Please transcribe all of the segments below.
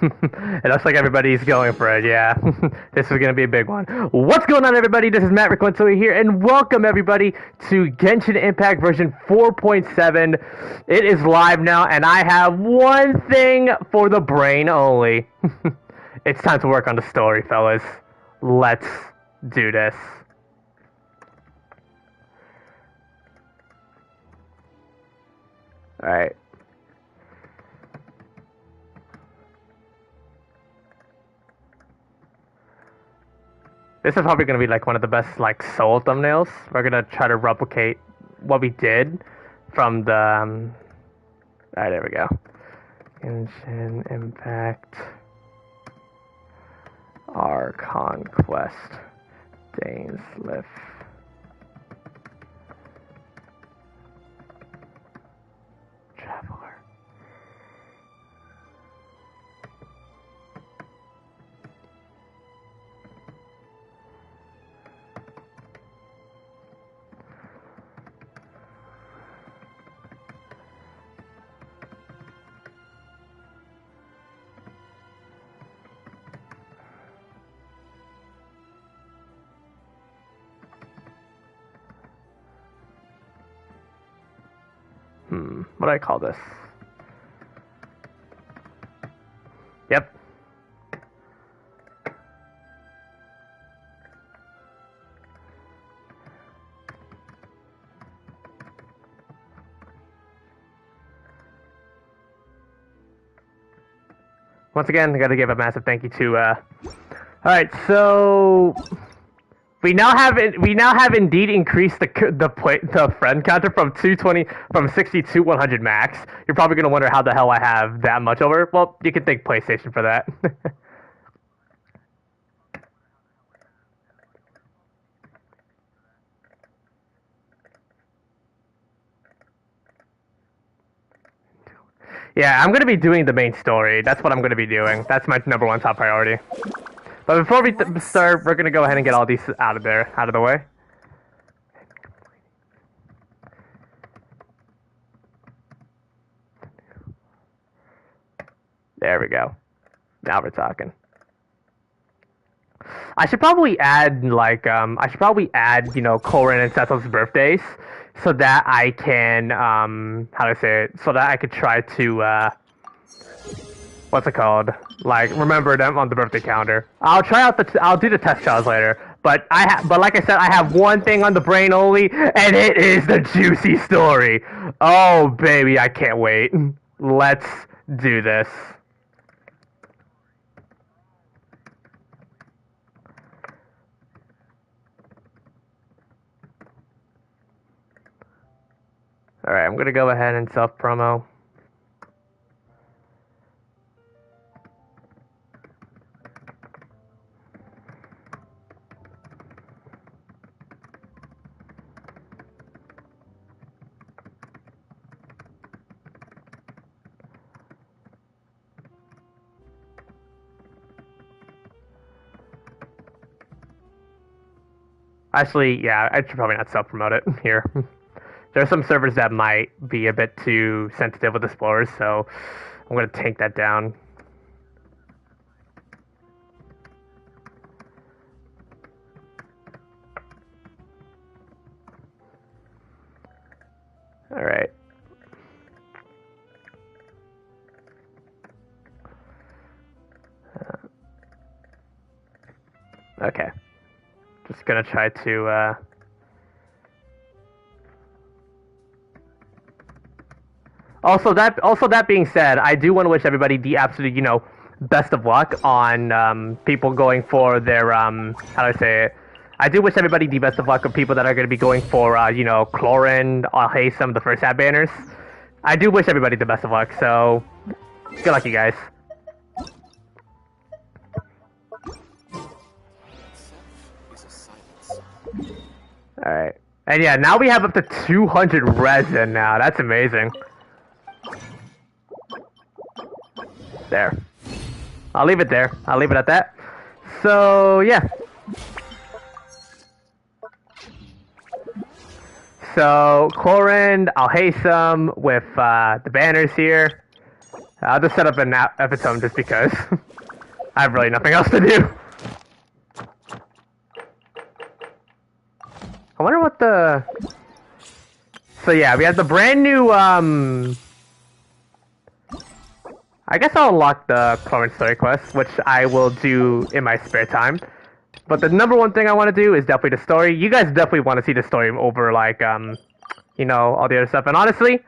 It looks like everybody's going for it, yeah. This is going to be a big one. What's going on, everybody? This is Matt Ricconsoli here, and welcome, everybody, to Genshin Impact version 4.7. It is live now, and I have one thing for the brain only. It's time to work on the story, fellas. Let's do this. Alright. This is probably going to be like one of the best like soul thumbnails. We're going to try to replicate what we did from the... Alright, there we go. Genshin Impact Archon Quest Dainsleif. Traveler. What do I call this? Yep. Once again, I gotta give a massive thank you to, Alright, so... We now have indeed increased the friend counter from 60 to 100 max. You're probably gonna wonder how the hell I have that much over. Well, you can thank PlayStation for that. Yeah, I'm gonna be doing the main story. That's what I'm gonna be doing. That's my #1 top priority. But before we start, we're gonna go ahead and get all these out of the way. There we go. Now we're talking. I should probably add, like, you know, Clorinde and Cecil's birthdays, so that I can, how do I say it? So that I could try to, what's it called? Like, remember them on the birthday calendar. I'll do the test trials later. But like I said, I have one thing on the brain only, and it is the juicy story. Oh, baby, I can't wait. Let's do this. Alright, I'm gonna go ahead and self-promo. Actually, yeah, I should probably not self-promote it here. There are some servers that might be a bit too sensitive with explorers, so I'm going to take that down. Alright. Okay. Just gonna try to, Also, that being said, I do want to wish everybody the absolute, you know, best of luck on, people going for their, how do I say it? I do wish everybody the best of luck of people that are going to be going for, you know, Clorinde, Hasem, the first half banners. I do wish everybody the best of luck, so good luck, you guys. Alright. And yeah, now we have up to 200 resin now. That's amazing. There. I'll leave it there. I'll leave it at that. So, yeah. So, Clorinde, I'll Hasem with the banners here. I'll just set up an epitome just because. I have really nothing else to do. I wonder what the... So yeah, we have the brand new, I guess I'll unlock the Clorinde story quest, which I will do in my spare time. But the number one thing I want to do is definitely the story. You guys definitely want to see the story over, like, you know, all the other stuff. And honestly,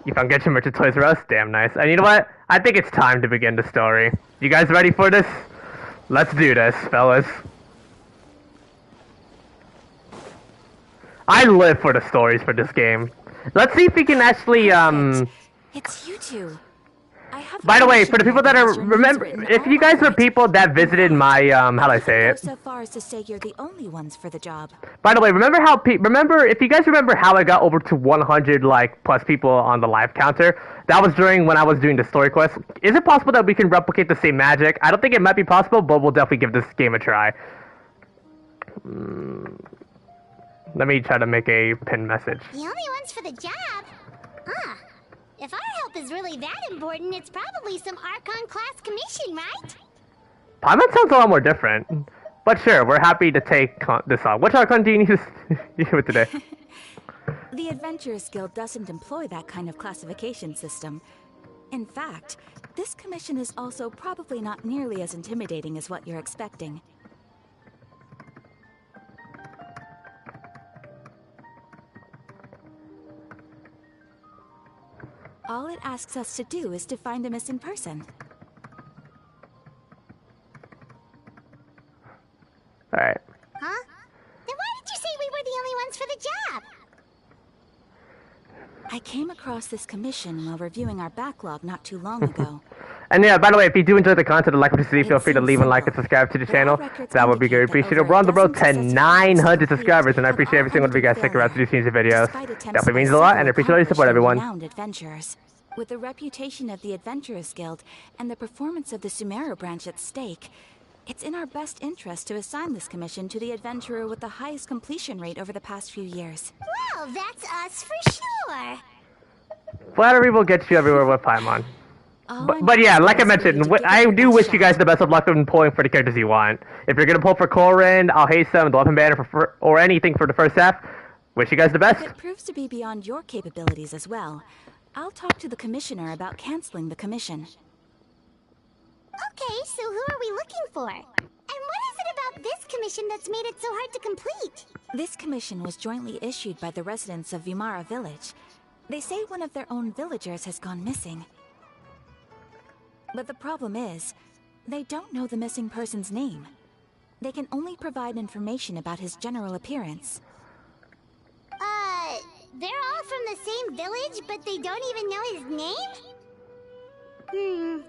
you found Genshin merchant Toys R Us? Damn nice. And you know what? I think it's time to begin the story. You guys ready for this? Let's do this, fellas. I live for the stories for this game. Let's see if we can actually, It's you two. By the way, for the people that are, remember, if you guys are people that visited my, how do I say it? So far as to say you're the only ones for the job. By the way, remember if you guys remember how I got over to 100, like, plus people on the live counter? That was during when I was doing the story quest. Is it possible that we can replicate the same magic? I don't think it might be possible, but we'll definitely give this game a try. Let me try to make a pinned message. The only ones for the job? Huh. If our help is really that important, it's probably some Archon class commission, right? Paimon sounds a lot more different. But sure, we're happy to take this on. Which Archon do you need to use with today? The Adventurers Guild doesn't employ that kind of classification system. In fact, this commission is also probably not nearly as intimidating as what you're expecting. All it asks us to do is to find a missing person. Alright. Huh? Then why did you say we were the only ones for the job? I came across this commission while reviewing our backlog not too long ago. And yeah, by the way, if you do enjoy the content and like what you see, feel free to leave a like and subscribe to the channel. That would be greatly appreciated. We're on the road to 900 subscribers, and I appreciate every single one of you guys sticking around to do these videos. Definitely means a lot, and I appreciate all your support, everyone. Adventurers. With the reputation of the Adventurers Guild and the performance of the Sumeru branch at stake, it's in our best interest to assign this commission to the adventurer with the highest completion rate over the past few years. Well, that's us for sure. Flattery will get you everywhere with Paimon. But yeah, like I mentioned, I do wish you guys the best of luck in pulling for the characters you want. If you're gonna pull for Clorinde, I'll haste them, the weapon banner, or anything for the first half. Wish you guys the best. If it proves to be beyond your capabilities as well, I'll talk to the commissioner about canceling the commission. Okay, so who are we looking for? And what is it about this commission that's made it so hard to complete? This commission was jointly issued by the residents of Vimara Village. They say one of their own villagers has gone missing. But the problem is, they don't know the missing person's name. They can only provide information about his general appearance. They're all from the same village, but they don't even know his name?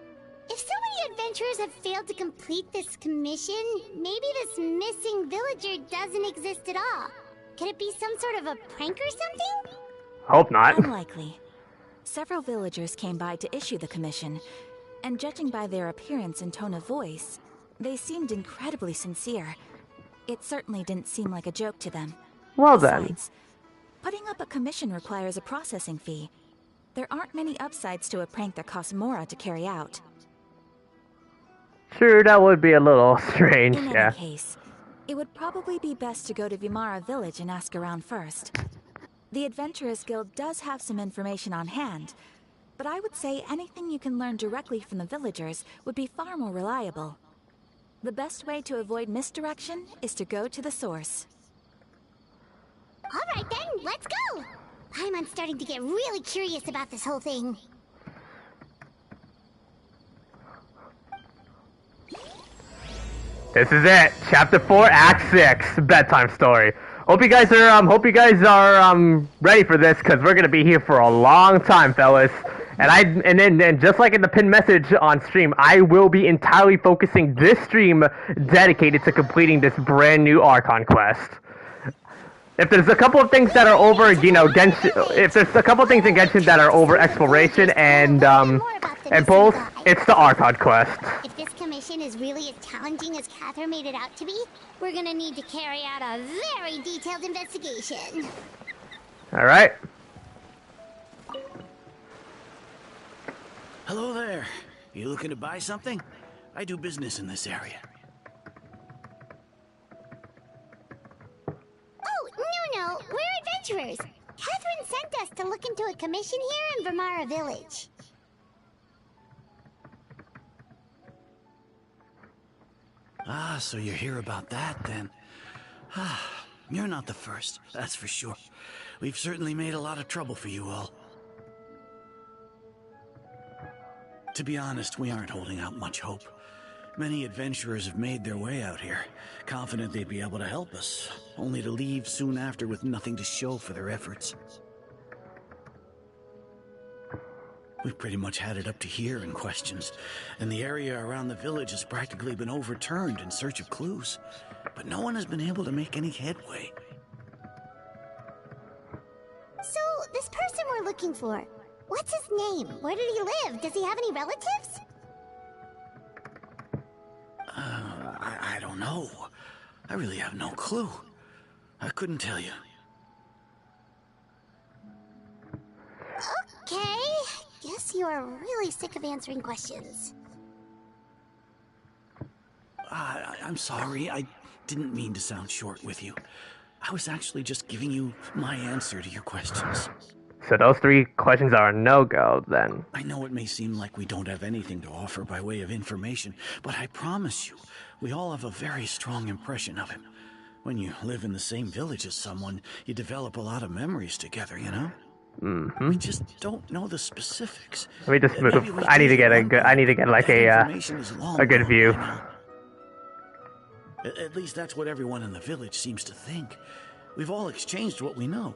If so many adventurers have failed to complete this commission, maybe this missing villager doesn't exist at all. Could it be some sort of a prank or something? Hope not. Unlikely. Several villagers came by to issue the commission, and judging by their appearance and tone of voice, they seemed incredibly sincere. It certainly didn't seem like a joke to them. Well Besides, putting up a commission requires a processing fee. There aren't many upsides to a prank that costs Mora to carry out. True, that would be a little strange, In yeah. any case, it would probably be best to go to Vimara Village and ask around first. The Adventurers Guild does have some information on hand, but I would say anything you can learn directly from the villagers would be far more reliable. The best way to avoid misdirection is to go to the source. Alright then, let's go! I'm starting to get really curious about this whole thing. This is it. Chapter 4, Act 6, Bedtime Story. Hope you guys are ready for this, because we're gonna be here for a long time, fellas. And then just like in the pinned message on stream, I will be entirely focusing this stream dedicated to completing this brand new Archon quest. If there's a couple of things that are over, you know, Genshin, if there's a couple of things in Genshin that are over exploration and pulls, it's the Archon quest. If this commission is really as challenging as Cather made it out to be, we're gonna need to carry out a very detailed investigation. Alright. Hello there. You looking to buy something? I do business in this area. Oh, no. We're adventurers. Catherine sent us to look into a commission here in Vimara Village. Ah, so you're here about that, then. Ah, you're not the first, that's for sure. We've certainly made a lot of trouble for you all. To be honest, we aren't holding out much hope. Many adventurers have made their way out here, confident they'd be able to help us, only to leave soon after with nothing to show for their efforts. We've pretty much had it up to here in questions, and the area around the village has practically been overturned in search of clues. But no one has been able to make any headway. So, this person we're looking for, what's his name? Where did he live? Does he have any relatives? I don't know. I really have no clue. I couldn't tell you. Okay. Guess you are really sick of answering questions. I'm sorry. I didn't mean to sound short with you. I was actually just giving you my answer to your questions. So those 3 questions are a no-go, then. I know it may seem like we don't have anything to offer by way of information, but I promise you, we all have a very strong impression of him. When you live in the same village as someone, you develop a lot of memories together, you know? Mm-hmm. We just don't know the specifics. Let me just move. I need to get a good. I need to get like a good view. At least that's what everyone in the village seems to think. We've all exchanged what we know,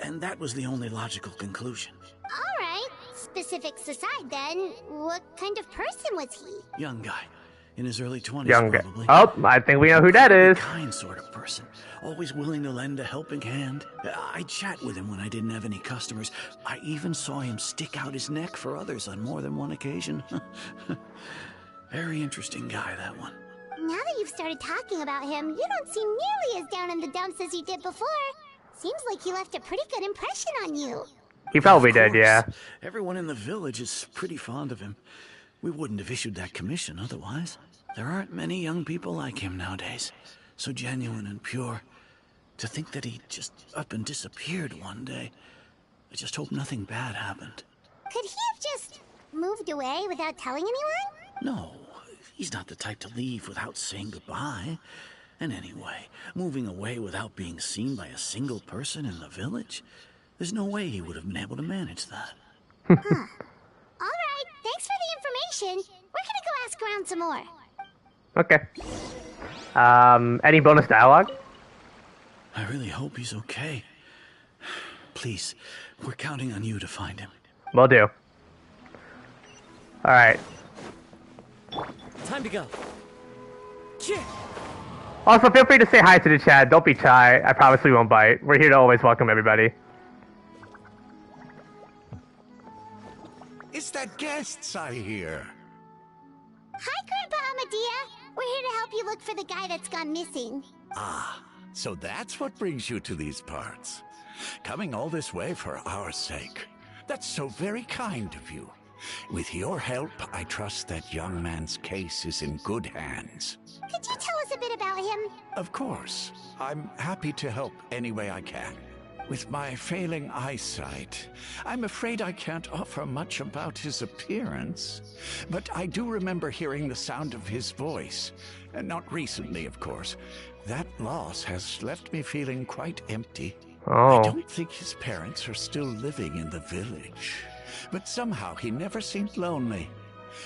and that was the only logical conclusion. All right. Specifics aside, then, what kind of person was he? Young guy. In his early 20s, Young guy. probably. Oh, I think we know who that is. Kind sort of person. Always willing to lend a helping hand. I'd chat with him when I didn't have any customers. I even saw him stick out his neck for others on more than one occasion. Very interesting guy, that one. Now that you've started talking about him, you don't seem nearly as down in the dumps as you did before. Seems like he left a pretty good impression on you. He probably did, yeah. Everyone in the village is pretty fond of him. We wouldn't have issued that commission otherwise. There aren't many young people like him nowadays. So genuine and pure. To think that he just up and disappeared one day. I just hope nothing bad happened. Could he have just moved away without telling anyone? No, he's not the type to leave without saying goodbye. And anyway, moving away without being seen by a single person in the village? There's no way he would have been able to manage that. Huh. All right, thanks for the information. We're gonna go ask around some more. Okay. Any bonus dialogue? I really hope he's okay. Please, we're counting on you to find him. Will do. Alright. Time to go. Yeah. Also, feel free to say hi to the chat. Don't be shy. I promise we won't bite. We're here to always welcome everybody. It's that guests I hear. Hi, Grandpa Amadea. We're here to help you look for the guy that's gone missing. Ah, so that's what brings you to these parts. Coming all this way for our sake. That's so very kind of you. With your help, I trust that young man's case is in good hands. Could you tell us a bit about him? Of course. I'm happy to help any way I can. With my failing eyesight, I'm afraid I can't offer much about his appearance. But I do remember hearing the sound of his voice. And not recently, of course. That loss has left me feeling quite empty. Oh. I don't think his parents are still living in the village. But somehow he never seemed lonely.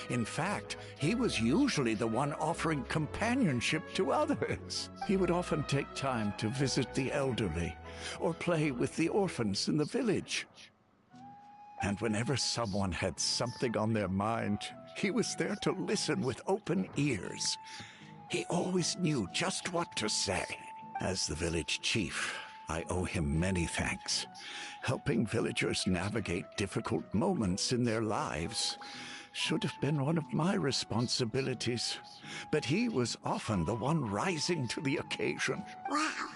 In fact, he was usually the one offering companionship to others. He would often take time to visit the elderly or play with the orphans in the village. And whenever someone had something on their mind, he was there to listen with open ears. He always knew just what to say. As the village chief, I owe him many thanks. Helping villagers navigate difficult moments in their lives should have been one of my responsibilities. But he was often the one rising to the occasion. Wow.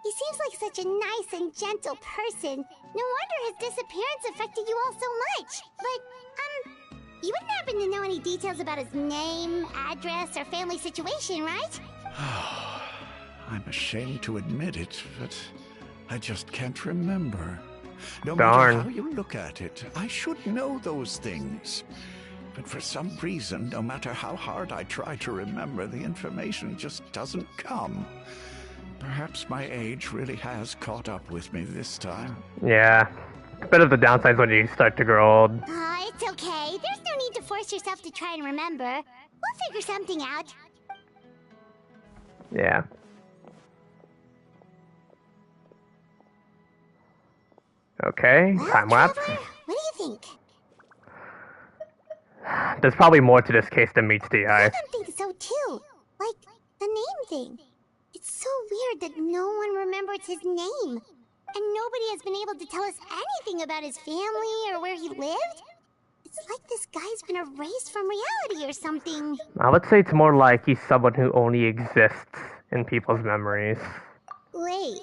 He seems like such a nice and gentle person. No wonder his disappearance affected you all so much. But, You wouldn't happen to know any details about his name, address, or family situation, right? I'm ashamed to admit it, but I just can't remember. No Darn. matter how you look at it, I should know those things. But for some reason, no matter how hard I try to remember, the information just doesn't come. Perhaps my age really has caught up with me this time. Yeah. A bit of the downsides when you start to grow old. It's okay. There's no need to force yourself to try and remember. We'll figure something out. Yeah. Okay, Well, time lapse. Trevor, what do you think? There's probably more to this case than meets the eye. I think so too. Like, the name thing. It's so weird that no one remembers his name. And nobody has been able to tell us anything about his family or where he lived. It's like this guy's been erased from reality or something. I would say it's more like he's someone who only exists in people's memories. Wait,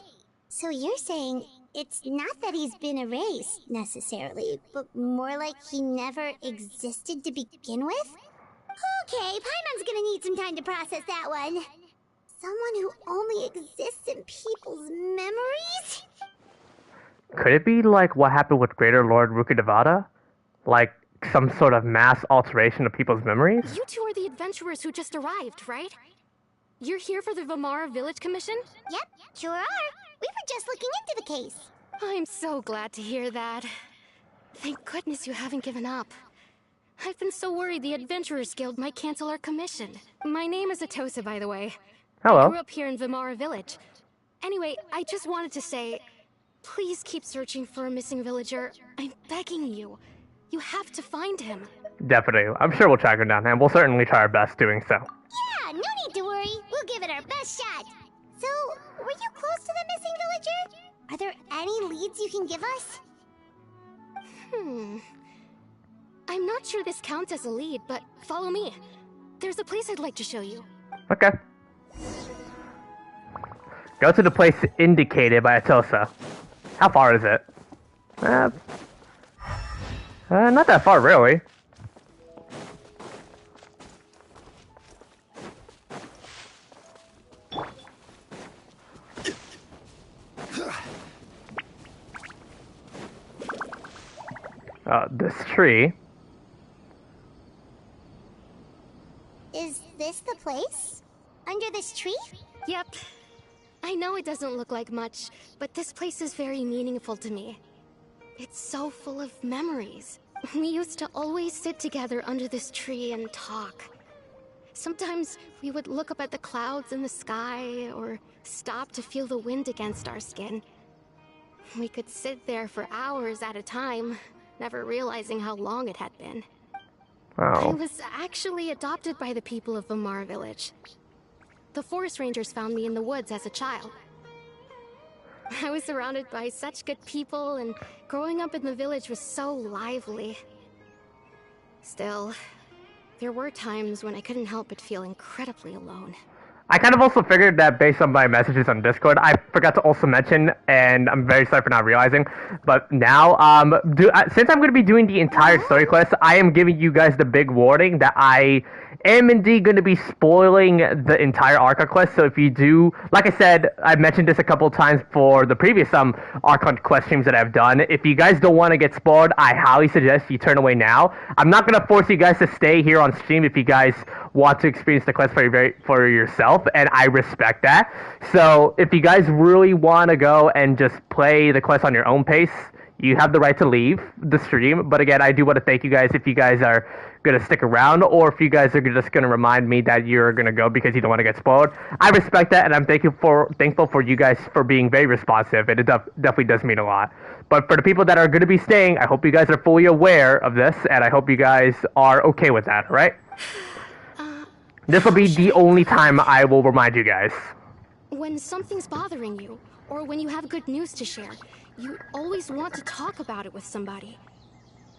so you're saying it's not that he's been erased, necessarily, but more like he never existed to begin with? Okay, Paimon's gonna need some time to process that one. Someone who only exists in people's memories? Could it be like what happened with Greater Lord Rukkhadevata? Like some sort of mass alteration of people's memories? You two are the adventurers who just arrived, right? You're here for the Vimara Village Commission? Yep, sure are. We were just looking into the case. I'm so glad to hear that. Thank goodness you haven't given up. I've been so worried the Adventurers Guild might cancel our commission. My name is Atosa, by the way. I Hello. grew up here in Vimara Village. Anyway, I just wanted to say, please keep searching for a missing villager. I'm begging you. You have to find him. Definitely. I'm sure we'll track him down, and we'll certainly try our best doing so. Yeah, no need to worry. We'll give it our best shot. So, were you close to the missing villager? Are there any leads you can give us? I'm not sure this counts as a lead, but follow me. There's a place I'd like to show you. Okay. Go to the place indicated by Atosa. How far is it? Not that far, really. This tree. Is this the place? Under this tree? Yep. I know it doesn't look like much, but this place is very meaningful to me. It's so full of memories. We used to always sit together under this tree and talk. Sometimes we would look up at the clouds in the sky, or stop to feel the wind against our skin. We could sit there for hours at a time, never realizing how long it had been. I Oh. was actually adopted by the people of Vimara Village. The forest rangers found me in the woods as a child. I was surrounded by such good people, and growing up in the village was so lively. Still, there were times when I couldn't help but feel incredibly alone. I kind of also figured that based on my messages on Discord, I forgot to also mention, and I'm very sorry for not realizing, but now, since I'm going to be doing the entire story quest, I am giving you guys the big warning that I am indeed going to be spoiling the entire Archon Quest, so if you do, like I said, I've mentioned this a couple of times for the previous Archon Quest streams that I've done. If you guys don't want to get spoiled, I highly suggest you turn away now. I'm not going to force you guys to stay here on stream if you guys want to experience the quest for yourself, and I respect that. So if you guys really want to go and just play the quest on your own pace, you have the right to leave the stream. But again, I do want to thank you guys if you guys are going to stick around, or if you guys are just going to remind me that you're going to go because you don't want to get spoiled. I respect that, and I'm thankful for you guys for being very responsive, and it definitely does mean a lot. But for the people that are going to be staying, I hope you guys are fully aware of this, and I hope you guys are okay with that, right? This will be the only time I will remind you guys. When something's bothering you, or when you have good news to share, you always want to talk about it with somebody.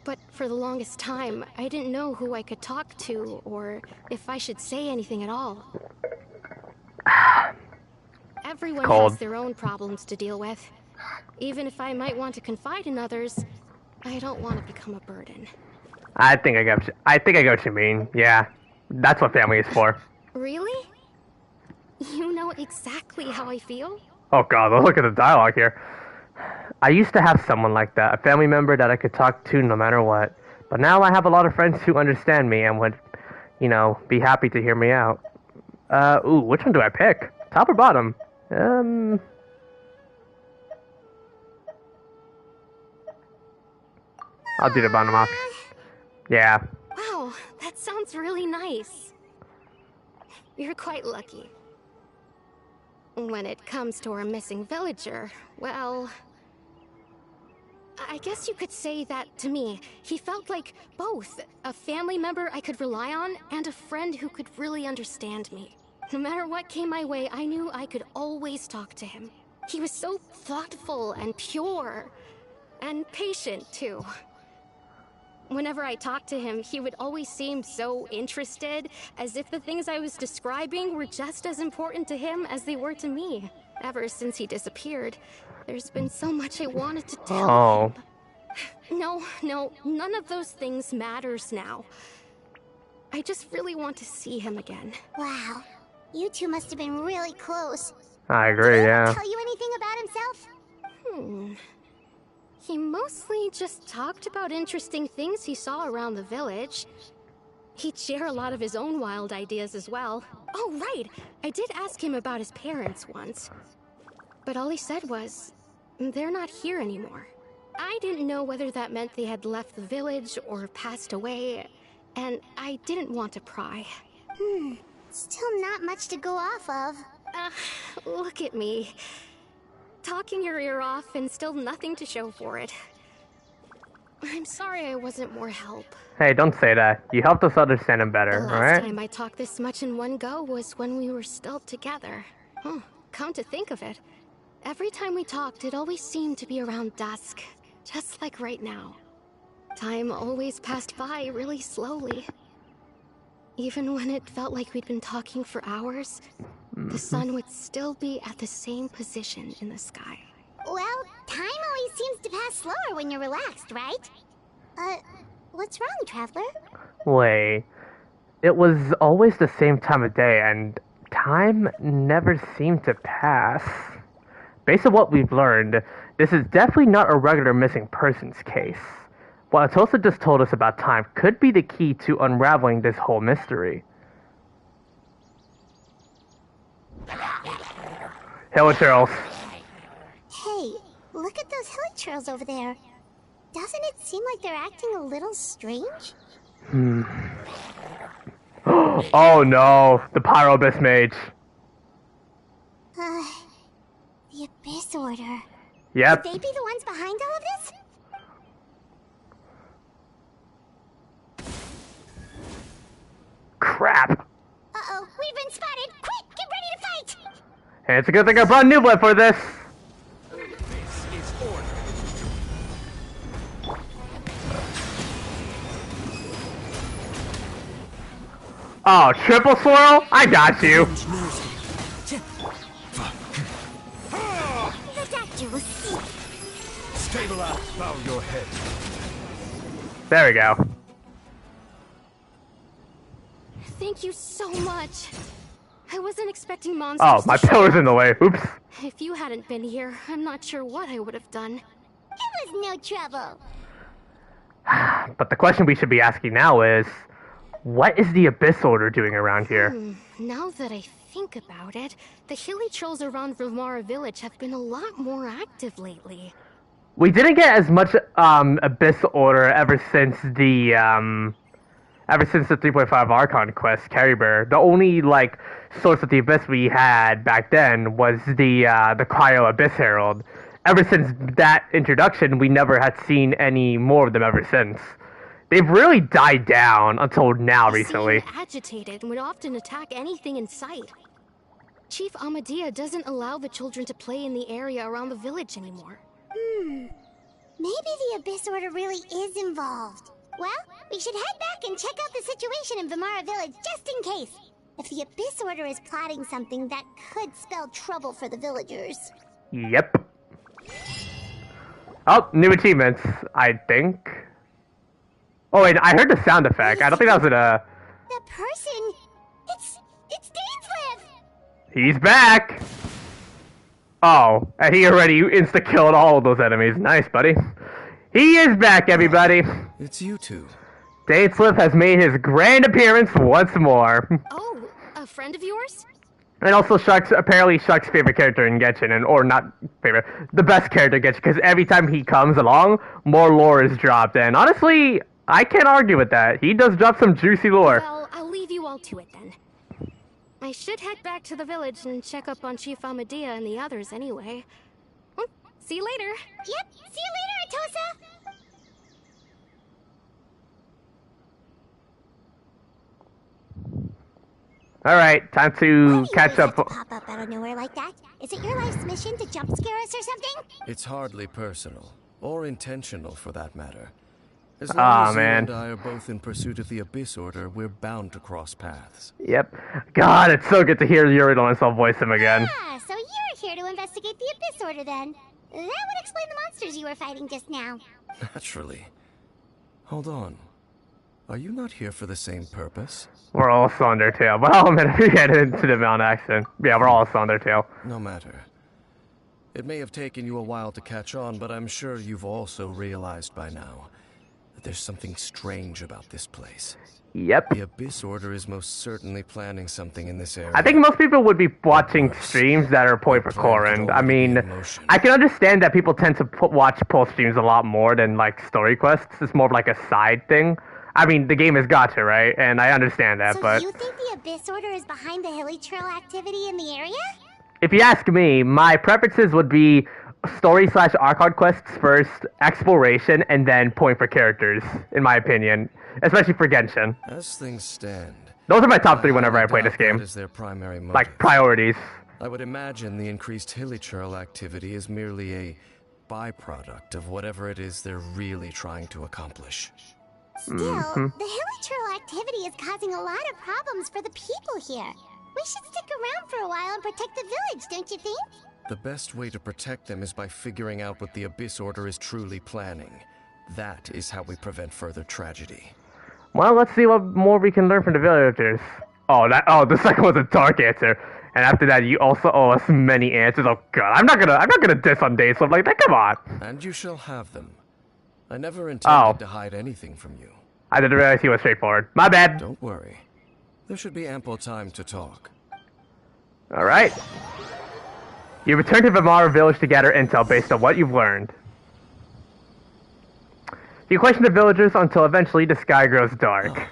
But for the longest time, I didn't know who I could talk to, or if I should say anything at all. Everyone has their own problems to deal with. Even if I might want to confide in others, I don't want to become a burden. I think I got. I think I get what you mean. Yeah, that's what family is for. Really? You know exactly how I feel? Oh God, look at the dialogue here. I used to have someone like that, a family member that I could talk to no matter what. But now I have a lot of friends who understand me and would, you know, be happy to hear me out. Ooh, which one do I pick? Top or bottom? I'll do the bottom option. Yeah. Wow, that sounds really nice. You're quite lucky. When it comes to our missing villager, well, I guess you could say that to me. He felt like both a family member I could rely on and a friend who could really understand me. No matter what came my way, I knew I could always talk to him. He was so thoughtful and pure, and patient too. Whenever I talked to him, he would always seem so interested, as if the things I was describing were just as important to him as they were to me. Ever since he disappeared, there's been so much I wanted to tell him. No, none of those things matters now. I just really want to see him again. Wow, you two must have been really close. I agree, Did he yeah. ever tell you anything about himself? He mostly just talked about interesting things he saw around the village. He'd share a lot of his own wild ideas as well. Oh, right! I did ask him about his parents once. But all he said was, they're not here anymore. I didn't know whether that meant they had left the village or passed away, and I didn't want to pry. Still not much to go off of. Look at me. Talking your ear off and still nothing to show for it. I'm sorry I wasn't more help. Hey, don't say that. You helped us understand him better, The last alright? time I talked this much in one go was when we were still together. Come to think of it, every time we talked, it always seemed to be around dusk. Just like right now. Time always passed by really slowly. Even when it felt like we'd been talking for hours, the sun would still be at the same position in the sky. Well, time always seems to pass slower when you're relaxed, right? What's wrong, Traveler? Wait. It was always the same time of day, and time never seemed to pass. Based on what we've learned, this is definitely not a regular missing persons case. What Atosa just told us about time could be the key to unraveling this whole mystery. Hello, Charles. Hey, look at those hilichurls over there. Doesn't it seem like they're acting a little strange? Oh no, the Pyro Abyss Mage. The Abyss Order. Yep. Could they be the ones behind all of this? Crap. Uh-oh, we've been spotted! Quick, get ready to fight! Hey, it's a good thing I brought Nublet for this. This is order. Oh, triple swirl? I got you. The doctor will see. Stabilize, bow your head. There we go. Thank you so much. I wasn't expecting monsters Oh, my to show pillar's up. in the way. Oops. If you hadn't been here, I'm not sure what I would have done. It was no trouble. But the question we should be asking now is, what is the Abyss Order doing around here? Now that I think about it, the hilly trolls around Vimara village have been a lot more active lately. We didn't get as much Abyss Order ever since the 3.5 Archon Quest Caribert. The only like source of the Abyss we had back then was the Cryo Abyss Herald. Ever since that introduction, we never had seen any more of them ever since. They've really died down until now recently. Seem agitated and would often attack anything in sight. Chief Amadea doesn't allow the children to play in the area around the village anymore. Maybe the Abyss Order really is involved. Well, we should head back and check out the situation in Vimara village just in case. If the Abyss Order is plotting something that could spell trouble for the villagers. Yep. Oh, new achievements, I think. Oh wait, I heard the sound effect. I don't think that was That person... It's Dainsleif! He's back! Oh, and he already insta-killed all of those enemies. Nice, buddy. He is back, everybody! It's you two. Dainsleif has made his grand appearance once more. Oh, a friend of yours? And also apparently Shuck's favorite character in Genshin, or not favorite, the best character in Genshin, because every time he comes along, more lore is dropped, and honestly, I can't argue with that. He does drop some juicy lore. Well, I'll leave you all to it then. I should head back to the village and check up on Chief Amadea and the others anyway. Well, see you later. Yep, see you later, Atosa! Alright, time to catch up. Why do you always have to pop up out of nowhere like that? Is it your life's mission to jump scare us or something? It's hardly personal, or intentional for that matter. As long as you and I are both in pursuit of the Abyss Order, we're bound to cross paths. Yep. God, it's so good to hear Uriel and self voice him again. Ah, so you're here to investigate the Abyss Order then. That would explain the monsters you were fighting just now. Naturally. Hold on. Are you not here for the same purpose? We're all on their tail. Well, I'm gonna get into the Mount accent. Yeah, we're all on their tail. No matter. It may have taken you a while to catch on, but I'm sure you've also realized by now that there's something strange about this place. Yep. The Abyss Order is most certainly planning something in this area. I think most people would be watching streams that are point for Clorinde. I mean, I can understand that people tend to watch pull streams a lot more than, like, story quests. It's more of like a side thing. I mean, the game is gacha, right? And I understand that, but... So you think the Abyss Order is behind the Hilly Trail activity in the area? If you ask me, my preferences would be story/Archon quests first, exploration, and then point for characters, in my opinion. Especially for Genshin. As things stand... Those are my top three whenever I play this game. That is their primary motive. Like, priorities. I would imagine the increased Hilly Trail activity is merely a byproduct of whatever it is they're really trying to accomplish. Still, the Hilly Trail activity is causing a lot of problems for the people here. We should stick around for a while and protect the village, don't you think? The best way to protect them is by figuring out what the Abyss Order is truly planning. That is how we prevent further tragedy. Well, let's see what more we can learn from the villagers. Oh, the second was a dark answer. And after that, you also owe us many answers. Oh god, I'm not gonna diss on Dainsleif like that. Come on. And you shall have them. I never intended to hide anything from you. I didn't realize he was straightforward. My bad. Don't worry. There should be ample time to talk. Alright. You return to Vimara Village to gather intel based on what you've learned. You question the villagers until eventually the sky grows dark. Oh.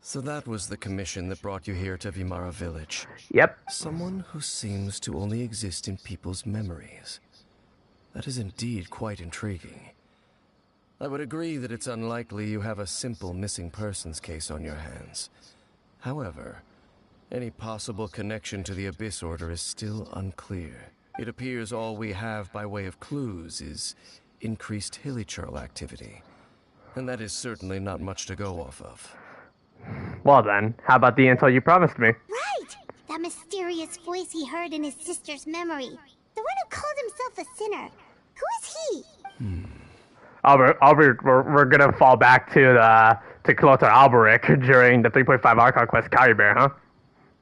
So that was the commission that brought you here to Vimara Village. Yep. Someone who seems to only exist in people's memories. That is indeed quite intriguing. I would agree that it's unlikely you have a simple missing persons case on your hands. However, any possible connection to the Abyss Order is still unclear. It appears all we have by way of clues is increased Hilly Trail activity. And that is certainly not much to go off of. Well then, how about the intel you promised me? Right! That mysterious voice he heard in his sister's memory. The one who called himself a sinner. Who is he? We're gonna fall back to Clotar Alberic during the 3.5 Archon Quest Caribert, huh?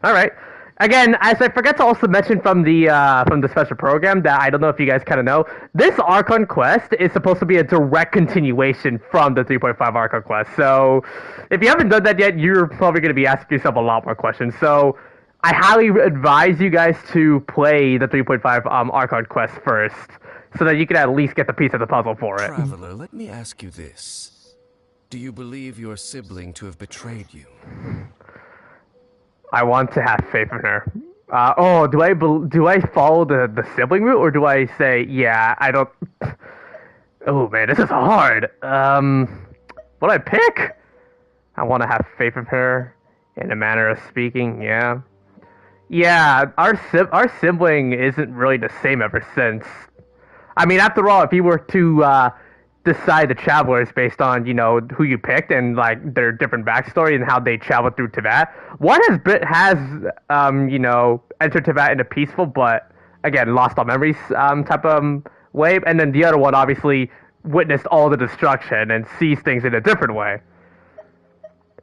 Alright. Again, as I forgot to also mention from the special program that I don't know if you guys kind of know, this Archon Quest is supposed to be a direct continuation from the 3.5 Archon Quest. So, if you haven't done that yet, you're probably going to be asking yourself a lot more questions. So, I highly advise you guys to play the 3.5 Archon Quest first, so that you can at least get the piece of the puzzle for it. Traveler, let me ask you this. Do you believe your sibling to have betrayed you? I want to have faith in her. Do I follow the sibling route, or do I say, yeah, I don't... Oh man, this is hard. What do I pick? I want to have faith in her, in a manner of speaking, yeah. Yeah, our sibling isn't really the same ever since. I mean, after all, if you were to decide the travelers based on, you know, who you picked and like their different backstory and how they traveled through Teyvat. One has you know, entered Teyvat in a peaceful but again lost all memories type of way, and then the other one obviously witnessed all the destruction and sees things in a different way.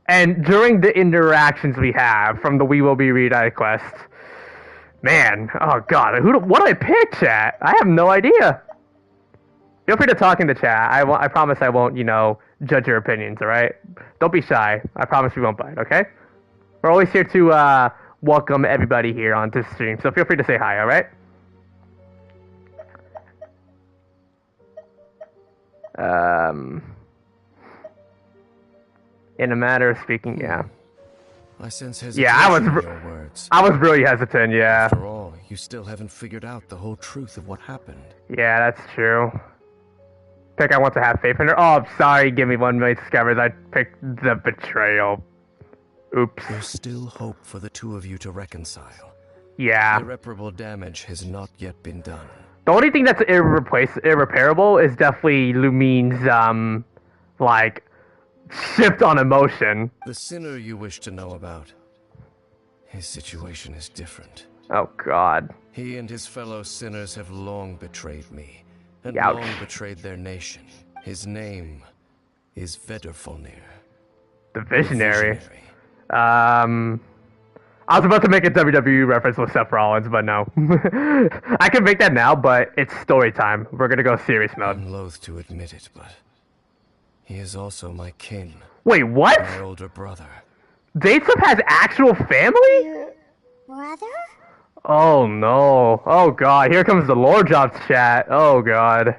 And during the interactions we have from the We Will Be Reunited quest, man, oh god, what do I pick, chat? I have no idea. Feel free to talk in the chat. I promise I won't, judge your opinions, alright? Don't be shy. I promise we won't bite, okay? We're always here to welcome everybody here on this stream, so feel free to say hi, alright? In a matter of speaking, yeah. I sense hesitation in your words. I was really hesitant, yeah. After all, you still haven't figured out the whole truth of what happened. Yeah, that's true. Pick I want to have faith in her. Oh, I'm sorry, give me 1 million subscribers. I picked the betrayal. Oops. There's still hope for the two of you to reconcile. Yeah. Irreparable damage has not yet been done. The only thing that's irreparable is definitely Lumine's, shift on emotion. The sinner you wish to know about, his situation is different. Oh, God. He and his fellow sinners have long betrayed me, and Ouch. long betrayed their nation. His name is Vedderfolnir. The Visionary. I was about to make a WWE reference with Seth Rollins, but no. I can make that now, but it's story time. We're gonna go serious mode. I'm loath to admit it, but he is also my kin. Wait, what? My older brother. Dainsleif has actual family? Your brother? Oh no. Oh god, here comes the lore drops chat. Oh god.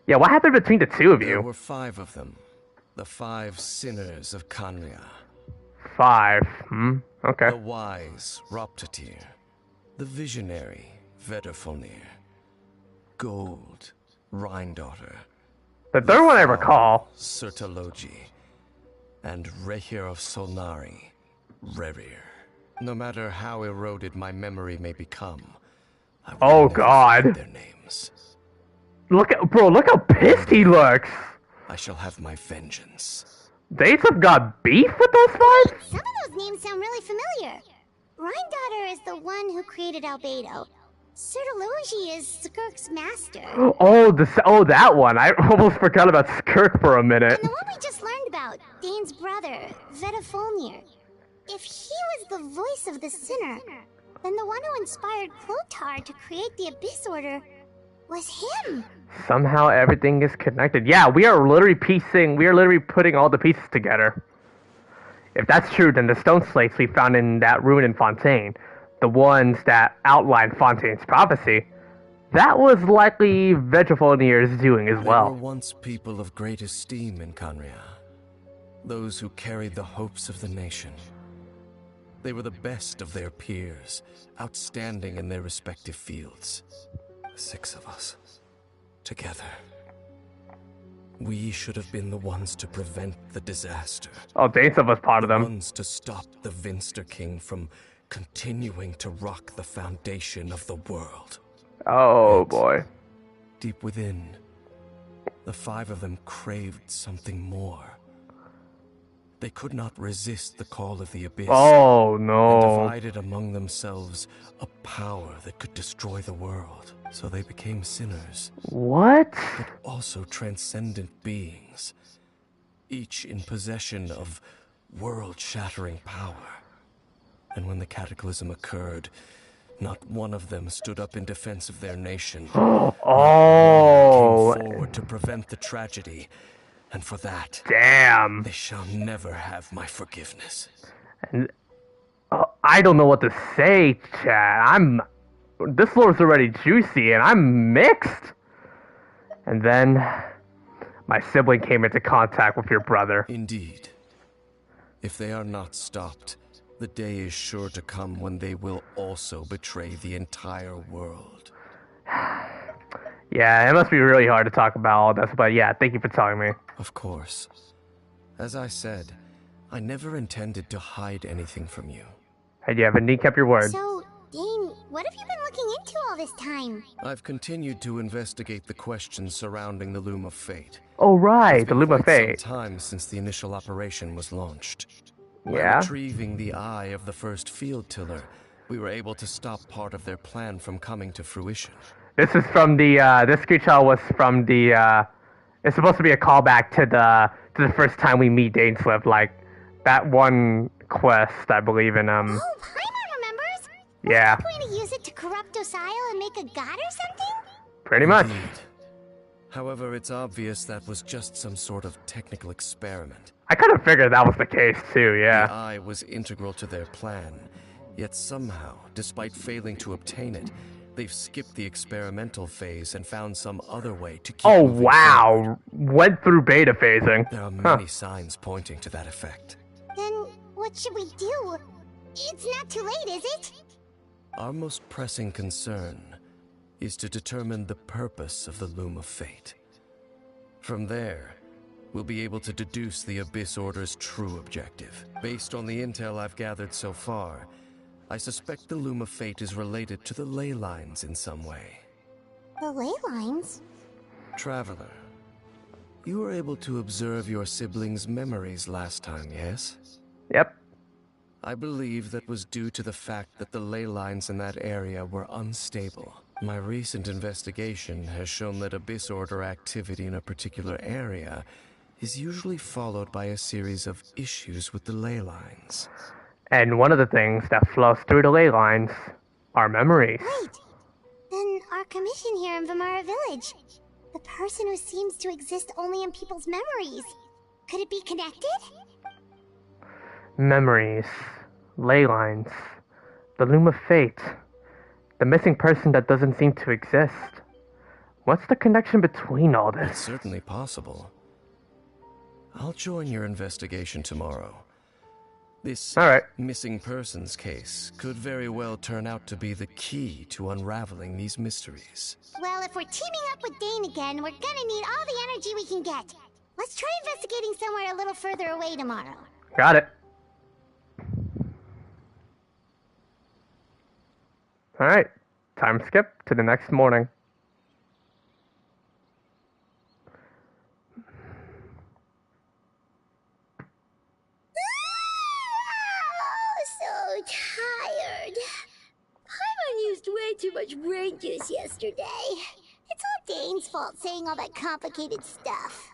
Yeah, what happened between the two of There you? were 5 of them. The 5 sinners of Khaenri'ah. 5. Okay. The wise Roptatyr. The visionary Vedderfolnir. Gold Rhine-daughter. The third one I recall. Sertalogi. And Rehir of Solnari. Rerir. No matter how eroded my memory may become, I will Oh never god. forget their names. Look how pissed he looks. I shall have my vengeance. Dainsleif got beef with those 5? Some of those names sound really familiar. Rhine-daughter is the one who created Albedo. Sertalogi is Skirk's master. Oh, that one. I almost forgot about Skirk for a minute. And the one we just learned about, Dane's brother, Vedderfolnir. If he was the voice of the sinner, then the one who inspired Clotar to create the Abyss Order was him. Somehow everything is connected. Yeah, we are literally putting all the pieces together. If that's true, then the stone slates we found in that ruin in Fontaine, the ones that outline Fontaine's prophecy, that was likely Vedderfolnir's doing as There well. were once people of great esteem in Khaenri'ah. Those who carried the hopes of the nation. They were the best of their peers, outstanding in their respective fields. 6 of us. Together. We should have been the ones to prevent the disaster. Oh, Dainsleif was part of The them. ones to stop the Vinster King from continuing to rock the foundation of the world. Oh boy. Deep within, the 5 of them craved something more. They could not resist the call of the Abyss. Oh And no. divided among themselves a power that could destroy the world. So they became sinners, What? but also transcendent beings, each in possession of world-shattering power. And when the cataclysm occurred, not one of them stood up in defense of their nation. Oh. Came forward to prevent the tragedy, and for that, Damn. they shall never have my forgiveness. I don't know what to say, chat. This lore's already juicy, and I'm mixed. And then, my sibling came into contact with your brother. Indeed. If they are not stopped, the day is sure to come when they will also betray the entire world. Yeah, it must be really hard to talk about all this, but yeah, thank you for telling me. Of course. As I said, I never intended to hide anything from you. And yeah, but kept your word. So, Dane, what have you been looking into all this time? I've continued to investigate the questions surrounding the Loom of Fate. Oh right, It's the been Loom of quite Fate. some time since the initial operation was launched. By Yeah? retrieving the eye of the first field tiller, we were able to stop part of their plan from coming to fruition. This is from the this screenshot was from the it's supposed to be a callback to the first time we meet Dainsleif, like that one quest I believe in Oh, Paimon remembers? yeah. Are you going to use it to corrupt Osile and make a god or something? Pretty much. Indeed. However, it's obvious that was just some sort of technical experiment. I kind of figured that was the case too, The yeah. eye was integral to their plan, yet somehow, despite failing to obtain it, they've skipped the experimental phase and found some other way to keep Oh moving wow, forward. went through beta phasing. There are Huh. many signs pointing to that effect. Then what should we do? It's not too late, is it? Our most pressing concern is to determine the purpose of the Loom of Fate. From there, we'll be able to deduce the Abyss Order's true objective. Based on the intel I've gathered so far, I suspect the Loom of Fate is related to the ley lines in some way. The ley lines? Traveler, you were able to observe your siblings' memories last time, yes? Yep. I believe that was due to the fact that the ley lines in that area were unstable. My recent investigation has shown that Abyss Order activity in a particular area is usually followed by a series of issues with the ley lines. And one of the things that flows through the ley lines are memories. Wait. Then our commission here in Vimara Village. The person who seems to exist only in people's memories. Could it be connected? Memories. Ley lines. The Loom of Fate. The missing person that doesn't seem to exist. What's the connection between all It's this? certainly possible. I'll join your investigation tomorrow. This Alright. missing persons case could very well turn out to be the key to unraveling these mysteries. Well, if we're teaming up with Dane again, we're gonna need all the energy we can get. Let's try investigating somewhere a little further away tomorrow. Got it. Alright. Time skip to the next morning. Oh, so tired. Paimon used way too much brain juice yesterday. It's all Dane's fault saying all that complicated stuff.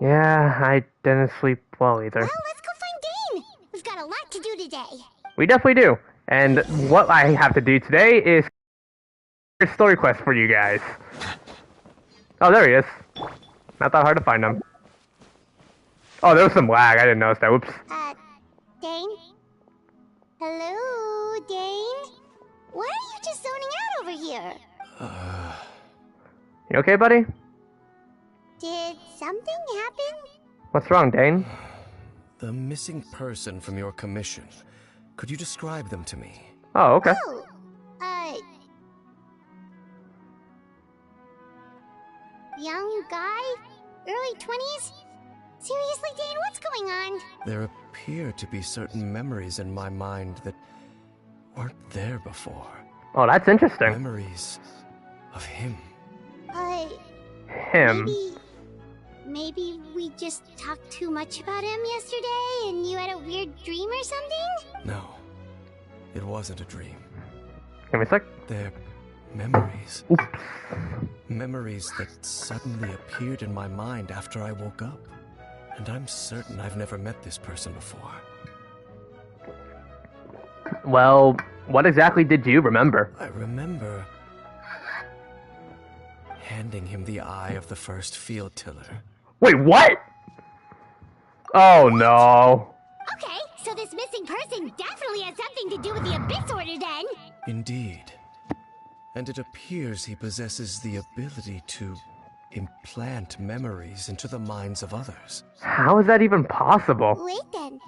Yeah, I didn't sleep well either. Well, let's go find Dane. We've got a lot to do today. We definitely do. And what I have to do today is a story quest for you guys. Oh, there he is. Not that hard to find him. Oh, there was some lag. I didn't notice that. Whoops. Dane? Hello, Dane? Why are you just zoning out over here? You okay, buddy? Did something happen? What's wrong, Dane? The missing person from your commission. Could you describe them to me? Oh, okay. Oh, young guy? Early 20s? Seriously, Dane, what's going on? There appear to be certain memories in my mind that weren't there before. Oh, that's interesting. Memories of him. Him. Maybe we just talked too much about him yesterday and you had a weird dream or something? No, it wasn't a dream. Give me a sec. They're memories. Oops. Memories that suddenly appeared in my mind after I woke up. And I'm certain I've never met this person before. Well, what exactly did you remember? I remember handing him the eye of the first field tiller. Wait, what? Oh, no. Okay, so this missing person definitely has something to do with the Abyss Order then. Indeed. And it appears he possesses the ability to implant memories into the minds of others. How is that even possible? Wait then.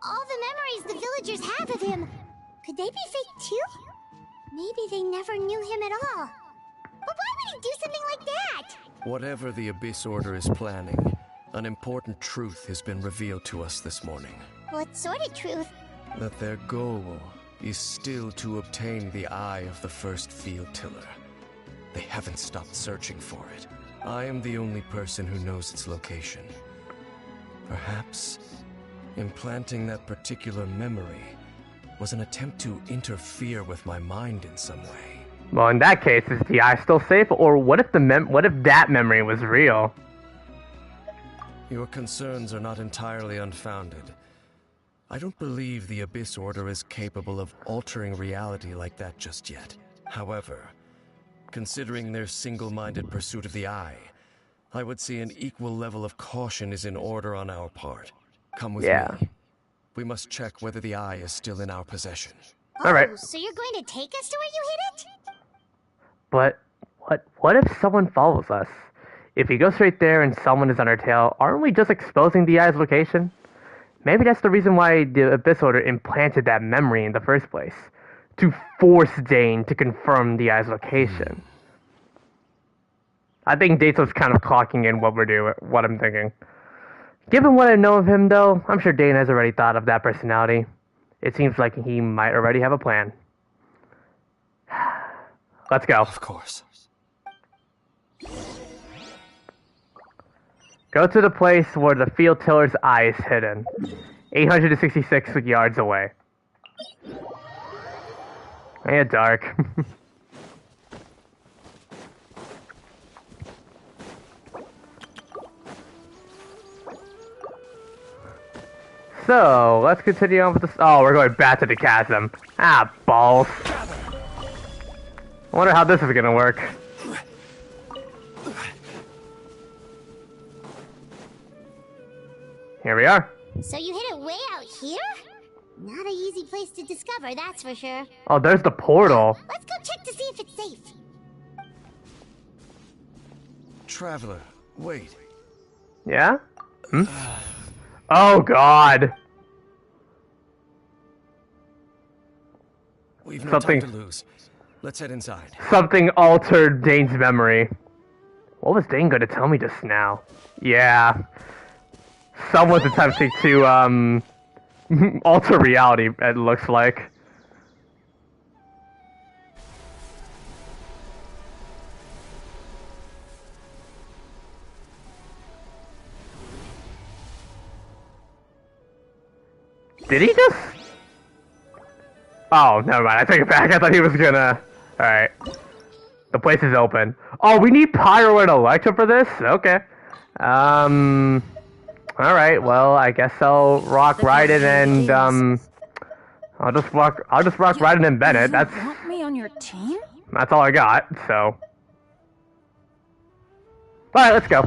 All the memories the villagers have of him, could they be fake too? Maybe they never knew him at all. But why would he do something like that? Whatever the Abyss Order is planning, an important truth has been revealed to us this morning. What sort of truth? That their goal is still to obtain the eye of the first field tiller. They haven't stopped searching for it. I am the only person who knows its location. Perhaps implanting that particular memory was an attempt to interfere with my mind in some way. Well, in that case, is the eye still safe, or what if that memory was real? Your concerns are not entirely unfounded. I don't believe the Abyss Order is capable of altering reality like that just yet. However, considering their single-minded pursuit of the Eye, I would say an equal level of caution is in order on our part. Come with me. We must check whether the Eye is still in our possession. Alright. So you're going to take us to where you hid it? But what if someone follows us? If we go straight there and someone is on our tail, aren't we just exposing the Eye's location? Maybe that's the reason why the Abyss Order implanted that memory in the first place. To force Dane to confirm the Eye's location. I think Dainsleif's kind of clocking in what I'm thinking. Given what I know of him, though, I'm sure Dane has already thought of that personality. It seems like he might already have a plan. Let's go. Of course. Go to the place where the field tiller's eye is hidden. 866 yards away. Yeah, dark. So, let's continue on with this. Oh, we're going back to the chasm. Ah, balls. I wonder how this is gonna work. Here we are. So you hid it way out here? Not an easy place to discover, that's for sure. Oh, there's the portal. Let's go check to see if it's safe. Traveler, wait. Yeah? Hmm? Oh, God. We've no time to lose. Let's head inside. Something altered Dane's memory. What was Dane going to tell me just now? Yeah. Someone's attempting to, alter reality, it looks like. Did he just? Oh, never mind. I take it back. I thought he was gonna. Alright. The place is open. Oh, we need Pyro and Electra for this? Okay. Alright, well, I guess I'll rock Raiden and, I'll just rock Raiden and Bennett. You want me on your team? That's all I got, so. Alright, let's go.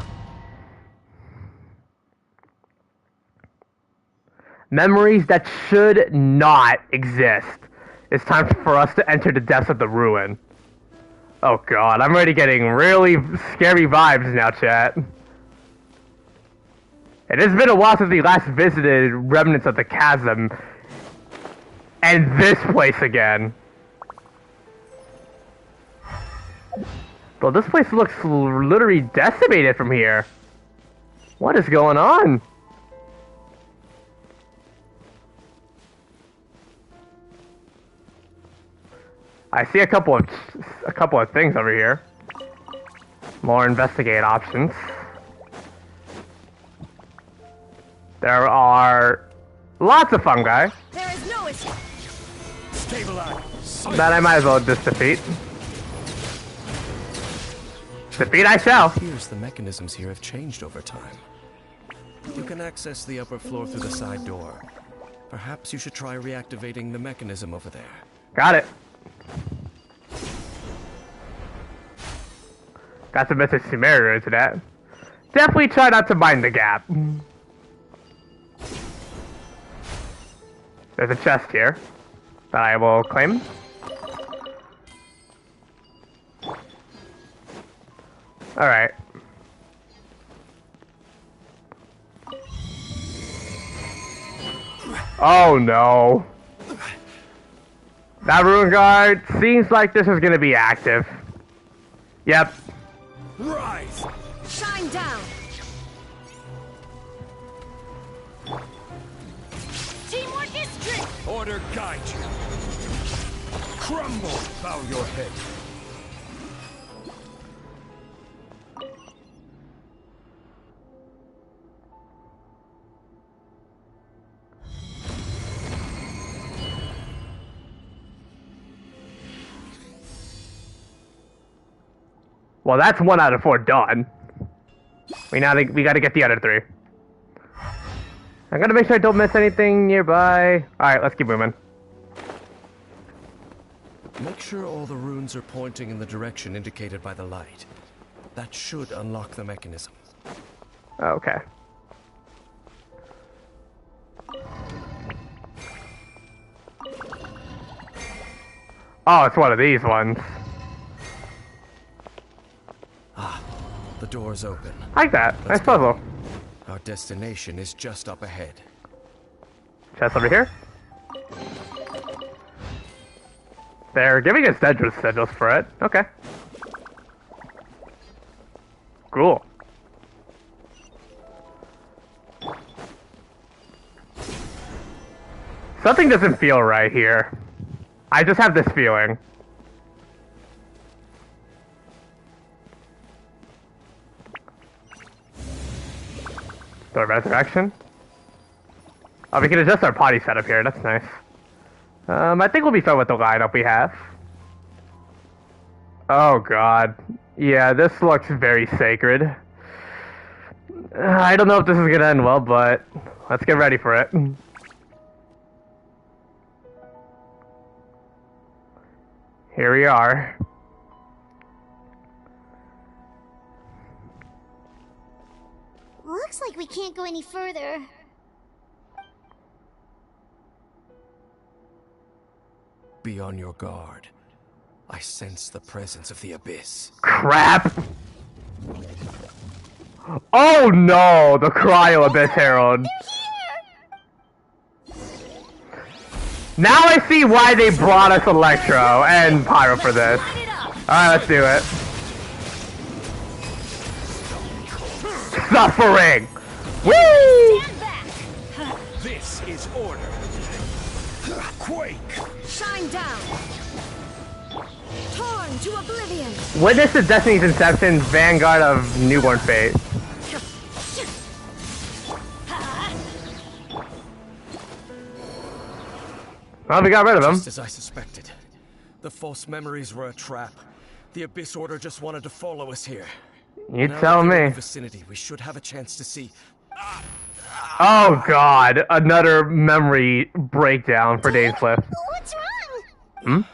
Memories that should not exist. It's time for us to enter the depths of the ruin. Oh god, I'm already getting really scary vibes now, chat. It has been a while since we last visited remnants of the chasm. And this place again. Bro, this place looks literally decimated from here. What is going on? I see a couple of things over here. More investigate options. There are lots of fungi. There is no escape. Stabilize. That I might as well just defeat. Defeat I shall. It appears the mechanisms here have changed over time. You can access the upper floor through the side door. Perhaps you should try reactivating the mechanism over there. Got it. Got some message Sumeru into that. Definitely try not to mind the gap. There's a chest here that I will claim. Alright. Oh no. That ruin guard seems like this is gonna be active. Yep. Rise. Shine down. Teamwork is strength. Order guide you. Crumble. Bow your head. Well, that's 1 out of 4 done. We gotta get the other 3. I'm gonna make sure I don't miss anything nearby. Alright, let's keep moving. Make sure all the runes are pointing in the direction indicated by the light. That should unlock the mechanism. Okay. Oh, it's one of these ones. Ah, the door's open. I like that. Nice puzzle. Our destination is just up ahead. Chest over here. They're giving us sigils for it. Okay. Cool. Something doesn't feel right here. I just have this feeling. The resurrection? Oh, we can adjust our potty setup here. That's nice. I think we'll be fine with the lineup we have. Oh god. Yeah, this looks very sacred. I don't know if this is gonna end well, but let's get ready for it. Here we are. Looks like we can't go any further. Be on your guard. I sense the presence of the abyss. Crap! Oh no! The Cryo Abyss Herald. Now I see why they brought us Electro and Pyro for this. Alright, let's do it. Suffering! Woo! This is order. Quake! Shine down! Torn to oblivion! Witness the Destiny's Inception's Vanguard of Newborn Fate. Well, we got rid of him. Just as I suspected. The false memories were a trap. The Abyss Order just wanted to follow us here. You Now tell that they're in me. the vicinity, we should have a chance to see. Oh god, another memory breakdown for Dainsleif. What's wrong?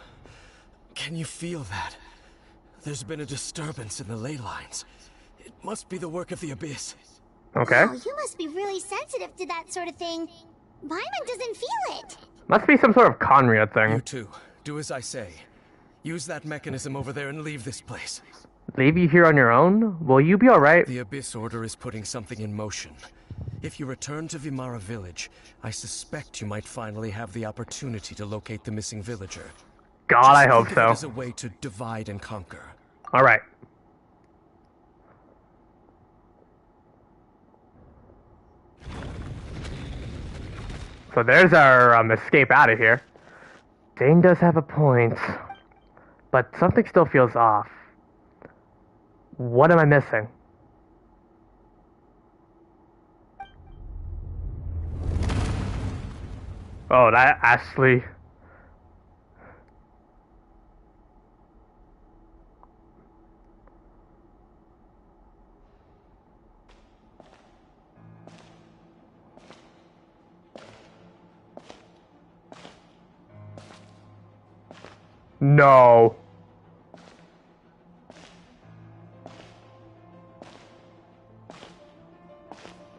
Can you feel that? There's been a disturbance in the ley lines. It must be the work of the Abyss. Okay. Oh, you must be really sensitive to that sort of thing. Paimon doesn't feel it. Must be some sort of Conria You thing. too. Do as I say. Use that mechanism over there and leave this place. Leave you here on your own? Will you be alright? The Abyss Order is putting something in motion. If you return to Vimara village, I suspect you might finally have the opportunity to locate the missing villager. God, I Just hope think of it so. as a way to divide and conquer. Alright. So there's our escape out of here. Dane does have a point, but something still feels off. What am I missing? Oh, that Ashley. No.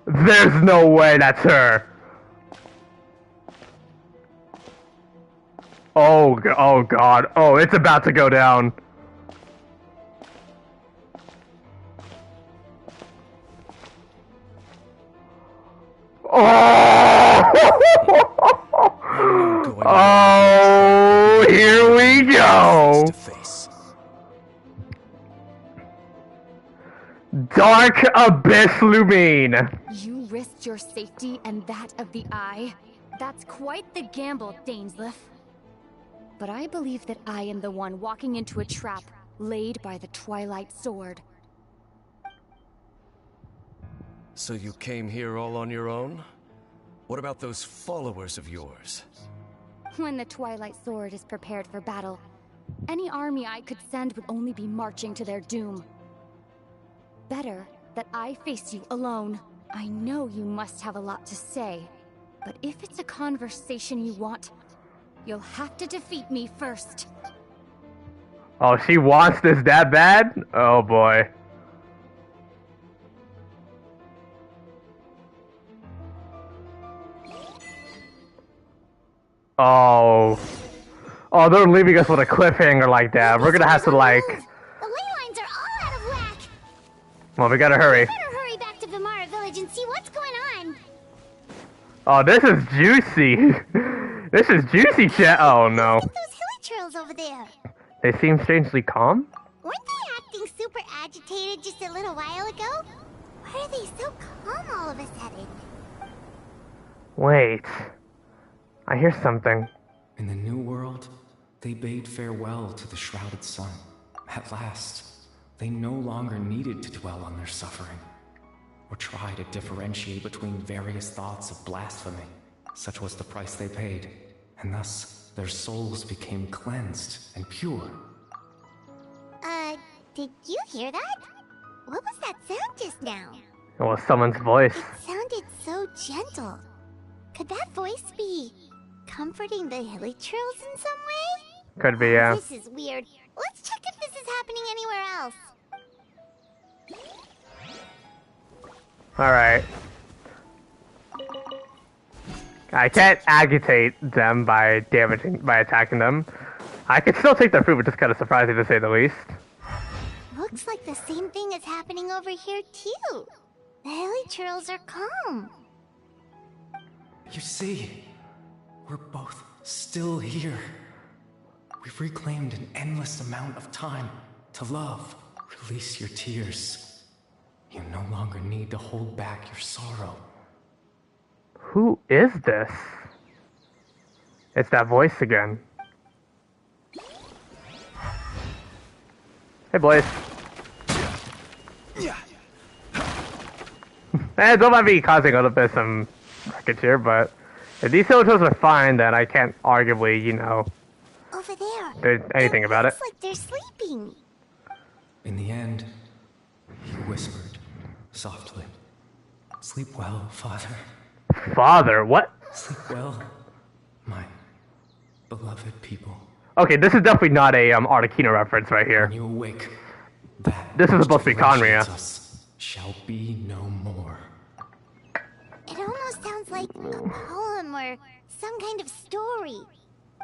There's no way that's her. Oh, oh god. Oh, it's about to go down. Oh! Oh, here we go. Dark Abyss Lumine. You risked your safety and that of the Eye? That's quite the gamble, Dainsleif. But I believe that I am the one walking into a trap laid by the Twilight Sword. So you came here all on your own? What about those followers of yours? When the Twilight Sword is prepared for battle, any army I could send would only be marching to their doom. better that I face you alone. I know you must have a lot to say, but if it's a conversation you want, you'll have to defeat me first. Oh, she wants this that bad? Oh boy. Oh. Oh, they're leaving us with a cliffhanger like that. We're gonna have to like... The ley lines are all out of whack. Well, we gotta hurry. We better hurry back to Vimara Village and see what's going on. Oh, this is juicy. This is juicy chat. Oh no. Look at those hilly trails over there. They seem strangely calm. Weren't they acting super agitated just a little while ago? Why are they so calm all of a sudden? Wait. I hear something. In the new world, they bade farewell to the shrouded sun. At last, they no longer needed to dwell on their suffering, or try to differentiate between various thoughts of blasphemy. Such was the price they paid, and thus their souls became cleansed and pure. Did you hear that? What was that sound just now? It was someone's voice. It sounded so gentle. Could that voice be comforting the hilly trails in some way? Could be, yeah. This is weird. Let's check if this is happening anywhere else. Alright. I can't agitate them by attacking them. I could still take their food, which is kind of surprising to say the least. Looks like the same thing is happening over here too. The hilly trails are calm. You see, we're both still here. We've reclaimed an endless amount of time to love. Release your tears. You no longer need to hold back your sorrow. Who is this? It's that voice again. Hey, boys. Don't mind me causing a little bit some wreckage here, but if these soldiers are fine, then I can't arguably, you know, Over there. do anything about it. Looks like they're sleeping. In the end, he whispered softly, "Sleep well, Father. Father, what? Sleep well, my beloved people. Okay, this is definitely not a Articuno reference right here. When you awake, that This is which supposed to be Conria. differentiates us shall be no more." It almost sounds like a poem or some kind of story.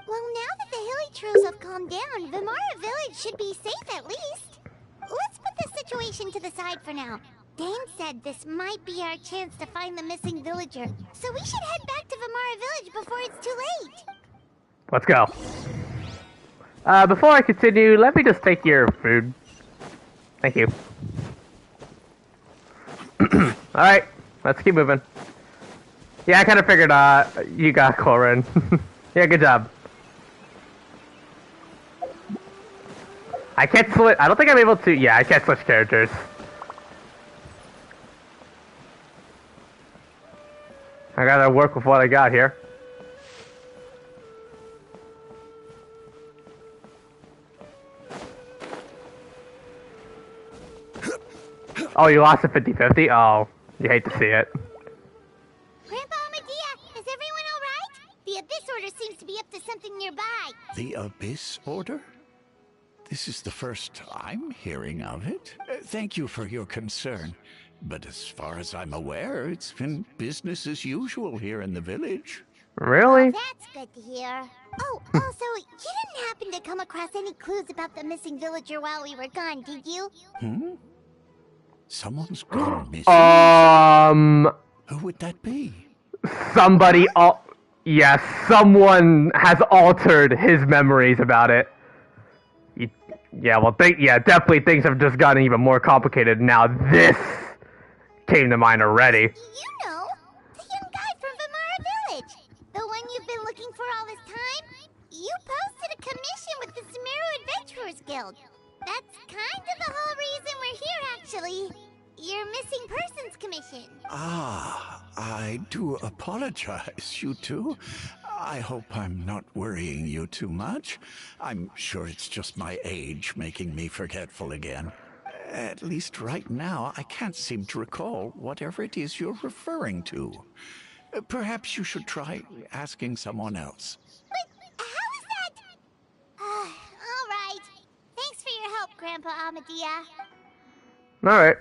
Well, now that the hilly trails have calmed down, Vimara Village should be safe at least. Let's put this situation to the side for now. Dane said this might be our chance to find the missing villager, so we should head back to Vimara Village before it's too late. Let's go. Before I continue, let me just take your food. Thank you. Alright, let's keep moving. Yeah, I kind of figured you got Clorinde. Yeah, good job. I can't switch. I don't think I'm able to. Yeah, I can't switch characters. I gotta work with what I got here. Oh, you lost a 50-50? Oh, you hate to see it. Grandpa Medea, is everyone alright? The Abyss Order seems to be up to something nearby. The Abyss Order? This is the first I'm hearing of it. Thank you for your concern. But as far as I'm aware, it's been business as usual here in the village. Really? That's good to hear. Oh, also, you didn't happen to come across any clues about the missing villager while we were gone, did you? Hmm? Someone's gone missing? Who would that be? Somebody, yes, someone has altered his memories about it. Yeah, well, definitely things have just gotten even more complicated now. This came to mind already. You know, the young guy from Vimara Village. The one you've been looking for all this time. You posted a commission with the Sumeru Adventurers Guild. That's kind of the whole reason we're here, actually. Your missing persons commission. Ah, I do apologize, you two. I hope I'm not worrying you too much. I'm sure it's just my age making me forgetful again. At least right now, I can't seem to recall whatever it is you're referring to. Perhaps you should try asking someone else. But how is that? All right. Thanks for your help, Grandpa Amadea. Alright.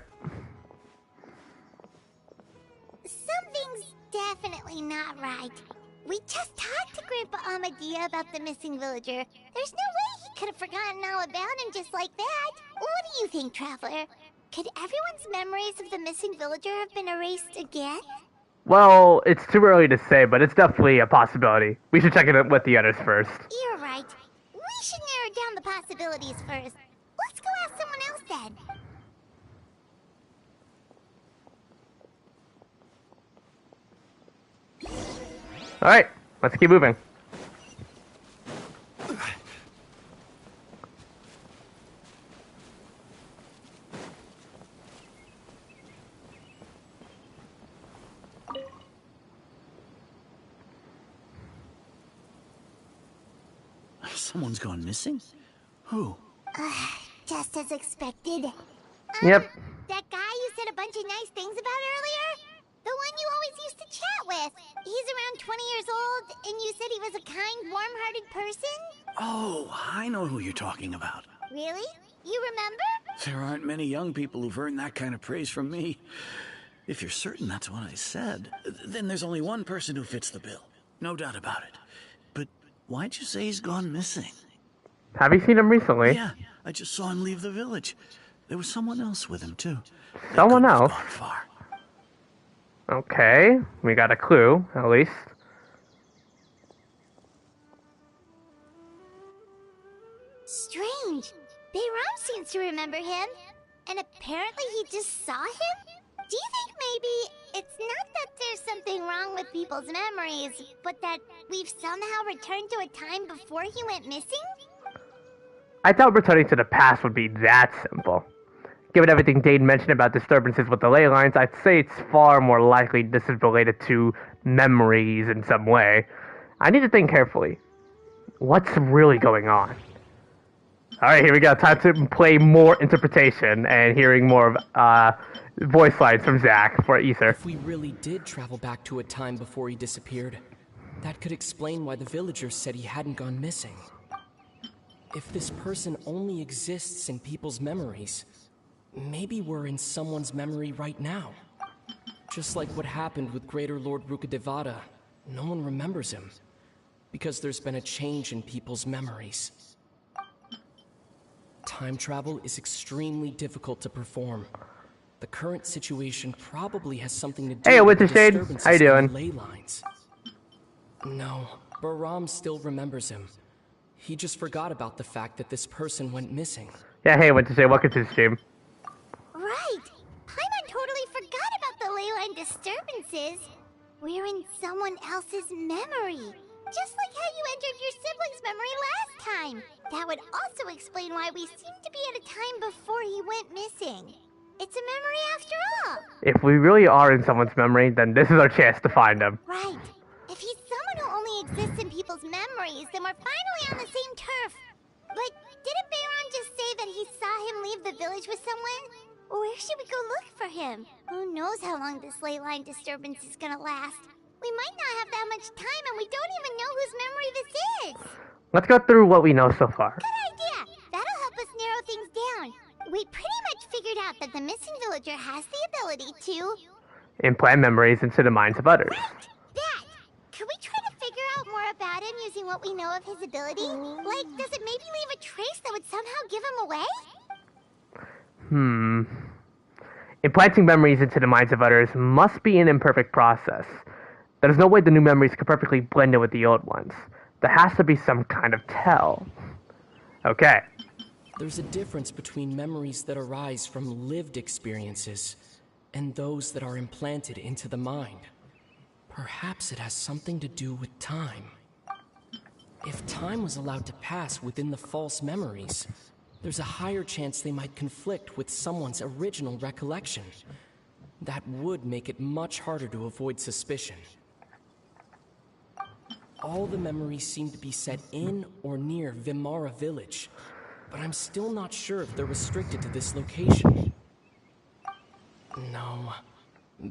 Something's definitely not right. We just talked to Grandpa Amadea about the missing villager. There's no way he could have forgotten all about him just like that. What do you think, Traveler? Could everyone's memories of the missing villager have been erased again? Well, it's too early to say, but it's definitely a possibility. We should check it with the others first. You're right. We should narrow down the possibilities first. Let's go ask someone else then. Alright, let's keep moving. Someone's gone missing? Who? Just as expected. Yep. That guy you said a bunch of nice things about earlier? The one you always used to chat with. He's around 20 years old, and you said he was a kind, warm-hearted person? Oh, I know who you're talking about. Really? You remember? There aren't many young people who've earned that kind of praise from me. If you're certain that's what I said, then there's only one person who fits the bill. No doubt about it. But why'd you say he's gone missing? Have you seen him recently? Yeah, I just saw him leave the village. There was someone else with him, too. Someone else? Gone far. Okay, we got a clue, at least. Strange. Bayram seems to remember him. And apparently he just saw him? Do you think maybe it's not that there's something wrong with people's memories, but that we've somehow returned to a time before he went missing? I thought returning to the past would be that simple. Given everything Dane mentioned about disturbances with the ley lines, I'd say it's far more likely this is related to memories in some way. I need to think carefully. What's really going on? Alright, here we go. Time to play more interpretation and hearing more of voice lines from Zach for Ether. If we really did travel back to a time before he disappeared, that could explain why the villagers said he hadn't gone missing. If this person only exists in people's memories, maybe we're in someone's memory right now. Just like what happened with Greater Lord Rukadevada, no one remembers him, because there's been a change in people's memories. Time travel is extremely difficult to perform. The current situation probably has something to do with the disturbances how you doing? in the ley lines. No, Bahram still remembers him. He just forgot about the fact that this person went missing. Yeah, hey, Wintershade, welcome to the stream. Right. Paimon totally forgot about the ley line disturbances. We're in someone else's memory. Just like how you entered your sibling's memory last time. That would also explain why we seem to be at a time before he went missing. It's a memory after all. If we really are in someone's memory, then this is our chance to find him. Right. If he's someone who only exists in people's memories, then we're finally on the same turf. But didn't Bayron just say that he saw him leave the village with someone? Where should we go look for him? Who knows how long this ley line disturbance is gonna last? We might not have that much time, and we don't even know whose memory this is. Let's go through what we know so far. Good idea. That'll help us narrow things down. We pretty much figured out that the missing villager has the ability to implant memories into the minds of others. Right! That! Could we try to figure out more about him using what we know of his ability? Like, does it maybe leave a trace that would somehow give him away? Implanting memories into the minds of others must be an imperfect process. There's no way the new memories could perfectly blend in with the old ones. There has to be some kind of tell. Okay. There's a difference between memories that arise from lived experiences and those that are implanted into the mind. Perhaps it has something to do with time. If time was allowed to pass within the false memories, there's a higher chance they might conflict with someone's original recollection. That would make it much harder to avoid suspicion. All the memories seem to be set in or near Vimara village. but I'm still not sure if they're restricted to this location. No.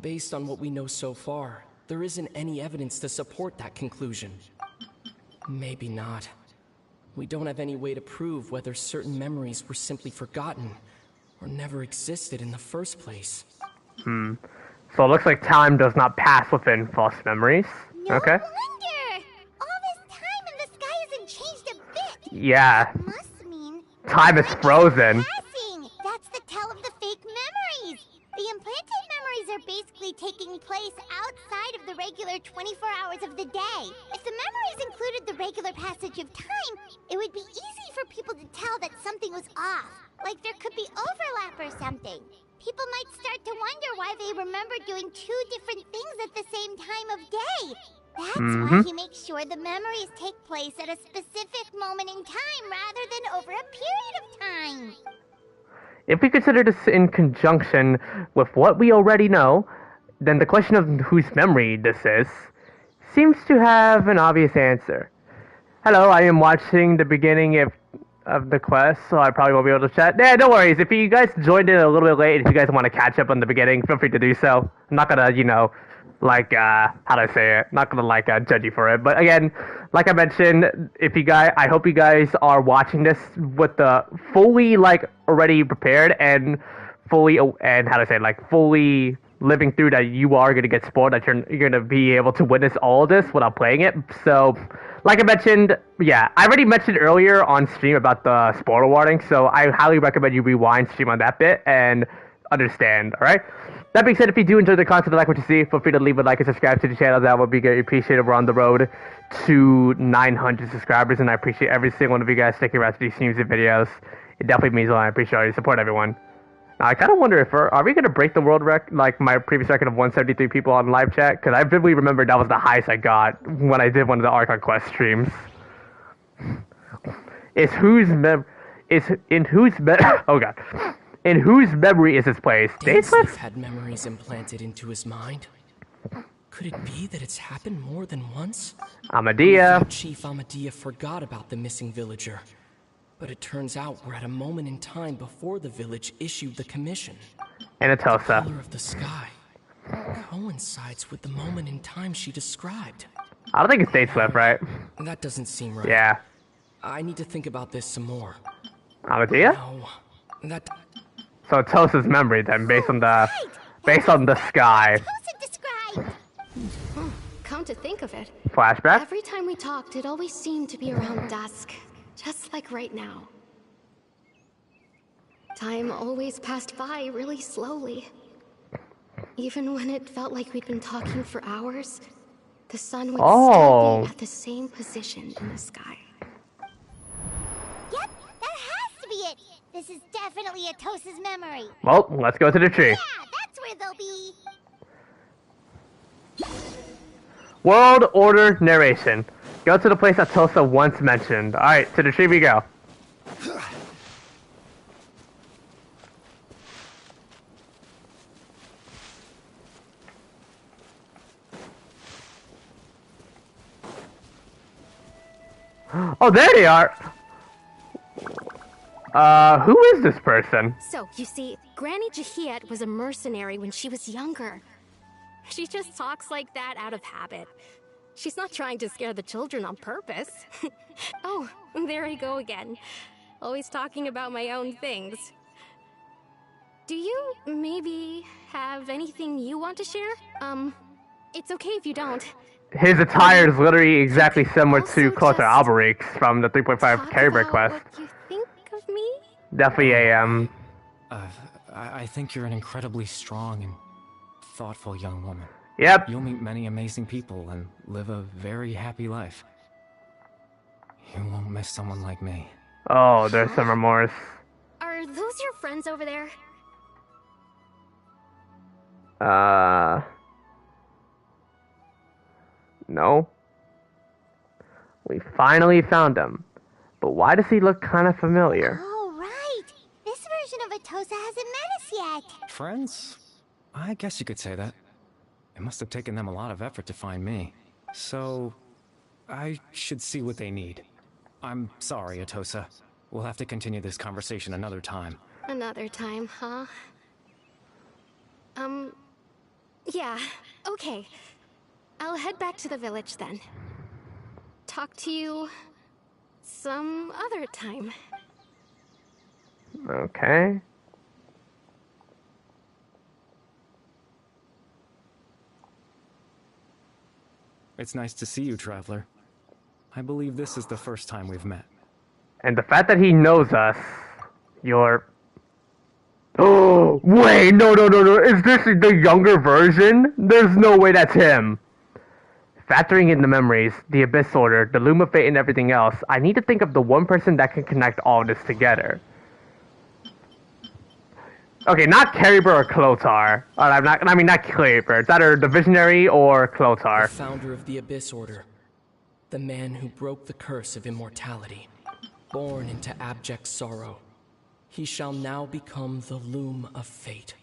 Based on what we know so far, there isn't any evidence to support that conclusion. Maybe not. We don't have any way to prove whether certain memories were simply forgotten or never existed in the first place. So it looks like time does not pass within false memories. No Okay. wonder! All this time and the sky hasn't changed a bit! Yeah. That must mean... Time is frozen. Passing! That's the tell of the fake memories! The implanted memories are basically taking place outside of the regular 24 hours of the day. If the memories included the regular passage of time, it would be easy for people to tell that something was off. Like there could be overlap or something. People might start to wonder why they remember doing two different things at the same time of day. That's why he makes sure the memories take place at a specific moment in time rather than over a period of time. If we consider this in conjunction with what we already know, then the question of whose memory this is seems to have an obvious answer. Hello, I am watching the beginning of the quest, so I probably won't be able to chat. Yeah, no worries. If you guys joined in a little bit late, if you guys want to catch up on the beginning, feel free to do so. I'm not gonna, how do I say it? Not gonna judge you for it. But again, like I mentioned, I hope you guys are watching this with the fully already prepared and fully living through that you are gonna get spoiled, that you're gonna be able to witness all of this without playing it. So, like I mentioned, yeah, I already mentioned earlier on stream about the spoiler warning, so I highly recommend you rewind stream on that bit and understand, alright? That being said, if you do enjoy the content and like what you see, feel free to leave a like and subscribe to the channel. That would be greatly appreciated. We're on the road to 900 subscribers, and I appreciate every single one of you guys sticking around to these streams and videos. It definitely means a lot. I appreciate all your support, everyone. Now, I kind of wonder if are we going to break the world record, like my previous record of 173 people on live chat? Because I vividly remember that was the highest I got when I did one of the Archon Quest streams. In whose memory is this place? Dainsleif had memories implanted into his mind. Could it be that it's happened more than once? Amadea. Chief Amadea forgot about the missing villager. But it turns out we're at a moment in time before the village issued the commission. And The Atosa. color of the sky coincides with the moment in time she described. I don't think it's Dainsleif, right? That doesn't seem right. Yeah. I need to think about this some more. Amadea? No, that... So Atosa's memory then, based on the sky. Tosa described! Come to think of it, Flashback? every time we talked, it always seemed to be around dusk. Just like right now. Time always passed by really slowly. Even when it felt like we'd been talking for hours, the sun would still be at the same position in the sky. Yep, that has to be it! This is definitely Atosa's memory. Well, let's go to the tree. Yeah, that's where they'll be. World Order narration. Go to the place Atosa once mentioned. Alright, to the tree we go. Oh, there they are! Who is this person? So, you see, Granny Jahiet was a mercenary when she was younger. She just talks like that out of habit. She's not trying to scare the children on purpose. Oh, there I go again. Always talking about my own things. Do you maybe have anything you want to share? It's okay if you don't. His attire is literally exactly similar to Closer Alberic's from the 3.5 Caribert quest. What you think of me? Definitely a, I think you're an incredibly strong and thoughtful young woman. Yep. You'll meet many amazing people and live a very happy life. You won't miss someone like me. Oh, there's some remorse. Are those your friends over there? No. We finally found him. But why does he look kind of familiar? Oh, right. This version of Atosa hasn't met us yet. Friends? I guess you could say that. It must have taken them a lot of effort to find me. So, I should see what they need. I'm sorry, Atosa. We'll have to continue this conversation another time. Another time, huh? Yeah, okay. I'll head back to the village then. Talk to you some other time. Okay. It's nice to see you, Traveler. I believe this is the first time we've met. And the fact that he knows us, you're... Oh, wait, no. Is this the younger version? There's no way that's him. Factoring in the memories, the Abyss Order, the Loom of Fate, and everything else, I need to think of the one person that can connect all this together. Okay, not Caribert or Clotar. Not Caribert. It's either the Visionary or Clotar. The founder of the Abyss Order. The man who broke the curse of immortality. Born into abject sorrow. He shall now become the Loom of Fate.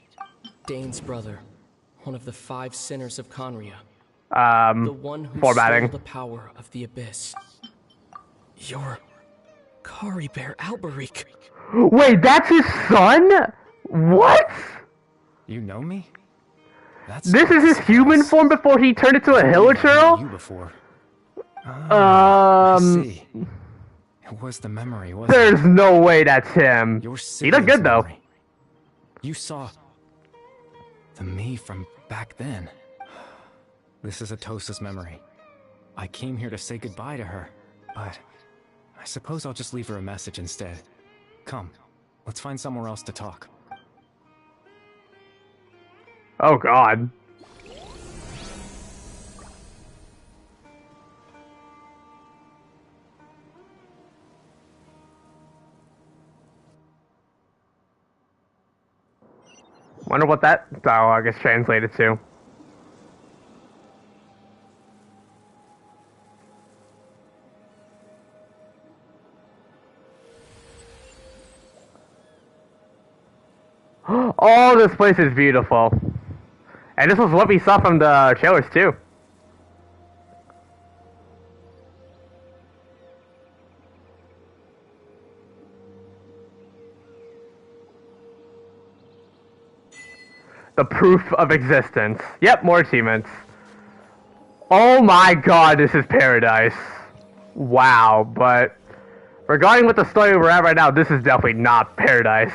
Dane's brother. One of the 5 sinners of Conria. The one who stole the power of the Abyss. You're... Caribert Alberic. Wait, that's his son? What? You know me? This is his human form before he turned into a Hilichurl? You before. I see. It was the memory, wasn't it? There's no way that's him. He looked good though. You saw the me from back then. This is Atosa's memory. I came here to say goodbye to her, but I suppose I'll just leave her a message instead. Come, let's find somewhere else to talk. Oh god. Wonder what that dialogue is translated to. Oh, this place is beautiful. And this was what we saw from the trailers too. The proof of existence. Yep, more achievements. Oh my god, this is paradise. Wow, but regarding with the story we're at right now, this is definitely not paradise.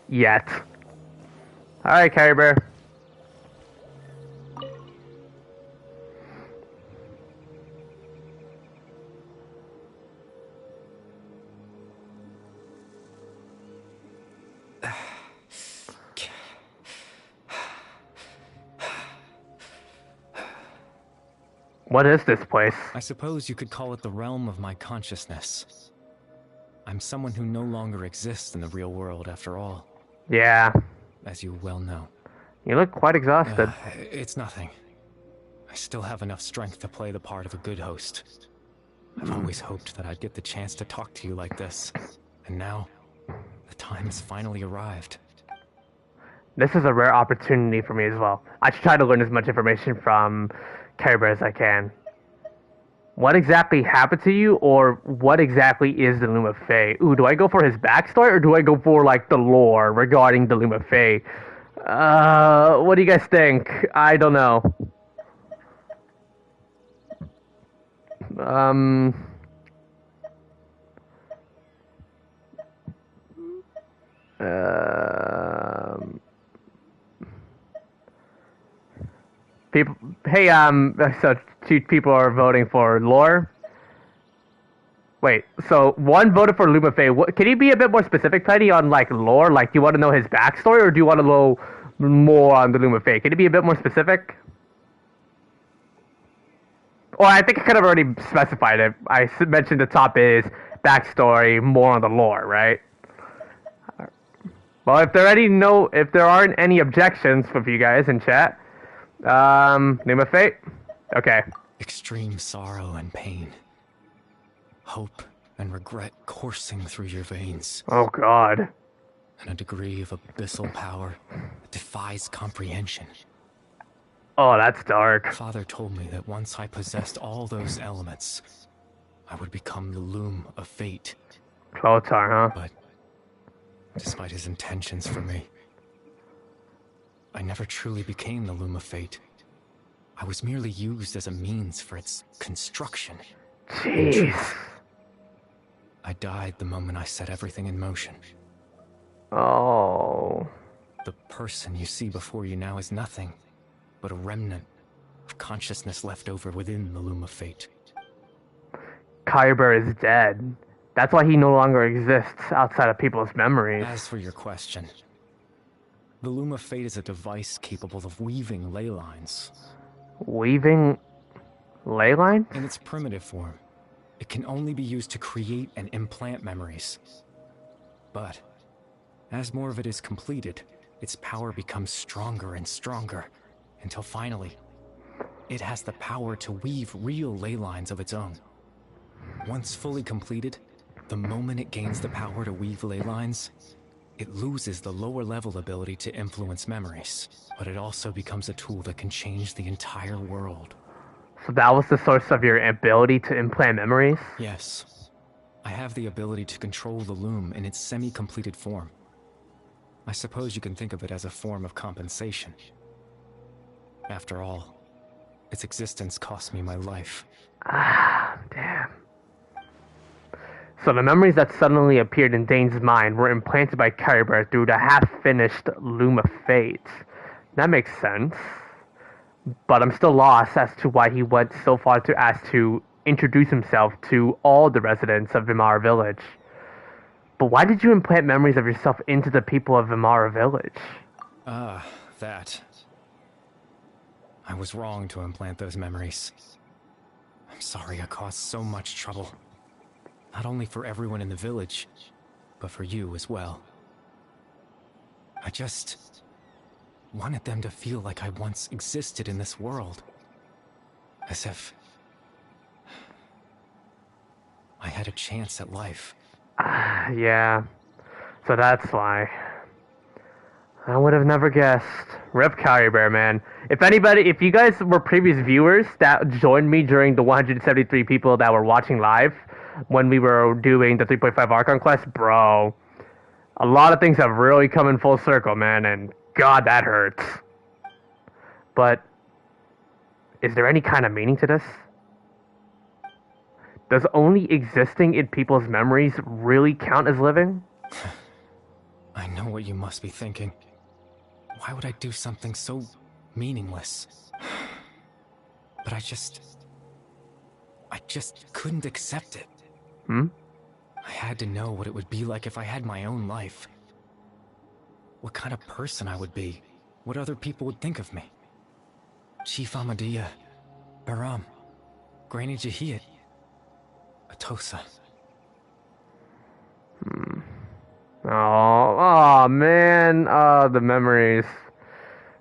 Yet. Alright, Caribert. What is this place? I suppose you could call it the realm of my consciousness. I'm someone who no longer exists in the real world after all. Yeah. As you well know. You look quite exhausted. It's nothing. I still have enough strength to play the part of a good host. I've always hoped that I'd get the chance to talk to you like this. And now, the time has finally arrived. This is a rare opportunity for me as well. I should try to learn as much information from Caribert as I can. What exactly happened to you, or what exactly is the Loom of Fate? Ooh, do I go for his backstory, or do I go for, like, the lore regarding the Loom of Fate? What do you guys think? I don't know. People, hey, so 2 people are voting for lore. Wait, so 1 voted for Loom of Fate. Can you be a bit more specific, Teddy, on, like, lore? Like, do you want to know his backstory, or do you want to know more on the Loom of Fate? Can you be a bit more specific? Or I think I could have already specified it. I mentioned the top is backstory, more on the lore, right? Well, if there aren't any objections from you guys in chat, Loom of Fate? Okay. Extreme sorrow and pain. Hope and regret coursing through your veins. Oh god. And a degree of abyssal power that defies comprehension. Oh, that's dark. Father told me that once I possessed all those elements, I would become the Loom of Fate. Clotar, huh? But despite his intentions for me, I never truly became the Loom of Fate. I was merely used as a means for its construction. In Jeez. truth, I died the moment I set everything in motion. Oh. The person you see before you now is nothing but a remnant of consciousness left over within the Loom of Fate. Caribert is dead. That's why he no longer exists outside of people's memories. As for your question, the Loom of Fate is a device capable of weaving ley lines. Weaving ley lines? In its primitive form, it can only be used to create and implant memories. But as more of it is completed, its power becomes stronger and stronger, until finally, it has the power to weave real ley lines of its own. Once fully completed, the moment it gains the power to weave ley lines, it loses the lower level ability to influence memories, but it also becomes a tool that can change the entire world. So that was the source of your ability to implant memories? Yes. I have the ability to control the loom in its semi-completed form. I suppose you can think of it as a form of compensation. After all, its existence cost me my life. Ah, damn. So the memories that suddenly appeared in Dane's mind were implanted by Caribert through the half-finished Loom of Fate. That makes sense. But I'm still lost as to why he went so far to ask to introduce himself to all the residents of Vimara Village. But why did you implant memories of yourself into the people of Vimara Village? That. I was wrong to implant those memories. I'm sorry I caused so much trouble. Not only for everyone in the village, but for you as well. I just wanted them to feel like I once existed in this world. As if I had a chance at life. Yeah. So that's why. I would have never guessed. Rip Caribert, man. If you guys were previous viewers that joined me during the 173 people that were watching live when we were doing the 3.5 Archon Quest, bro, a lot of things have really come in full circle, man, and God, that hurts. But is there any kind of meaning to this? Does only existing in people's memories really count as living? I know what you must be thinking. Why would I do something so meaningless? But I just couldn't accept it. I had to know what it would be like if I had my own life. What kind of person I would be. What other people would think of me. Chief Ahmadiyya, Baram, Granny Jahiyat, Atosa. Oh man, the memories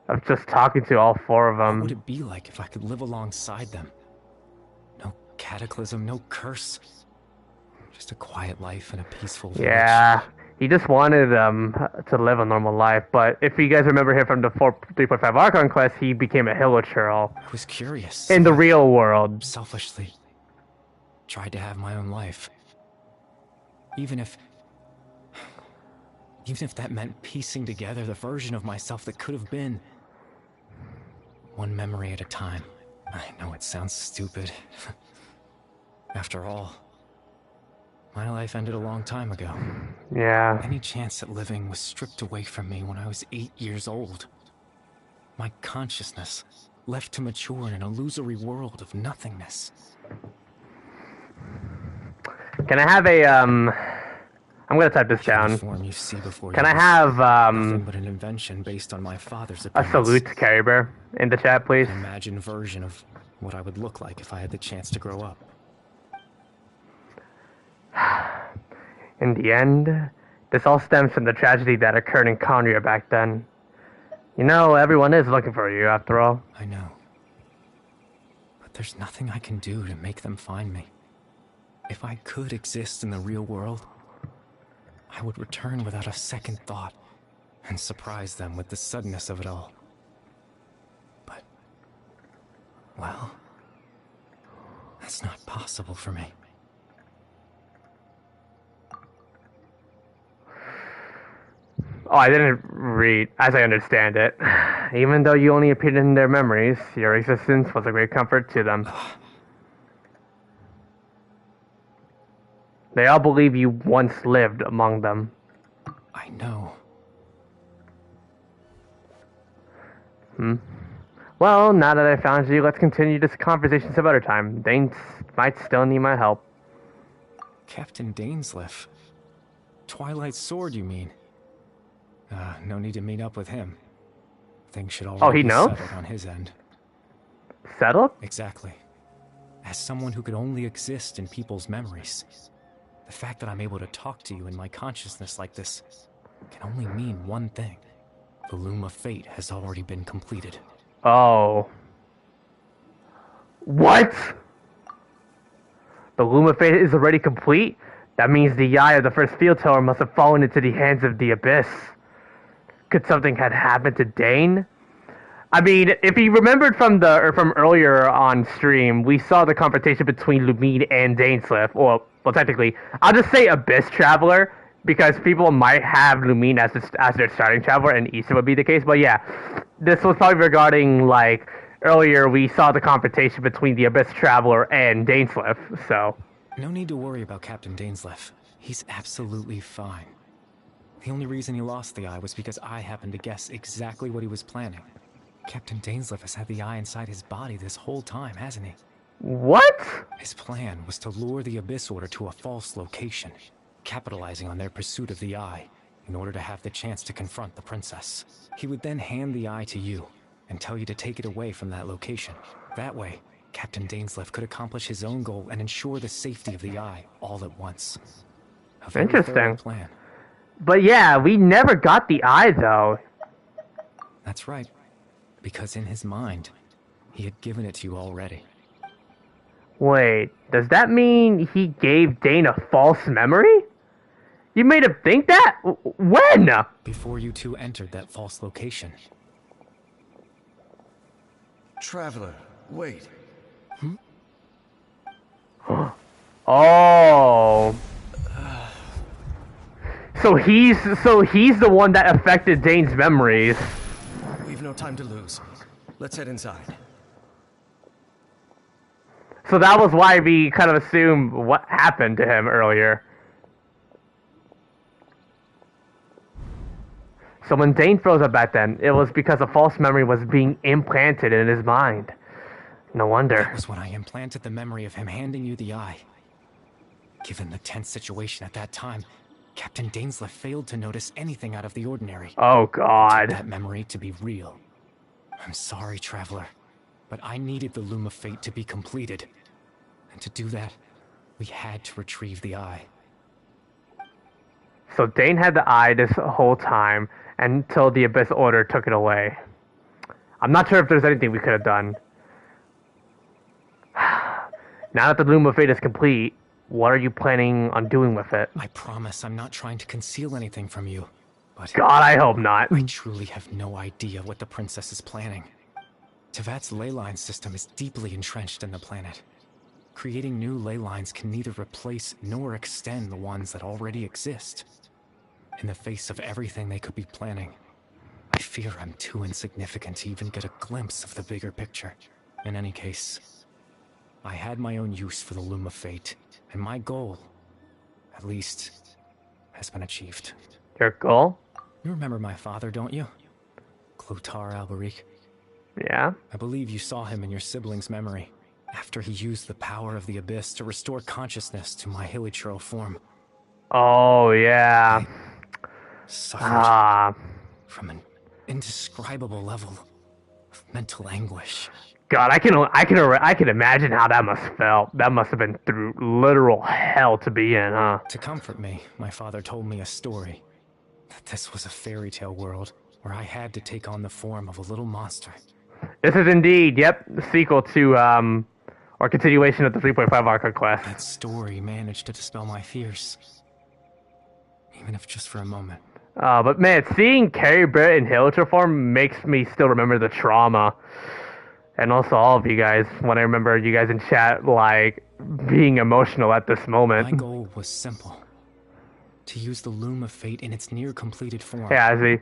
of just talking to all four of them. What would it be like if I could live alongside them? No cataclysm, no curse. Just a quiet life in a peaceful village. Yeah, he just wanted to live a normal life. But if you guys remember him from the 3.5 Archon Quest, he became a Hilichurl. I was curious. In the real world. Selfishly tried to have my own life. Even if that meant piecing together the version of myself that could have been. One memory at a time. I know it sounds stupid. After all, my life ended a long time ago. Yeah. Any chance at living was stripped away from me when I was 8 years old. My consciousness left to mature in an illusory world of nothingness. Can I have a, I'm gonna type this down. Form you see before Can I have, nothing but an invention based on my father's a opinions. salute to Caribert in the chat, please? An imagined version of what I would look like if I had the chance to grow up. In the end, this all stems from the tragedy that occurred in Conria back then. You know, everyone is looking for you, after all. I know. But there's nothing I can do to make them find me. If I could exist in the real world, I would return without a second thought and surprise them with the suddenness of it all. But, well, that's not possible for me. Oh, I didn't read, as I understand it. Even though you only appeared in their memories, your existence was a great comfort to them. They all believe you once lived among them. I know. Well, now that I found you, let's continue this conversation some other time. Danes might still need my help. Captain Dainsleif. Twilight Sword, you mean? No need to meet up with him. Things should already be settled on his end. Settled? Exactly. As someone who could only exist in people's memories, the fact that I'm able to talk to you in my consciousness like this can only mean one thing. The Loom of Fate has already been completed. Oh. What? The Loom of Fate is already complete? That means the eye of the first field teller must have fallen into the hands of the Abyss. Could something have happened to Dane? I mean, if he remembered from earlier on stream, we saw the confrontation between Lumine and Dainsleif. Well, technically, I'll just say Abyss Traveler, because people might have Lumine as their starting traveler, and Issa would be the case. But yeah, this was probably regarding, like, earlier we saw the confrontation between the Abyss Traveler and Dainsleif, so... No need to worry about Captain Dainsleif. He's absolutely fine. The only reason he lost the eye was because I happened to guess exactly what he was planning. Captain Dainsleif has had the eye inside his body this whole time, hasn't he? What? His plan was to lure the Abyss Order to a false location, capitalizing on their pursuit of the eye in order to have the chance to confront the princess. He would then hand the eye to you and tell you to take it away from that location. That way, Captain Dainsleif could accomplish his own goal and ensure the safety of the eye all at once. A very thorough plan. But yeah, we never got the eye, though. That's right. Because in his mind, he had given it to you already. Wait, does that mean he gave Dane a false memory? You made him think that? When? Before you two entered that false location. Traveler, wait. Oh. So he's the one that affected Dane's memories. We've no time to lose. Let's head inside. So that was why we kind of assumed what happened to him earlier. So when Dane froze up back then, it was because a false memory was being implanted in his mind. No wonder. That was when I implanted the memory of him handing you the eye. Given the tense situation at that time, Captain Dainsleif failed to notice anything out of the ordinary. Oh, God. That memory to be real. I'm sorry, Traveler, but I needed the Loom of Fate to be completed. And to do that, we had to retrieve the eye. So Dane had the eye this whole time until the Abyss Order took it away. I'm not sure if there's anything we could have done. Now that the Loom of Fate is complete, what are you planning on doing with it? I promise I'm not trying to conceal anything from you, but... God, I hope not. I truly have no idea what the princess is planning. Tevat's ley line system is deeply entrenched in the planet. Creating new ley lines can neither replace nor extend the ones that already exist. In the face of everything they could be planning, I fear I'm too insignificant to even get a glimpse of the bigger picture. In any case, I had my own use for the Loom of Fate, and my goal, at least, has been achieved. Your goal? You remember my father, don't you? Clotar Alberic. Yeah? I believe you saw him in your sibling's memory, after he used the power of the Abyss to restore consciousness to my Hilichurl form. Oh, yeah. I suffered from an indescribable level of mental anguish. God, I can imagine how that must felt. That must have been through literal hell to be in, huh? To comfort me, my father told me a story. That this was a fairy tale world where I had to take on the form of a little monster. This is indeed, yep, the sequel to, or continuation of the 3.5 Archon Quest. That story managed to dispel my fears. Even if just for a moment. But man, seeing Caribert in Hilichurl form makes me still remember the trauma. And also all of you guys, when I remember you guys in chat, like, being emotional at this moment. My goal was simple. To use the Loom of Fate in its near-completed form. Yeah, the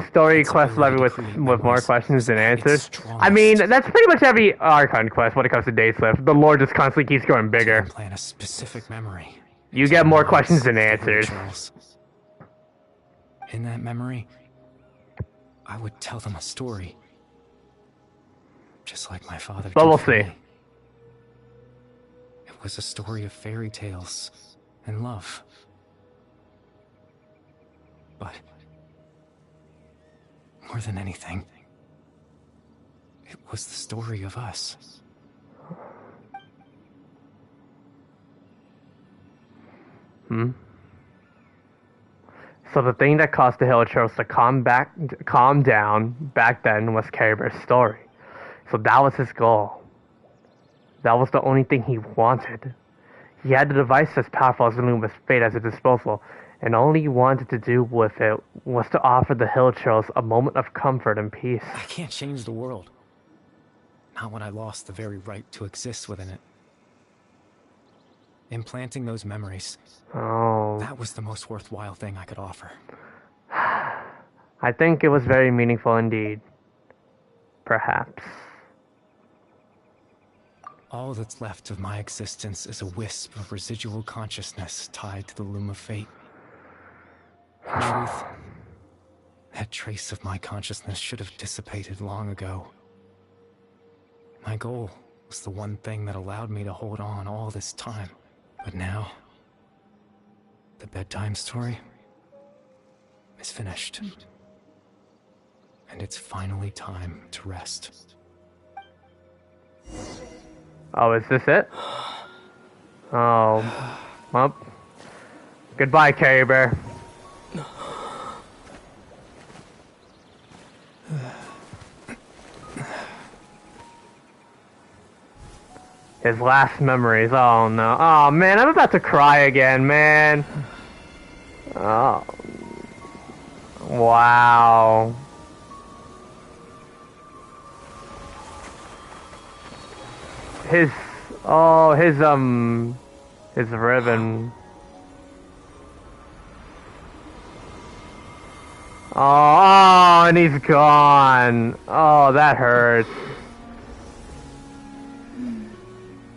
story Its quest levy ability to with create more memories questions than was at its answers. I mean, that's pretty much every Archon quest when it comes to Dainsleif. The lore just constantly keeps growing To bigger. implant a specific memory. You into get the more minds questions than of the answers. village girls. In that memory, I would tell them a story. Just like my father But did we'll for see. me. It was a story of fairy tales and love. But more than anything, it was the story of us. So the thing that caused the Hilichurls to calm down back then was Caribert's story. So that was his goal. That was the only thing he wanted. He had the device as powerful as the Loom of Fate at his disposal, and all he wanted to do with it was to offer the Hilichurls a moment of comfort and peace. I can't change the world. Not when I lost the very right to exist within it. Implanting those memories. Oh. That was the most worthwhile thing I could offer. I think it was very meaningful indeed. Perhaps. All that's left of my existence is a wisp of residual consciousness tied to the Loom of Fate. In truth, that trace of my consciousness should have dissipated long ago. My goal was the one thing that allowed me to hold on all this time. But now, the bedtime story is finished. And it's finally time to rest. Oh, is this it? Oh. Well. Goodbye, Caribert. His last memories. Oh no. Oh man, I'm about to cry again, man. Oh. Wow. His ribbon. Oh, and he's gone. Oh, that hurts.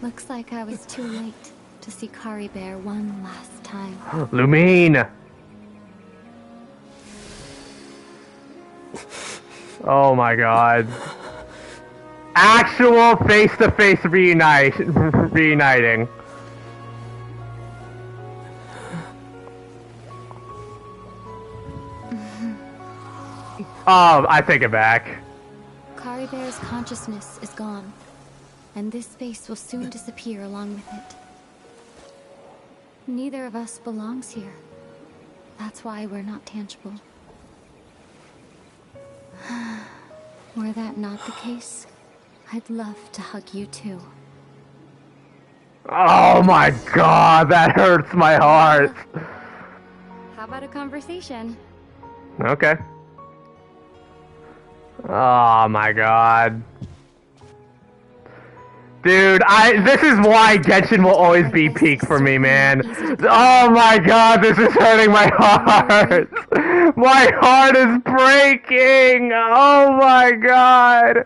Looks like I was too late to see Caribert one last time. Lumine! Oh my god. Actual face-to-face reuniting. Oh, I take it back. Caribert's consciousness is gone, and this space will soon disappear along with it. Neither of us belongs here. That's why we're not tangible. Were that not the case, I'd love to hug you too. Oh my god, that hurts my heart. How about a conversation? Okay. Oh my god. Dude, this is why Genshin will always be peak for me, man. Oh my god, this is hurting my heart. My heart is breaking. Oh my god.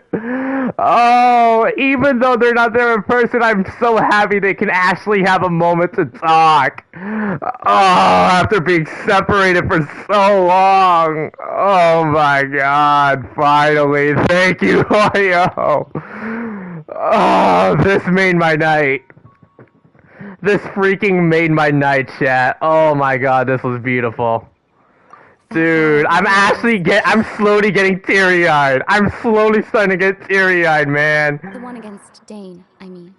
Oh, even though they're not there in person, I'm so happy they can actually have a moment to talk. Oh, after being separated for so long. Oh my god, finally. Thank you, Hoyo. Oh, this made my night. This freaking made my night, chat. Oh my god, this was beautiful. Dude, I'm slowly getting teary-eyed. I'm slowly starting to get teary-eyed, man. The one against Dane, I mean.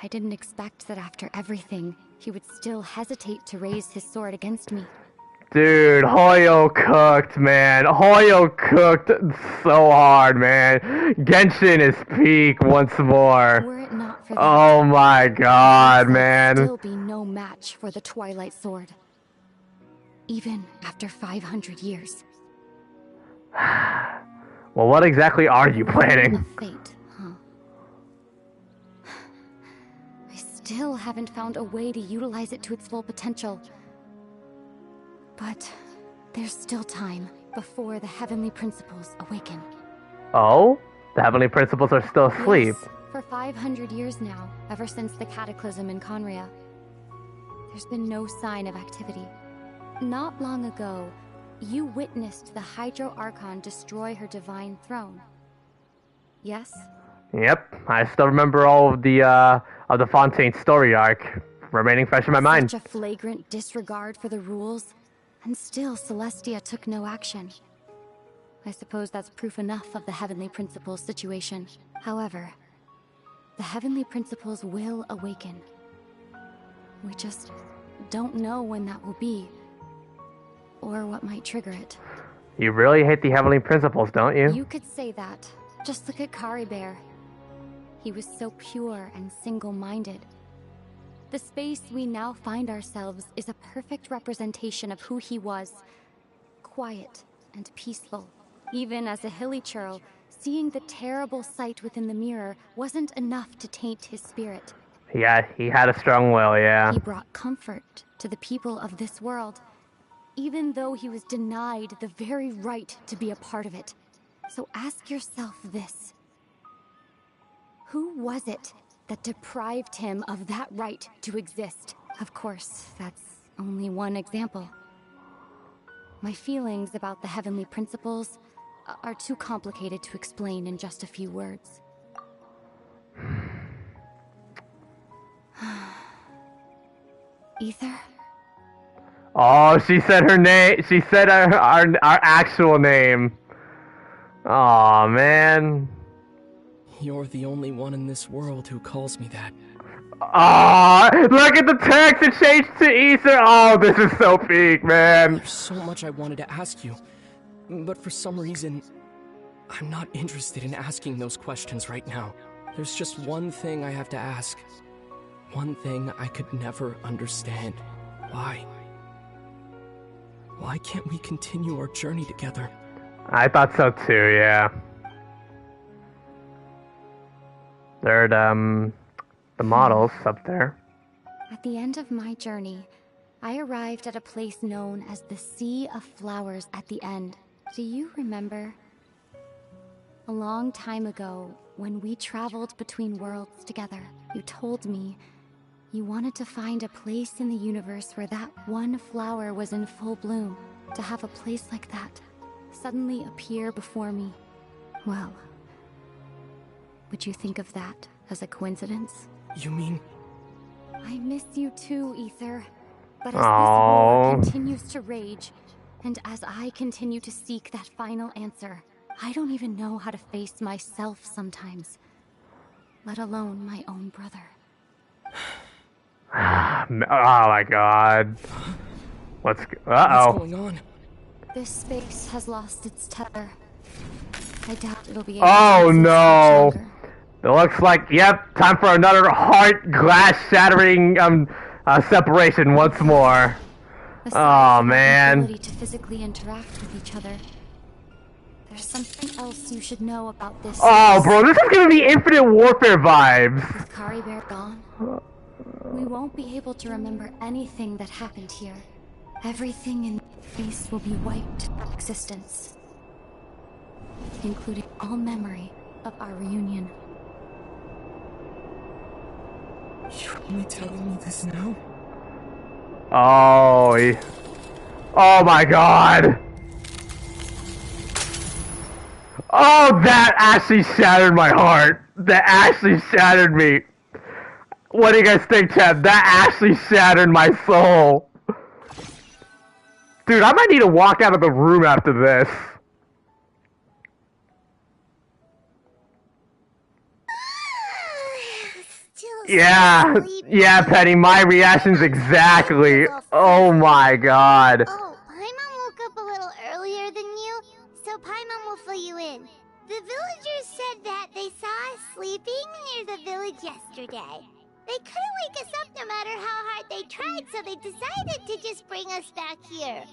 I didn't expect that after everything, he would still hesitate to raise his sword against me. Dude, Hoyo cooked, man. Hoyo cooked so hard, man. Genshin is peak once more. Were it not for that, oh my god, man. Still be no match for the Twilight Sword. Even after 500 years. Well, what exactly are you planning? Fate, huh? I still haven't found a way to utilize it to its full potential. But there's still time before the heavenly principles awaken. Oh? The heavenly principles are still asleep. Yes, for 500 years now, ever since the cataclysm in Conria. There's been no sign of activity. Not long ago, you witnessed the Hydro Archon destroy her divine throne. Yes? Yep, I still remember all of the Fontaine story arc remaining fresh in my mind. Such a flagrant disregard for the rules, and still Celestia took no action. I suppose that's proof enough of the Heavenly Principles situation. However, the Heavenly Principles will awaken. We just don't know when that will be, or what might trigger it. You really hate the Heavenly Principles, don't you? You could say that. Just look at Caribert. He was so pure and single-minded. The space we now find ourselves is a perfect representation of who he was. Quiet and peaceful. Even as a hilly churl, seeing the terrible sight within the mirror wasn't enough to taint his spirit. Yeah, he had a strong will, yeah. He brought comfort to the people of this world, even though he was denied the very right to be a part of it. So ask yourself this. Who was it that deprived him of that right to exist? Of course, that's only one example. My feelings about the Heavenly Principles are too complicated to explain in just a few words. Ether? Oh, she said her name. She said our actual name. Aw, man. You're the only one in this world who calls me that. Aw, look at the text. It changed to Ether. Oh, this is so peak, man. There's so much I wanted to ask you, but for some reason, I'm not interested in asking those questions right now. There's just one thing I have to ask. One thing I could never understand. Why? Why can't we continue our journey together? I thought so too, yeah. They're the models up there. At the end of my journey, I arrived at a place known as the Sea of Flowers at the end. Do you remember? A long time ago, when we traveled between worlds together, you told me you wanted to find a place in the universe where that one flower was in full bloom. To have a place like that suddenly appear before me. Well, would you think of that as a coincidence? You mean... I miss you too, Ether. But as this war continues to rage, and as I continue to seek that final answer, I don't even know how to face myself sometimes, let alone my own brother. Oh my god. What's going on? This space has lost its tether. I doubt it'll be able Oh to no. longer. It looks like, yep, time for another heart glass shattering separation once more. Aside Oh from the man. ability to physically interact with each other, there's something else you should know about this. Oh bro, this is giving me Infinite Warfare vibes. With Caribert gone, we won't be able to remember anything that happened here. Everything in space will be wiped from existence, including all memory of our reunion. You're only telling me this now? Oh, oh my god. Oh, that actually shattered my heart. That actually shattered me. What do you guys think, Chad? That actually shattered my soul. Dude, I might need to walk out of the room after this. Yeah, Penny, my reactions exactly. Oh my god. Oh, Paimon woke up a little earlier than you, so Paimon will fill you in. The villagers said that they saw us sleeping near the village yesterday. They couldn't wake us up no matter how hard they tried, so they decided to just bring us back here.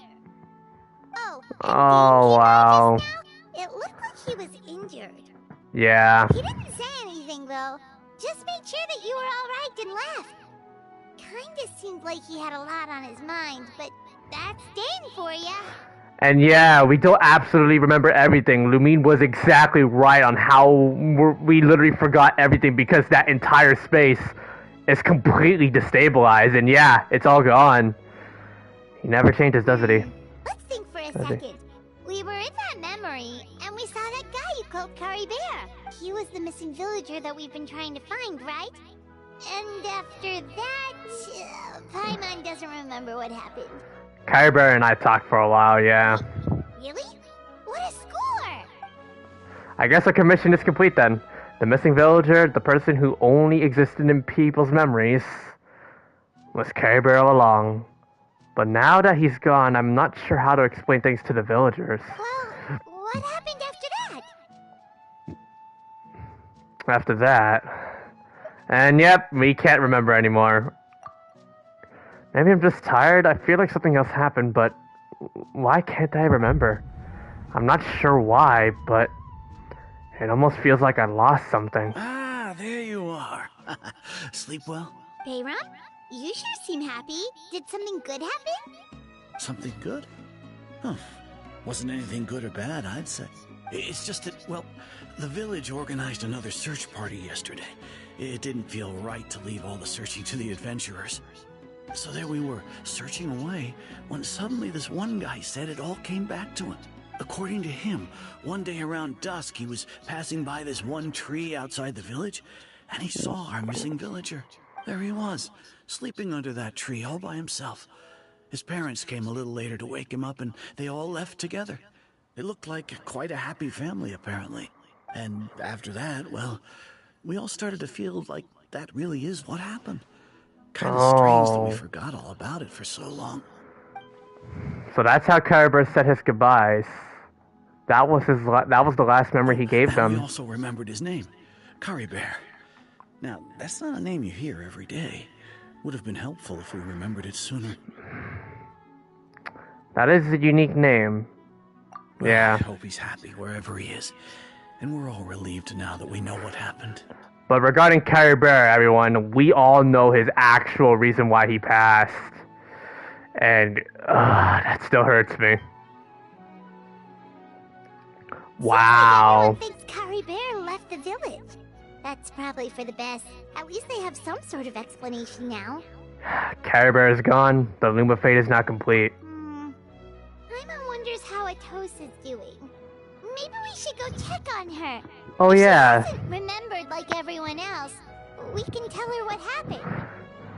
Oh, Wow. just now, it looked like he was injured. Yeah. He didn't say anything, though. Just made sure that you were alright and left. Kinda seemed like he had a lot on his mind, but That's Dane for ya. And yeah, we don't absolutely remember everything. Lumine was exactly right on how we literally forgot everything because that entire space is completely destabilized. And yeah, it's all gone. He never changes, does he? Let's think for a second. We were in that memory, and we saw that guy you called Caribert. He was the missing villager that we've been trying to find, right? And after that, Paimon doesn't remember what happened. Caribert and I talked for a while, yeah. Really? What a score! I guess our commission is complete then. The missing villager, the person who only existed in people's memories, was Caribert all along. But now that he's gone, I'm not sure how to explain things to the villagers. Well, what happened after that? After that... And yep, we can't remember anymore. Maybe I'm just tired. I feel like something else happened, but why can't I remember? I'm not sure why, but it almost feels like I lost something. Ah, there you are. Sleep well? Bayron? You sure seem happy. Did something good happen? Something good? Huh. Wasn't anything good or bad, I'd say. It's just that, well, the village organized another search party yesterday. It didn't feel right to leave all the searching to the adventurers. So there we were, searching away, when suddenly this one guy said it all came back to him. According to him, one day around dusk, he was passing by this one tree outside the village, and he saw our missing villager. There he was, sleeping under that tree all by himself. His parents came a little later to wake him up, and they all left together. It looked like quite a happy family, apparently. And after that, well, we all started to feel like that really is what happened. Kind of strange that we forgot all about it for so long. So that's how Caribert said his goodbyes. That was the last memory he gave them. We also remembered his name, Caribert. Now, that's not a name you hear every day. Would have been helpful if we remembered it sooner. That is a unique name. Well, yeah. I hope he's happy wherever he is. And we're all relieved now that we know what happened. But regarding Caribert, everyone, we all know his actual reason why he passed. And that still hurts me. Everyone Wow. thinks Caribert left the village. That's probably for the best. At least they have some sort of explanation now. Caribert is gone. The Luma fate is not complete. Paimon wonders how Atos is doing. Maybe we should go check on her. Oh, if yeah. she hasn't remembered like everyone else, we can tell her what happened.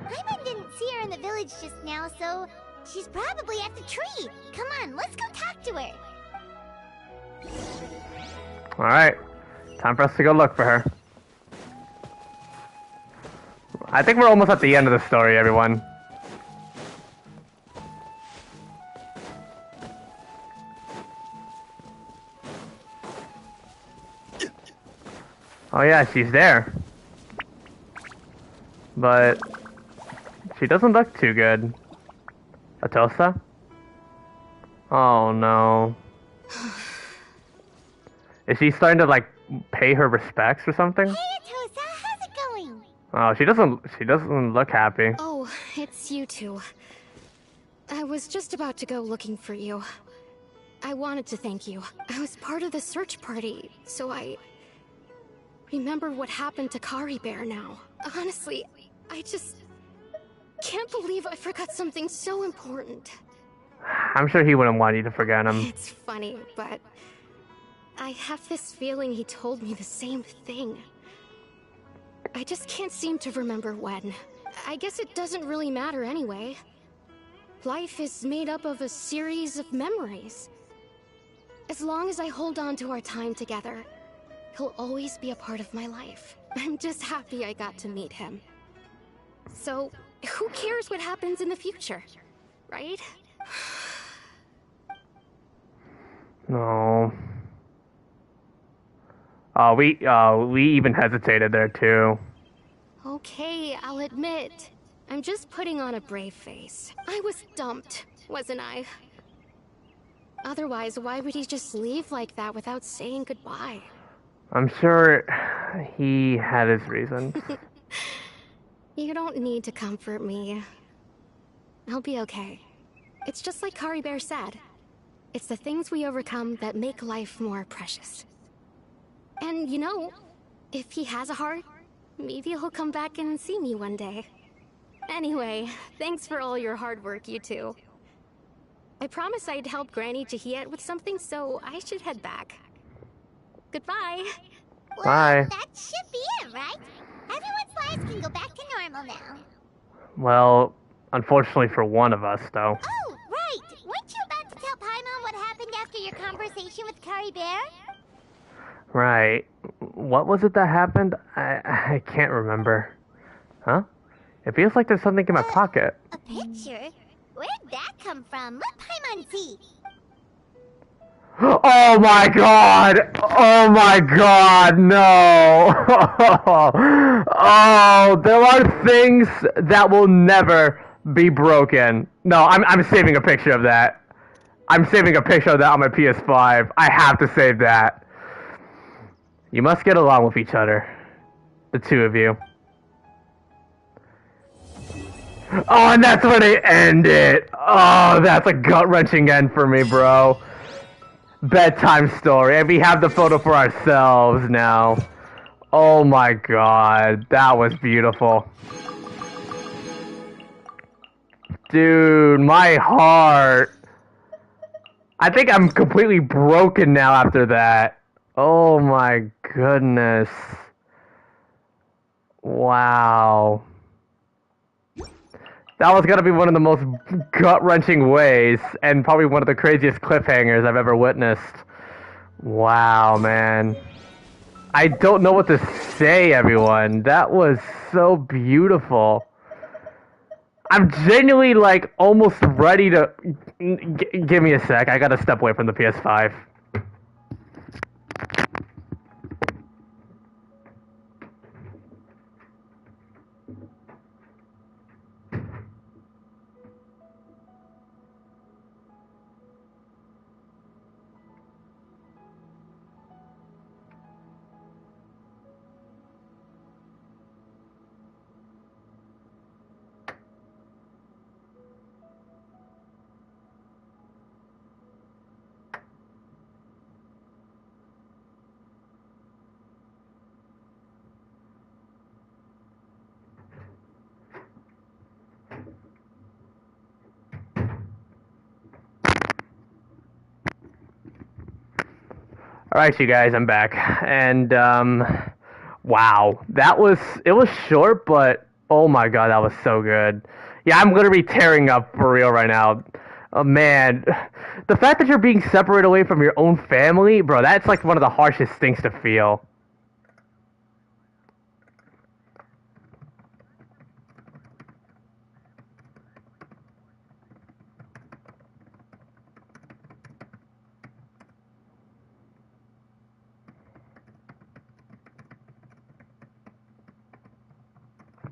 Paimon didn't see her in the village just now, so she's probably at the tree. Come on, let's go talk to her. Alright. Time for us to go look for her. I think we're almost at the end of the story, everyone. Oh yeah, she's there. But she doesn't look too good. Atosa? Oh no. Is she starting to like pay her respects or something? Hey Atosa, how's it going? Oh, she doesn't look happy. Oh, it's you two. I was just about to go looking for you. I wanted to thank you. I was part of the search party, so I remember what happened to Caribert now. Honestly, I just can't believe I forgot something so important. I'm sure he wouldn't want you to forget him. It's funny, but I have this feeling he told me the same thing. I just can't seem to remember when. I guess it doesn't really matter anyway. Life is made up of a series of memories. As long as I hold on to our time together, he'll always be a part of my life. I'm just happy I got to meet him. So, who cares what happens in the future, right? No. We even hesitated there too. Okay, I'll admit. I'm just putting on a brave face. I was dumped, wasn't I? Otherwise, why would he just leave like that without saying goodbye? I'm sure he had his reasons. You don't need to comfort me. I'll be okay. It's just like Caribert said. It's the things we overcome that make life more precious. And you know, if he has a heart, maybe he'll come back and see me one day. Anyway, thanks for all your hard work, you two. I promised I'd help Granny Jahiet with something, so I should head back. Goodbye. Well, Bye. that should be it, right? Everyone's lives can go back to normal now. Well, unfortunately for one of us, though. Oh, right! Weren't you about to tell Paimon what happened after your conversation with Caribert? Right. What was it that happened? I can't remember. Huh? It feels like there's something in my pocket. A picture? Where'd that come from? Let Paimon see. Oh my god! Oh my god, no! Oh, there are things that will never be broken. No, I'm saving a picture of that. I'm saving a picture of that on my PS5. I have to save that. You must get along with each other. The two of you. Oh, and that's where they end it! Oh, that's a gut-wrenching end for me, bro. Bedtime Story, and we have the photo for ourselves now. Oh my god, that was beautiful. Dude, my heart. I think I'm completely broken now after that. Oh my goodness. Wow. That was gonna be one of the most gut-wrenching ways, and probably one of the craziest cliffhangers I've ever witnessed. Wow, man. I don't know what to say, everyone. That was so beautiful. I'm genuinely, like, almost ready to... Give me a sec, I gotta step away from the PS5. Alright, you guys, I'm back. And, wow. It was short, but, oh my god, that was so good. Yeah, I'm gonna be tearing up for real right now. Oh, man. The fact that you're being separated away from your own family, bro, that's like one of the harshest things to feel.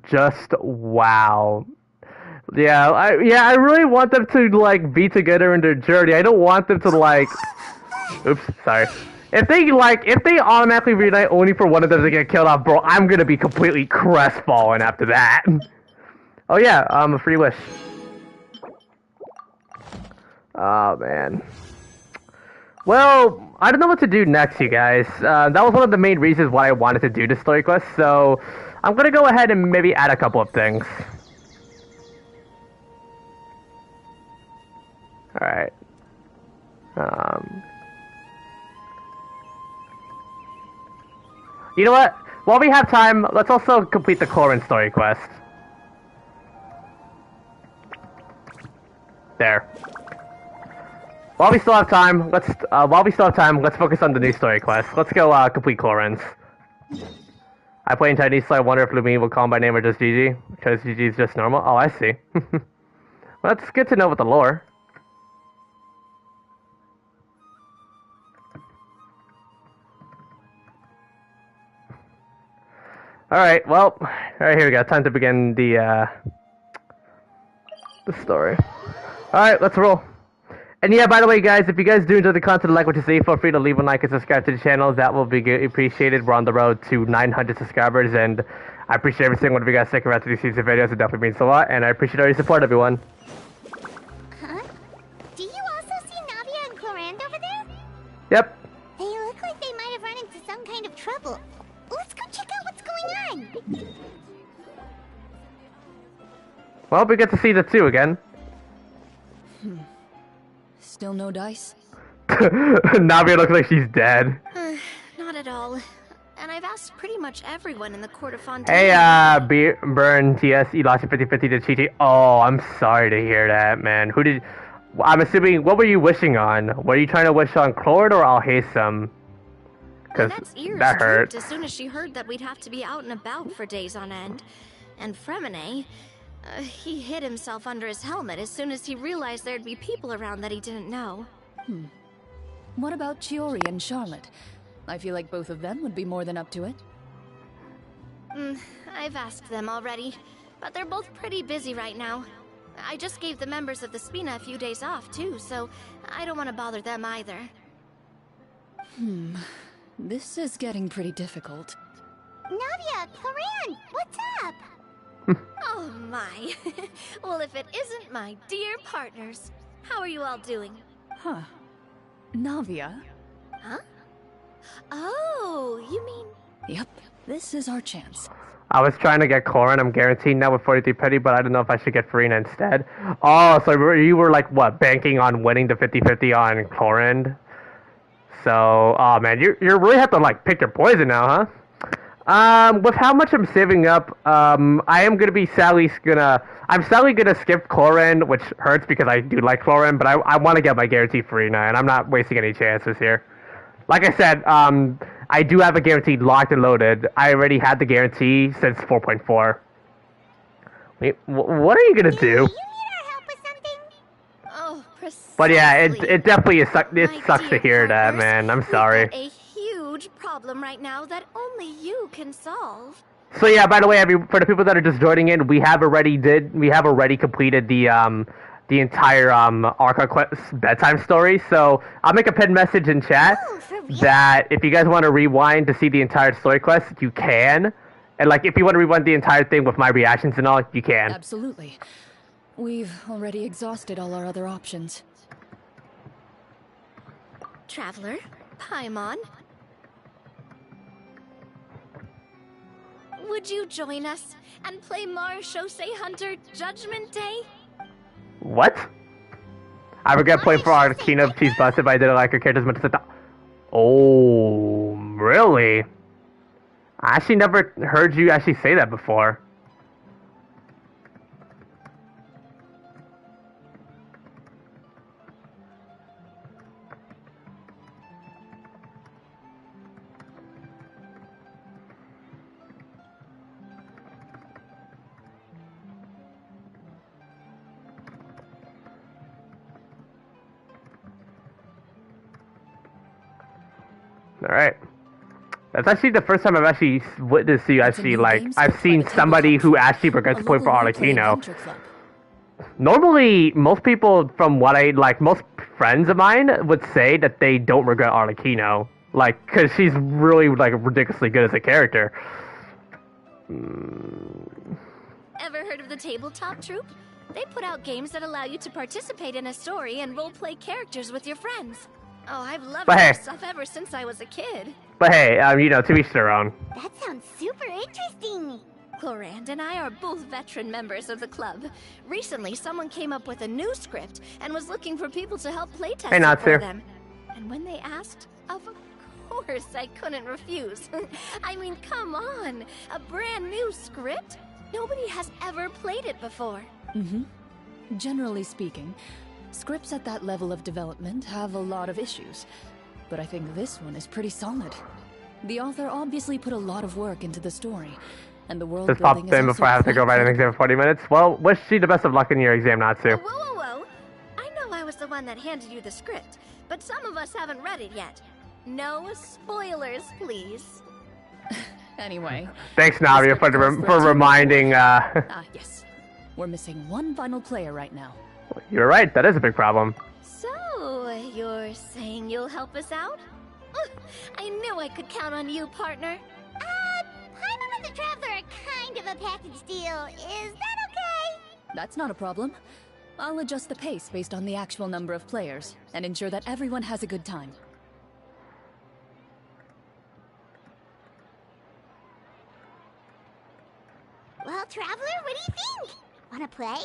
Just wow. Yeah, I really want them to like be together in their journey. I don't want them to like oops, sorry. If they automatically reunite only for one of them to get killed off, bro, I'm gonna be completely crestfallen after that. Oh yeah, a free wish. Oh man. Well, I don't know what to do next, you guys. That was one of the main reasons why I wanted to do the story quest, so I'm gonna go ahead and maybe add a couple of things. Alright. You know what? While we have time, let's also complete the Clorinde story quest. There. While we still have time, let's focus on the new story quest. Let's go complete Clorinde's. I play in Chinese, so I wonder if Lumine will call him by name or just Gigi, because Gigi is just normal. Oh, I see. Well, that's good to know with the lore. Alright, well, alright, here we go. Time to begin the story. Alright, let's roll. And yeah, by the way, guys, if you guys do enjoy the content like what you see, feel free to leave a like and subscribe to the channel. That will be appreciated. We're on the road to 900 subscribers, and I appreciate every single one of you guys sticking around to these series of videos. It definitely means a lot, and I appreciate all your support, everyone. Huh? friend over there? Yep. They look like they might have run into some kind of trouble. Let's go check out what's going on. Well, we get to see the two again. Still no dice? Navia looks like she's dead. Not at all. And I've asked pretty much everyone in the court of Fontaine. Hey, Burn TS, you lost your 50-50 to Chi-Chi. Oh, I'm sorry to hear that, man. Who did... I'm assuming, what were you wishing on? Were you trying to wish on Clorinde or Alhaitham? Because that hurt. As soon as she heard that we'd have to be out and about for days on end. And Fremine, he hid himself under his helmet as soon as he realized there'd be people around that he didn't know. What about Chiori and Charlotte? I feel like both of them would be more than up to it. I've asked them already, but they're both pretty busy right now. I just gave the members of the Spina a few days off, too, so I don't want to bother them either. This is getting pretty difficult. Navia, Clorinde, what's up? Oh my. Well, if it isn't my dear partners. How are you all doing? Huh. Navia? Huh? Oh, you mean... Yep, this is our chance. I was trying to get Clorinde, I'm guaranteed now with 43 petty, but I don't know if I should get Furina instead. Oh, so you were like, what, banking on winning the 50-50 on Clorinde? So, oh man, you really have to like pick your poison now, huh? With how much I'm saving up, I am gonna sadly gonna skip Clorinde, which hurts because I do like Clorinde, but I want to get my guarantee Furina, and I'm not wasting any chances here. Like I said, I do have a guarantee locked and loaded. I already had the guarantee since 4.4. Wait, what are you gonna do? You need our help with something? Oh, precisely. But yeah, it definitely is. It sucks to hear that, man. I'm sorry. A huge problem right now that only you can solve. So yeah, by the way, for the people that are just joining in, we have already completed the entire Archon Quest Bedtime Story. So I'll make a pinned message in chat that if you guys want to rewind to see the entire story quest, you can. And like if you want to rewind the entire thing with my reactions and all, you can. Absolutely. We've already exhausted all our other options. Traveler, Paimon, would you join us and play Marechaussee Hunter Judgment Day? What? I regret playing for Arcana if she's busted, but I didn't like her character as much as I thought. Oh, really? I actually never heard you actually say that before. Alright. That's actually the first time I've actually witnessed you actually, like, I've seen somebody who actually regrets to play for Arlecchino. Normally, most people from most friends of mine would say that they don't regret Arlecchino. Like, cause she's really, like, ridiculously good as a character. Ever heard of the Tabletop Troupe? They put out games that allow you to participate in a story and role-play characters with your friends. Oh, I've loved that stuff ever since I was a kid. But hey, to each their own. That sounds super interesting. Clorinde and I are both veteran members of the club. Recently, someone came up with a new script and was looking for people to help playtest it for them. And when they asked, of course I couldn't refuse. I mean, come on, a brand new script? Nobody has ever played it before. Generally speaking, scripts at that level of development have a lot of issues, but I think this one is pretty solid. The author obviously put a lot of work into the story, and the world building is also before I have to go write an exam for 40 minutes. Well, wish you the best of luck in your exam, Natsu. Whoa. I know I was the one that handed you the script, but some of us haven't read it yet. No spoilers, please. Anyway. Thanks, Navia, for reminding, yes. We're missing one final player right now. You're right, that is a big problem. So, you're saying you'll help us out? I knew I could count on you, partner. Paimon and the Traveler are kind of a package deal. Is that okay? That's not a problem. I'll adjust the pace based on the actual number of players, and ensure that everyone has a good time. Well, Traveler, what do you think? Wanna play?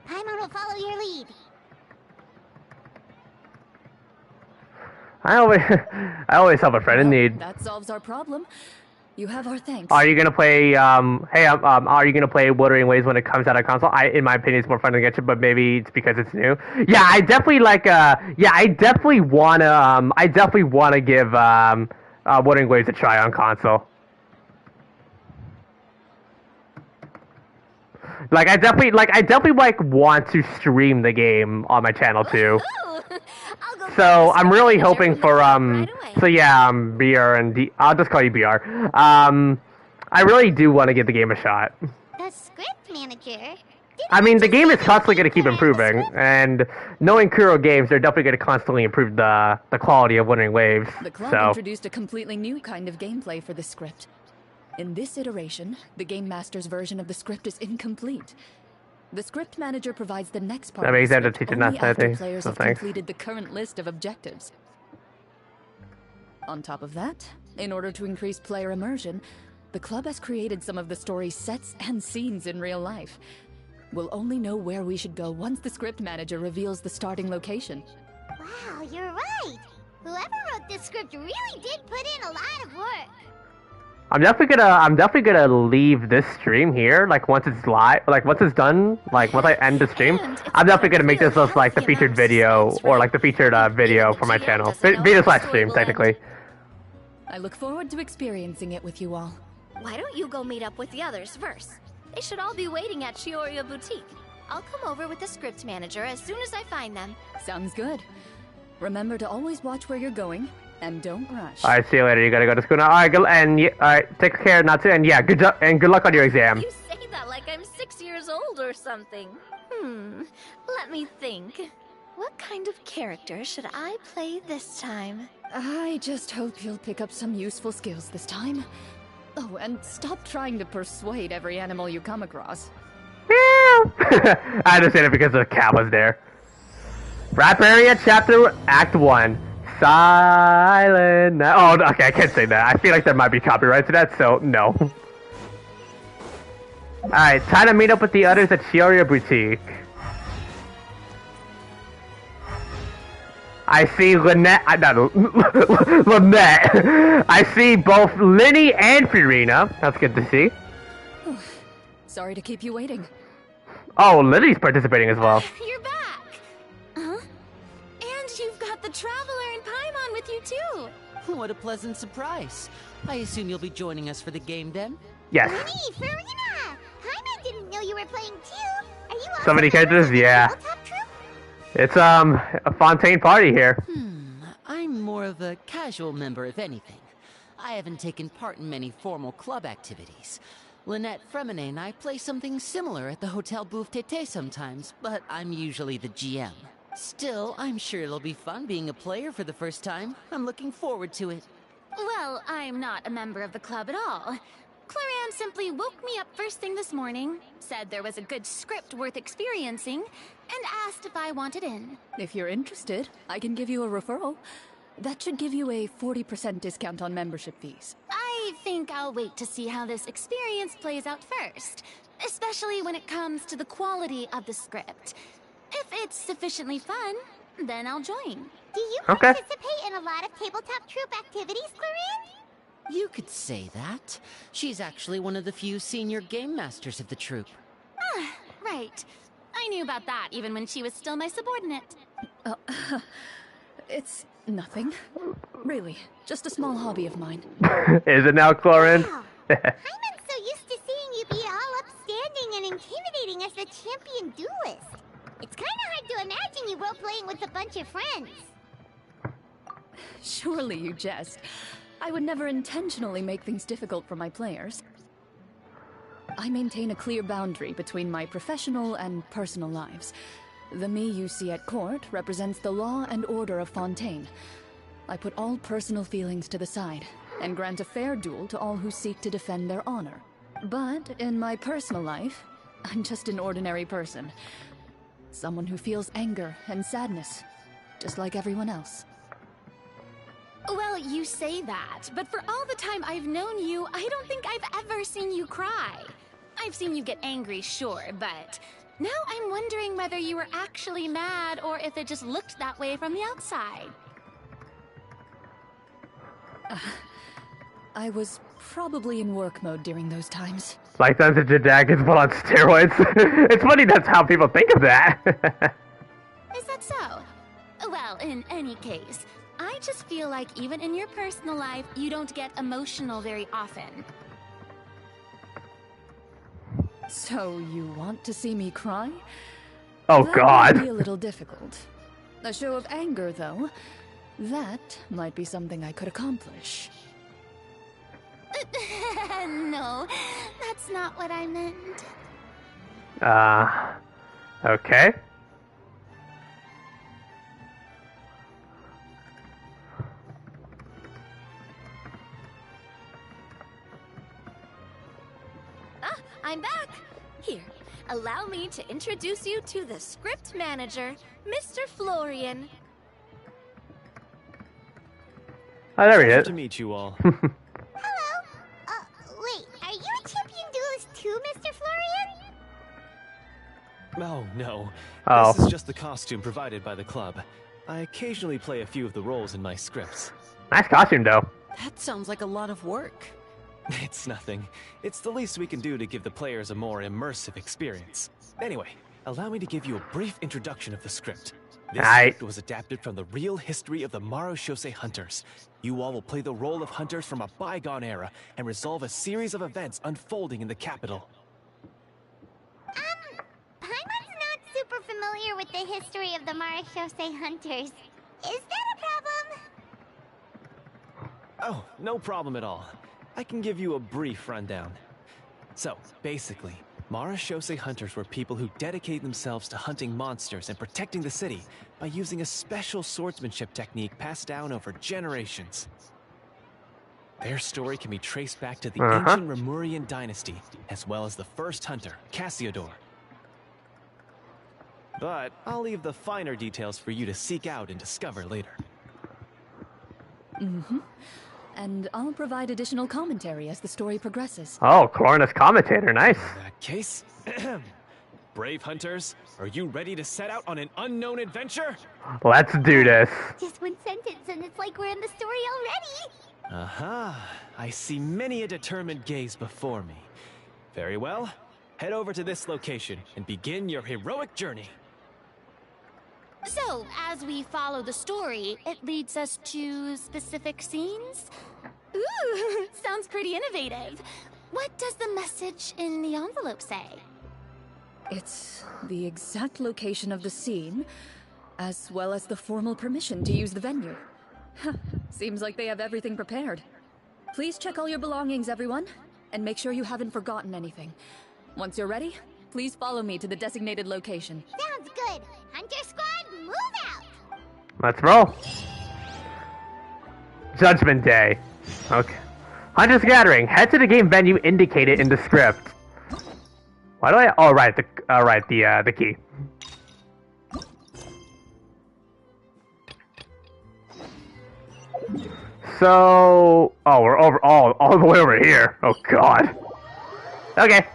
Paimon will follow your lead. I always help a friend in need. That solves our problem. You have our thanks. Are you gonna play? Are you gonna play Wuthering Waves when it comes out on console? In my opinion, it's more fun to get you, but maybe it's because it's new. Yeah, I definitely like. I definitely wanna give Wuthering Waves a try on console. I definitely want to stream the game on my channel too. So I'm really hoping for So yeah, BR and D. I'll just call you BR. I really do want to give the game a shot. The script manager. I mean, the game is constantly going to keep improving, and knowing Kuro Games, they're definitely going to constantly improve the quality of Wuthering Waves. The club introduced a completely new kind of gameplay for the script. In this iteration, the Game Master's version of the script is incomplete. The script manager provides the next part of the script only after players have completed the current list of objectives. On top of that, in order to increase player immersion, the club has created some of the story's sets and scenes in real life. We'll only know where we should go once the script manager reveals the starting location. Wow, you're right! Whoever wrote this script really did put in a lot of work. I'm definitely gonna leave this stream here. Once it's live, once it's done, once I end the stream, I'm definitely gonna make this as the featured video or the featured video for my channel. Video/stream, technically. I look forward to experiencing it with you all. Why don't you go meet up with the others first? They should all be waiting at Chiyoria Boutique. I'll come over with the script manager as soon as I find them. Sounds good. Remember to always watch where you're going. And don't rush. Alright, see you later. You gotta go to school now. Alright, alright, take care, Natsu, and yeah, good job and good luck on your exam. You say that like I'm 6 years old or something. Let me think. What kind of character should I play this time? I just hope you'll pick up some useful skills this time. Oh, and stop trying to persuade every animal you come across. I understand it because the cat was there. Rap Area Chapter Act 1. Silent Night. Oh, okay, I can't say that. I feel like there might be copyright to that, so no. Alright, time to meet up with the others at Chiyoria Boutique. I see Lynette. Lynette. I see both Linny and Furina. That's good to see. Sorry to keep you waiting. Oh, Linny's participating as well. You're back. Huh? And you've got the Traveler and Paimon with you too. What a pleasant surprise. I assume you'll be joining us for the game then? Yes. Linny, Furina! Paimon didn't know you were playing too. Are you so many characters? Yeah. It's a Fontaine party here. I'm more of a casual member if anything. I haven't taken part in many formal club activities. Lynette Fremine and I play something similar at the Hotel Bouffe Tété sometimes, but I'm usually the GM. Still, I'm sure it'll be fun being a player for the first time. I'm looking forward to it. Well, I'm not a member of the club at all. Clorinde simply woke me up first thing this morning, said there was a good script worth experiencing, and asked if I wanted in. If you're interested, I can give you a referral. That should give you a 40% discount on membership fees. I think I'll wait to see how this experience plays out first, especially when it comes to the quality of the script. If it's sufficiently fun, then I'll join. Do you participate in a lot of tabletop troupe activities, Clorinde? You could say that. She's actually one of the few senior game masters of the troupe. Ah, right. I knew about that even when she was still my subordinate. It's nothing. Really, just a small hobby of mine. Is it now, Clorinde? Wow. I'm so used to seeing you be all upstanding and intimidating as the champion duelist. It's kind of hard to imagine you role-playing with a bunch of friends. Surely you jest. I would never intentionally make things difficult for my players. I maintain a clear boundary between my professional and personal lives. The me you see at court represents the law and order of Fontaine. I put all personal feelings to the side, and grant a fair duel to all who seek to defend their honor. But in my personal life, I'm just an ordinary person. Someone who feels anger and sadness, just like everyone else. Well, you say that, but for all the time I've known you, I don't think I've ever seen you cry. I've seen you get angry, sure, but now I'm wondering whether you were actually mad or if it just looked that way from the outside. I was probably in work mode during those times. Like Dungeons and Dragons, but on steroids. It's funny that's how people think of that. Is that so? Well, in any case, I just feel like even in your personal life, you don't get emotional very often. So you want to see me cry? Oh, that God. Might be a little difficult. A show of anger, though, that might be something I could accomplish. No, that's not what I meant. Okay. I'm back. Here, allow me to introduce you to the script manager, Mr. Florian. Oh, there he is. Good to meet you all. Hello. Wait, are you a champion duelist too, Mr. Florian? Oh, no. Oh. This is just the costume provided by the club. I occasionally play a few of the roles in my scripts. Nice costume, though. That sounds like a lot of work. It's nothing. It's the least we can do to give the players a more immersive experience. Anyway, allow me to give you a brief introduction of the script. This script was adapted from the real history of the Marashose Hunters. You all will play the role of hunters from a bygone era and resolve a series of events unfolding in the capital. Paimon's not super familiar with the history of the Marashose Hunters. Is that a problem? Oh, no problem at all. I can give you a brief rundown. So, basically, Marashose hunters were people who dedicated themselves to hunting monsters and protecting the city by using a special swordsmanship technique passed down over generations. Their story can be traced back to the ancient Remurian dynasty, as well as the first hunter, Cassiodor. But I'll leave the finer details for you to seek out and discover later. Mm-hmm. And I'll provide additional commentary as the story progresses. Oh, Clorinde's commentator, nice. In that case, brave hunters, are you ready to set out on an unknown adventure? Let's do this. Just one sentence and it's like we're in the story already. Aha, I see many a determined gaze before me. Very well, head over to this location and begin your heroic journey. So, as we follow the story, it leads us to specific scenes? Ooh, sounds pretty innovative. What does the message in the envelope say? It's the exact location of the scene, as well as the formal permission to use the venue. Seems like they have everything prepared. Please check all your belongings, everyone, and make sure you haven't forgotten anything. Once you're ready, please follow me to the designated location. Sounds good. Hunter Squad, move out! Let's roll. Judgment Day. Okay. Hunter's Gathering. Head to the game venue indicated in the script. Why do I? Oh, right. The key. So, oh, we're over all the way over here. Oh God. Okay.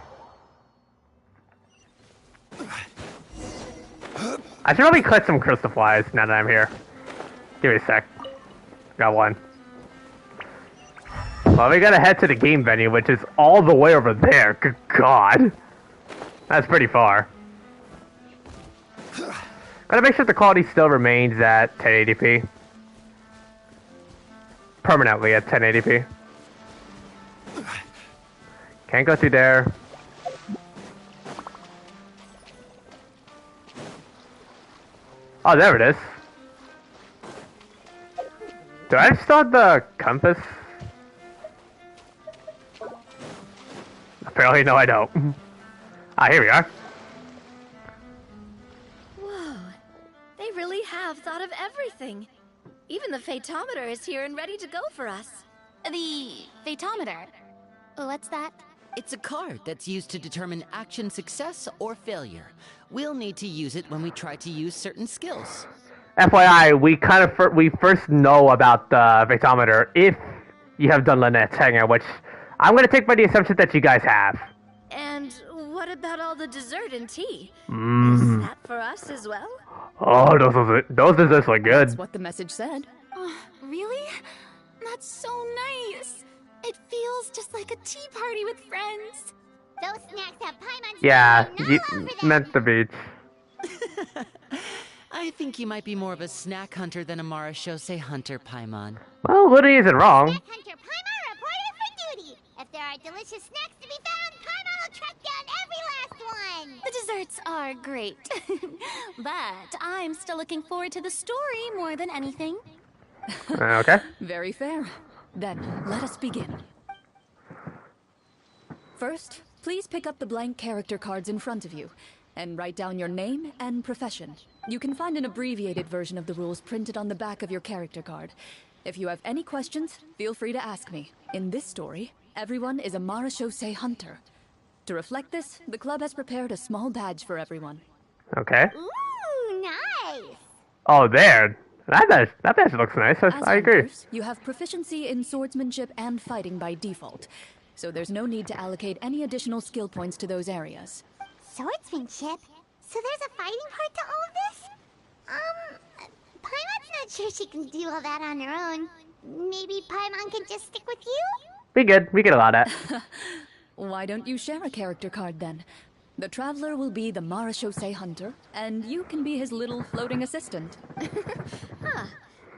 I should probably collect some crystal flies now that I'm here. Give me a sec. Got one. Well, we gotta head to the game venue, which is all the way over there. Good God. That's pretty far. Gotta make sure the quality still remains at 1080p. Permanently at 1080p. Can't go through there. Oh, there it is. Do I still have the compass? Apparently, no, I don't. Ah, here we are. Whoa, they really have thought of everything. Even the Fatometer is here and ready to go for us. The Fatometer? What's that? It's a card that's used to determine action success or failure. We'll need to use it when we try to use certain skills. FYI, we first know about the Victometer if you have done Lynette's hangout, which I'm going to take by the assumption that you guys have. And what about all the dessert and tea? Mm. Is that for us as well? Oh, those desserts look good. That's what the message said. Really? That's so nice. It feels just like a tea party with friends. Those snacks have Paimon. Yeah, you meant the beach. I think you might be more of a snack hunter than a Marachose hunter, Paimon. Well, Liddy isn't wrong. Snack hunter Paimon reported for duty. If there are delicious snacks to be found, Paimon will track down every last one. The desserts are great. But I'm still looking forward to the story more than anything. Okay. Very fair. Then, let us begin. First, please pick up the blank character cards in front of you, and write down your name and profession. You can find an abbreviated version of the rules printed on the back of your character card. If you have any questions, feel free to ask me. In this story, everyone is a Marachose hunter. To reflect this, the club has prepared a small badge for everyone. Okay. Ooh, nice. Oh, there. That badge looks nice. I agree. Hunters, you have proficiency in swordsmanship and fighting by default, so there's no need to allocate any additional skill points to those areas. Swordsmanship? So there's a fighting part to all of this? Paimon's not sure she can do all that on her own. Maybe Paimon can just stick with you? Be good. We get a lot of that. Why don't you share a character card then? The Traveler will be the Marachose hunter, and you can be his little floating assistant. Huh.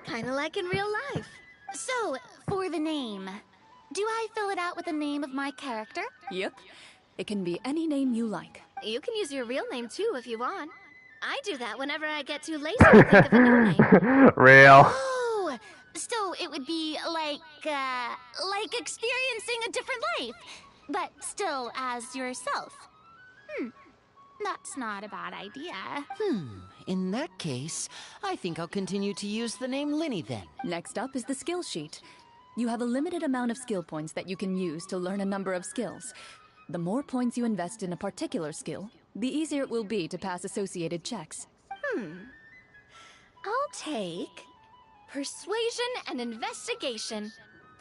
Kinda like in real life. So, for the name, do I fill it out with the name of my character? Yep. It can be any name you like. You can use your real name too if you want. I do that whenever I get too lazy to think of a new name. Real. Oh, so it would be like experiencing a different life, but still as yourself. That's not a bad idea. In that case, I think I'll continue to use the name Linny then. Next up is the skill sheet. You have a limited amount of skill points that you can use to learn a number of skills. The more points you invest in a particular skill, the easier it will be to pass associated checks. I'll take persuasion and investigation.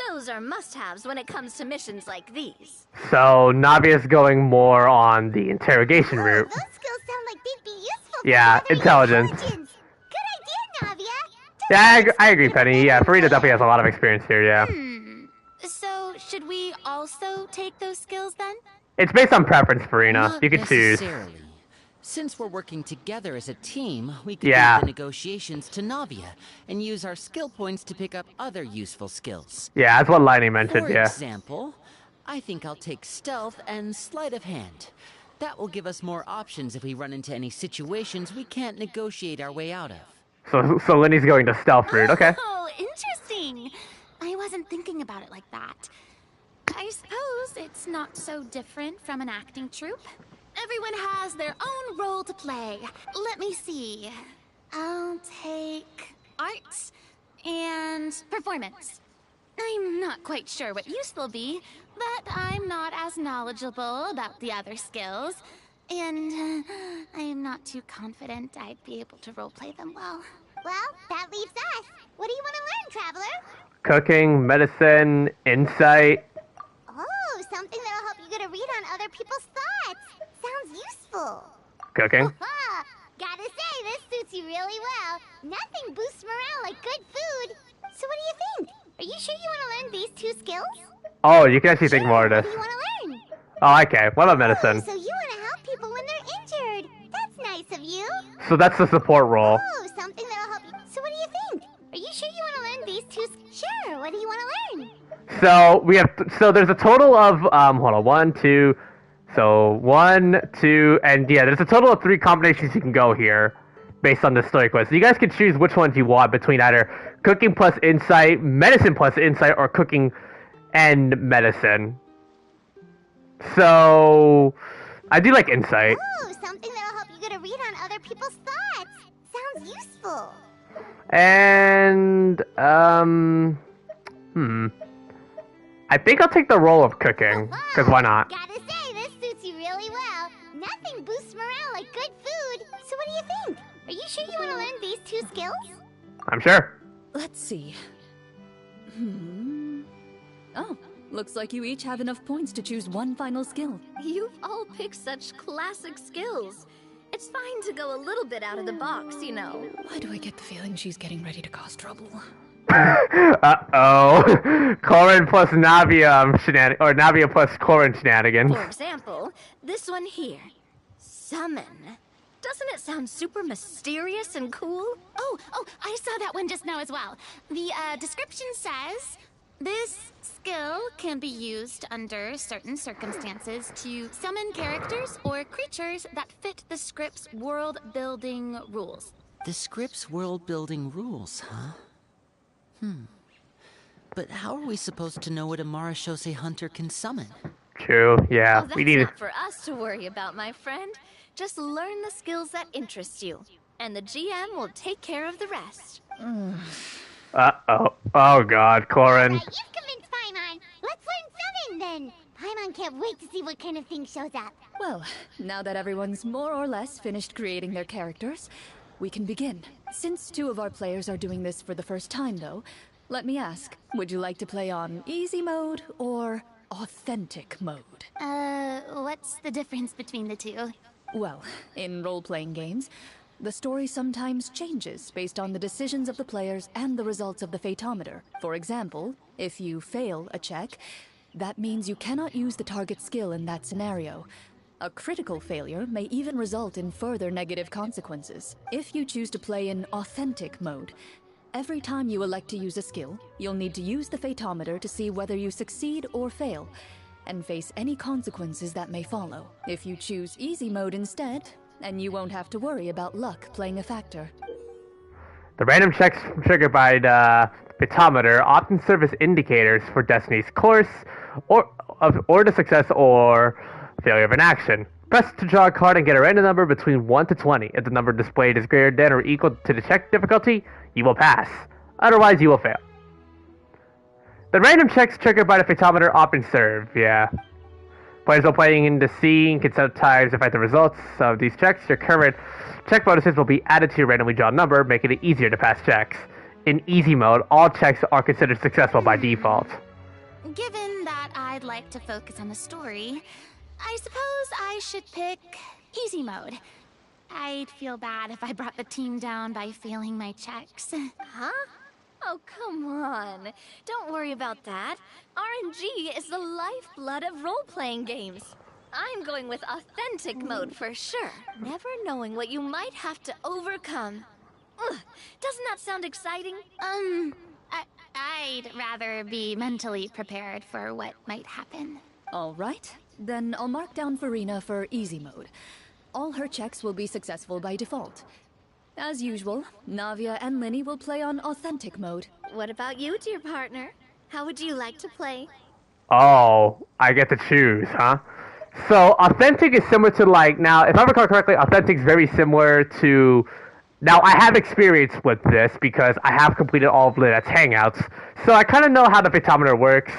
Those are must-haves when it comes to missions like these. So, Navia's going more on the interrogation route. Those skills sound like they'd be useful Yeah, for intelligence. Good idea, Navia. Yeah, I agree, Penny. Yeah, Farida definitely has a lot of experience here, yeah. So, should we also take those skills then? It's based on preference, Farina. Not You can choose. necessarily. Since we're working together as a team, we could Yeah. leave the negotiations to Navia and use our skill points to pick up other useful skills. Yeah, that's what Lightning mentioned, For yeah. example, I think I'll take stealth and sleight of hand. That will give us more options if we run into any situations we can't negotiate our way out of. So Linny's going the stealth route, okay. Oh, interesting. I wasn't thinking about it like that. I suppose it's not so different from an acting troupe. Everyone has their own role to play. Let me see. I'll take arts and performance. I'm not quite sure what use they'll be, but I'm not as knowledgeable about the other skills. And I'm not too confident I'd be able to roleplay them well. Well, that leaves us. What do you want to learn, Traveler? Cooking, medicine, insight. Oh, something that'll help you get a read on other people's thoughts. Sounds useful. Cooking. Gotta say, this suits you really well. Nothing boosts morale like good food. So what do you think? Are you sure you want to learn these two skills? Oh, you can actually think more of this. What do you want to learn? Oh, okay. What about medicine? So you want to help people when they're injured. That's nice of you. So that's the support role. Oh, something that'll help you. So what do you think? Are you sure you want to learn these two? Sure. What do you want to learn? So there's a total of hold on, 1, 2. So 1, 2, and yeah, there's a total of 3 combinations you can go here, based on the story quest. So you guys can choose which ones you want between either cooking plus insight, medicine plus insight, or cooking and medicine. So I do like insight. Oh, something that'll help you get a read on other people's thoughts. Sounds useful. I think I'll take the role of cooking, because why not? Gotta say, this suits you really well. Nothing boosts morale like good food. So what do you think? Are you sure you want to learn these 2 skills? I'm sure. Let's see. Oh, looks like you each have enough points to choose one final skill. You've all picked such classic skills. It's fine to go a little bit out of the box, you know. Why do I get the feeling she's getting ready to cause trouble? Uh-oh. Clorinde plus Navia or Navia plus Clorinde shenanigans. For example, this one here. Summon. Doesn't it sound super mysterious and cool? Oh, I saw that one just now as well. The description says, this skill can be used under certain circumstances to summon characters or creatures that fit the script's world-building rules. The script's world-building rules, huh? But how are we supposed to know what a Marashose hunter can summon? True, yeah. Well, we need not for us to worry about, my friend. Just learn the skills that interest you, and the GM will take care of the rest. Uh-oh. Oh god, Clorinde. You've convinced Paimon. Let's learn summon then. Paimon can't wait to see what kind of thing shows up. Well, now that everyone's more or less finished creating their characters, we can begin. Since 2 of our players are doing this for the first time, though, let me ask, would you like to play on easy mode or authentic mode? What's the difference between the 2? Well, in role-playing games, the story sometimes changes based on the decisions of the players and the results of the Fatometer. For example, if you fail a check, that means you cannot use the target skill in that scenario. A critical failure may even result in further negative consequences. If you choose to play in authentic mode, every time you elect to use a skill, you'll need to use the Fatometer to see whether you succeed or fail, and face any consequences that may follow. If you choose easy mode instead, and you won't have to worry about luck playing a factor. The random checks triggered by the Fatometer often serve as indicators for Destiny's course, or the success or failure of an action. Press to draw a card and get a random number between 1 to 20. If the number displayed is greater than or equal to the check difficulty, you will pass. Otherwise, you will fail. The random checks triggered by the Fatometer often serve, yeah. Players while playing in the scene can sometimes affect the results of these checks. Your current check bonuses will be added to your randomly drawn number, making it easier to pass checks. In easy mode, all checks are considered successful by default. Given that I'd like to focus on the story, I suppose I should pick easy mode. I'd feel bad if I brought the team down by failing my checks. Huh? Oh, come on. Don't worry about that. RNG is the lifeblood of role-playing games. I'm going with authentic mode for sure. Never knowing what you might have to overcome. Ugh, doesn't that sound exciting? I'd rather be mentally prepared for what might happen. All right, then I'll mark down Farina for easy mode. All her checks will be successful by default. As usual, Navia and Linny will play on authentic mode. What about you, dear partner? How would you like to play? Oh, I get to choose, huh? So, authentic is similar to, like, now, if I recall correctly, authentic is very similar to... Now, I have experience with this because I have completed all of Lynette's Hangouts, so I kind of know how the Fatometer works.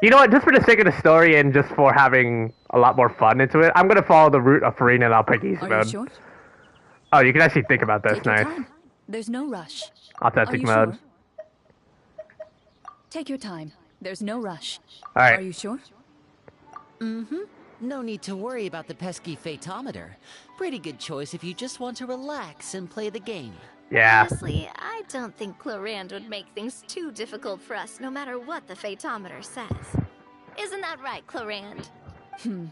You know what, just for the sake of the story and just for having a lot more fun into it, I'm going to follow the route of Farina and I'll pick easy mode. Are you sure? Oh, you can actually think about this. Take your nice. time. There's no rush. Authentic mode. Sure? Take your time. There's no rush. Alright. Are you sure? Mm-hmm. No need to worry about the pesky Fatometer. Pretty good choice if you just want to relax and play the game. Yeah. Honestly, I don't think Clorinde would make things too difficult for us no matter what the Fatometer says. Isn't that right, Clorinde?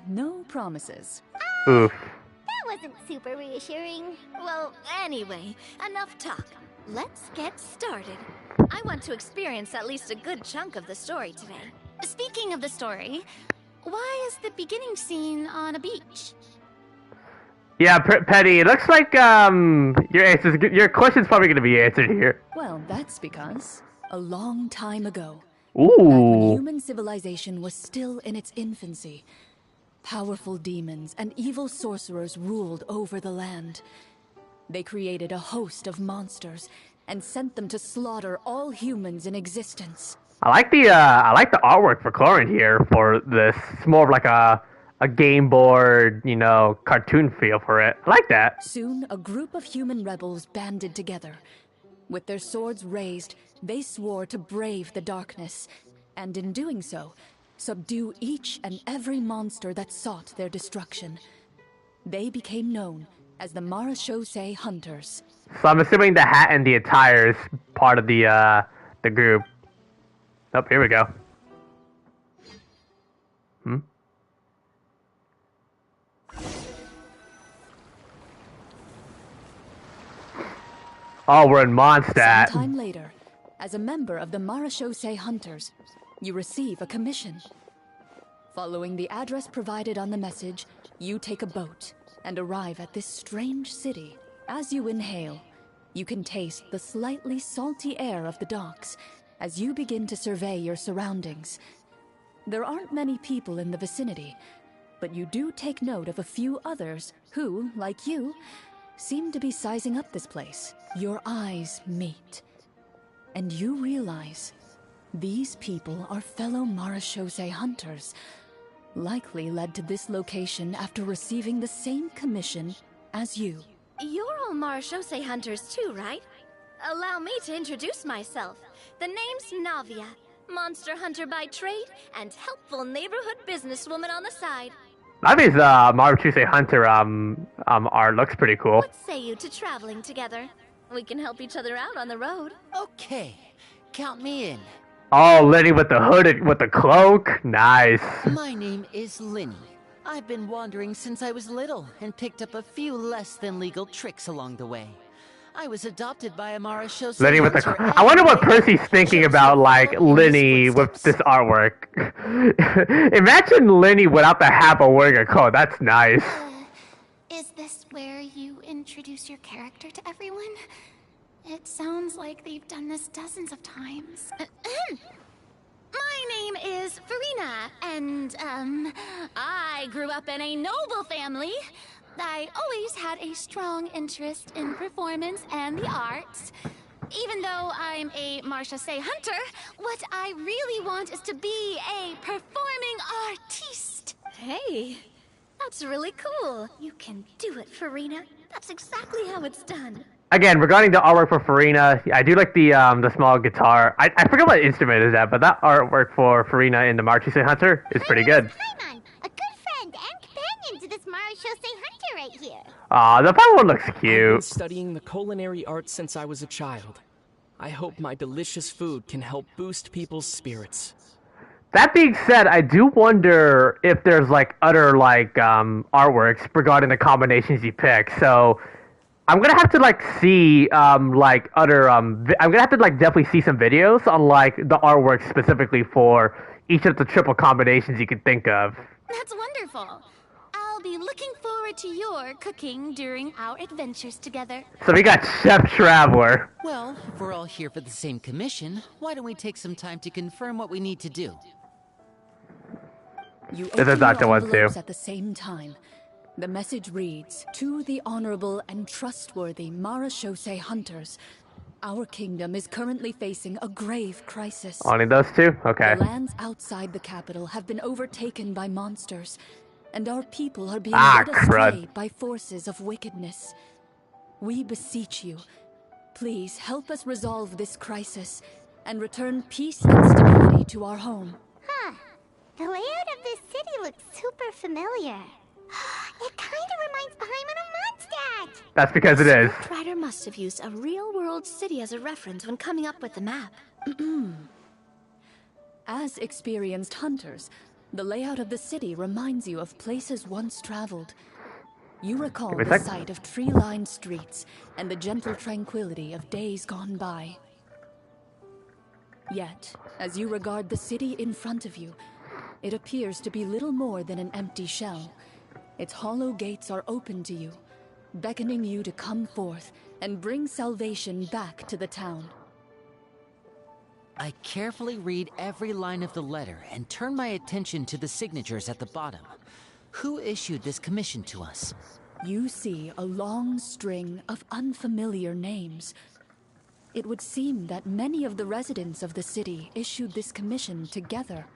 No promises. Oof. That wasn't super reassuring. Well, anyway, enough talk. Let's get started. I want to experience at least a good chunk of the story today. Speaking of the story, why is the beginning scene on a beach? Yeah, Petty, it looks like your question's probably going to be answered here. Well, that's because a long time ago, Ooh. back when human civilization was still in its infancy, powerful demons and evil sorcerers ruled over the land. They created a host of monsters and sent them to slaughter all humans in existence. I like the artwork for Clorinde here for this. It's more of like a game board, you know, cartoon feel for it. I like that. Soon, a group of human rebels banded together. With their swords raised, they swore to brave the darkness, and in doing so, subdue each and every monster that sought their destruction. They became known as the Marechaussee Hunters. So I'm assuming the hat and the attire is part of the group. Oh, here we go. Oh, we're in Mondstadt. Sometime later, as a member of the Marechaussee Hunters, you receive a commission. Following the address provided on the message, you take a boat and arrive at this strange city. As you inhale, you can taste the slightly salty air of the docks as you begin to survey your surroundings. There aren't many people in the vicinity, but you do take note of a few others who, like you, seem to be sizing up this place. Your eyes meet, and you realize these people are fellow Marechaussee Hunters, likely led to this location after receiving the same commission as you. You're all Marechaussee Hunters too, right? Allow me to introduce myself. The name's Navia, monster hunter by trade and helpful neighborhood businesswoman on the side. Navia's Marechaussee Hunter art looks pretty cool. What say you to traveling together? We can help each other out on the road. Okay, count me in. Oh, Lenny with the hood, with the cloak. Nice. My name is Linny. I've been wandering since I was little and picked up a few less than legal tricks along the way. I was adopted by a Marechaussee Lenny with the Hunter. I wonder what Percy's thinking about, like, Lenny with this artwork. Imagine Lenny without the hat but wearing a coat. That's nice. Is this where you introduce your character to everyone? It sounds like they've done this dozens of times. My name is Farina, and, I grew up in a noble family. I always had a strong interest in performance and the arts. Even though I'm a Marechaussee Hunter, what I really want is to be a performing artiste. Hey, that's really cool. You can do it, Farina. That's exactly how it's done. Again, regarding the artwork for Farina, I do like the small guitar. I forget what instrument is that, but that artwork for Farina in the Marechaussee Hunter is pretty good. Paimon, a good friend and companion to this Marechaussee Hunter right here. Aw, the purple one looks I've been cute. studying the culinary arts since I was a child. I hope my delicious food can help boost people's spirits. That being said, I do wonder if there's like other like artworks regarding the combinations you pick. So I'm gonna have to like see like other I'm gonna have to like definitely see some videos on like the artwork specifically for each of the triple combinations you could think of. That's wonderful. I'll be looking forward to your cooking during our adventures together. So we got Chef Traveler. Well, if we're all here for the same commission, why don't we take some time to confirm what we need to do? You This is open Dr. your One, too. envelopes at the same time. The message reads, "To the honorable and trustworthy Marechaussee Hunters, our kingdom is currently facing a grave crisis. Only those two? Okay. The lands outside the capital have been overtaken by monsters, and our people are being led crud. astray by forces of wickedness. We beseech you, please help us resolve this crisis and return peace and stability to our home." Huh. The layout of this city looks super familiar. It kind of reminds Paimon of Mondstadt. That's because it is. Ryder must have used a real-world city as a reference when coming up with the map. As experienced hunters, the layout of the city reminds you of places once traveled. You recall Give me a the sec. sight of tree-lined streets and the gentle tranquility of days gone by. Yet, as you regard the city in front of you, it appears to be little more than an empty shell. Its hollow gates are open to you, beckoning you to come forth and bring salvation back to the town. I carefully read every line of the letter and turn my attention to the signatures at the bottom. Who issued this commission to us? You see a long string of unfamiliar names. it would seem that many of the residents of the city issued this commission together.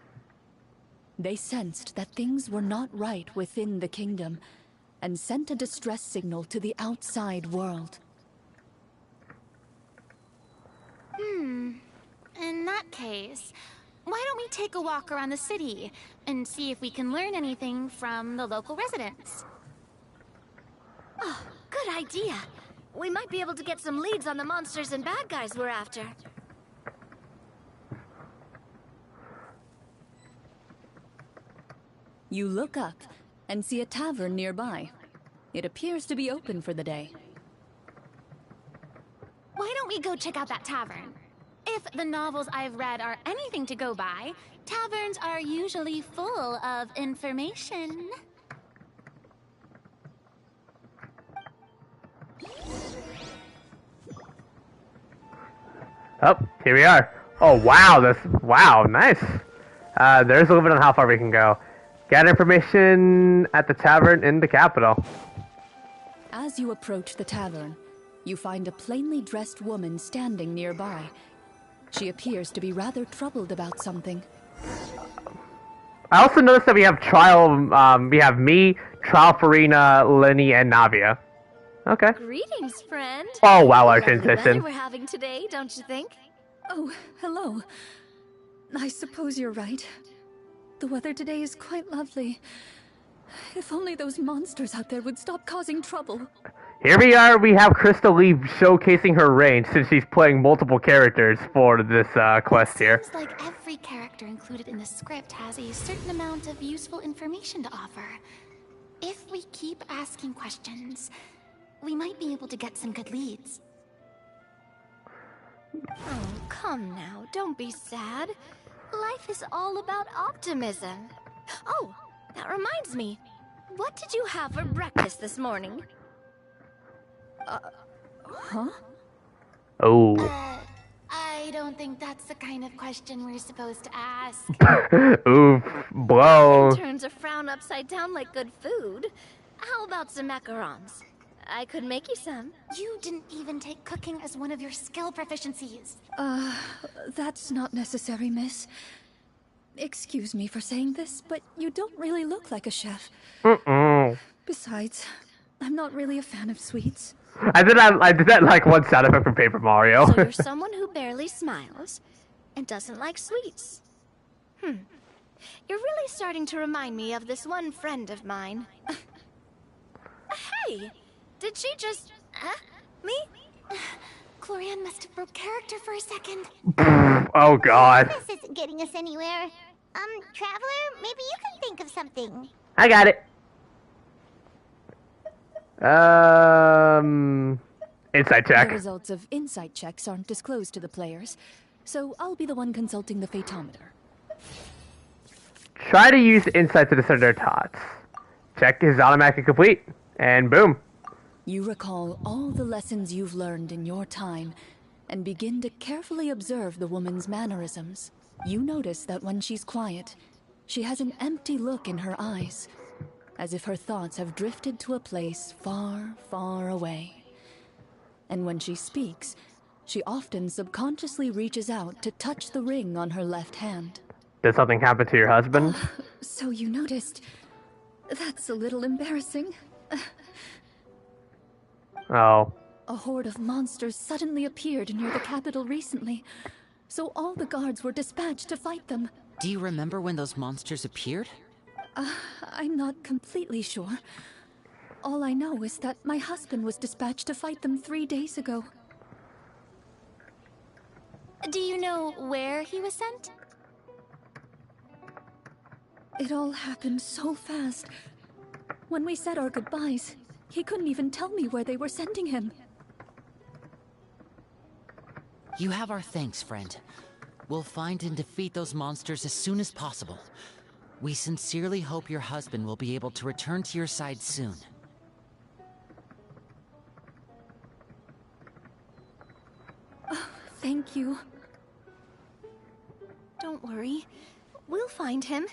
They sensed that things were not right within the kingdom, and sent a distress signal to the outside world. In that case, why don't we take a walk around the city and see if we can learn anything from the local residents? Oh, good idea. We might be able to get some leads on the monsters and bad guys we're after. You look up and see a tavern nearby. It appears to be open for the day. Why don't we go check out that tavern? If the novels I've read are anything to go by, taverns are usually full of information. Oh, here we are. Oh, wow, wow, nice. There's a limit on how far we can go. Gather information at the tavern in the capital. As you approach the tavern, you find a plainly dressed woman standing nearby. She appears to be rather troubled about something. I also noticed that we have we have me, Trial Farina, Lenny, and Navia. Okay. Greetings, friend. Oh, wow, our Lovely transition. weather we're having today, don't you think? Oh, hello. I suppose you're right. The weather today is quite lovely. If only those monsters out there would stop causing trouble. Here we are, we have Crystal Lee showcasing her range since she's playing multiple characters for this quest here. Seems like every character included in the script has a certain amount of useful information to offer. If we keep asking questions, we might be able to get some good leads. Oh, come now, don't be sad. Life is all about optimism. Oh, that reminds me. What did you have for breakfast this morning? Huh? Oh. I don't think that's the kind of question we're supposed to ask. Oof, blow. Turns a frown upside down like good food. How about some macarons? I could make you some. You didn't even take cooking as one of your skill proficiencies. That's not necessary, miss. Excuse me for saying this, but you don't really look like a chef. Besides, I'm not really a fan of sweets. I did that like one sound effect from Paper Mario. So you're someone who barely smiles and doesn't like sweets. You're really starting to remind me of this one friend of mine. Hey, did she just... me? Clorinde must have broke character for a second. Oh god. This isn't getting us anywhere. Traveler, maybe you can think of something. I got it. Insight check. The results of insight checks aren't disclosed to the players, so I'll be the one consulting the photometer. Try to use insight to discern their thoughts. Check is automatically complete, and boom. You recall all the lessons you've learned in your time, and begin to carefully observe the woman's mannerisms. You notice that when she's quiet, she has an empty look in her eyes, as if her thoughts have drifted to a place far, far away. And when she speaks, she often subconsciously reaches out to touch the ring on her left hand. Did something happen to your husband? So you noticed. That's a little embarrassing. Oh. A horde of monsters suddenly appeared near the capital recently, so all the guards were dispatched to fight them. Do you remember when those monsters appeared? I'm not completely sure. All I know is that my husband was dispatched to fight them 3 days ago. Do you know where he was sent? It all happened so fast. When we said our goodbyes, he couldn't even tell me where they were sending him. You have our thanks, friend. We'll find and defeat those monsters as soon as possible. We sincerely hope your husband will be able to return to your side soon. Oh, thank you. Don't worry. We'll find him.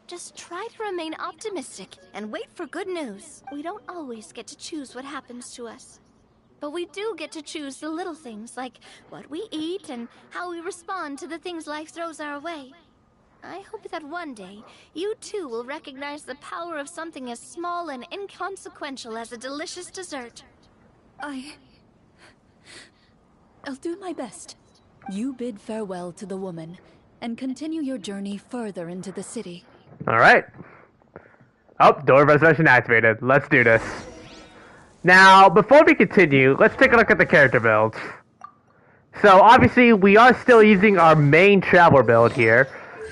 Just try to remain optimistic and wait for good news. We don't always get to choose what happens to us. But we do get to choose the little things, like what we eat and how we respond to the things life throws our way. I hope that one day, you too will recognize the power of something as small and inconsequential as a delicious dessert. I'll do my best. You bid farewell to the woman, and continue your journey further into the city. Alright. Oh, door reservation activated. Let's do this. Now, before we continue, let's take a look at the character builds. So, obviously, we are still using our main traveler build here.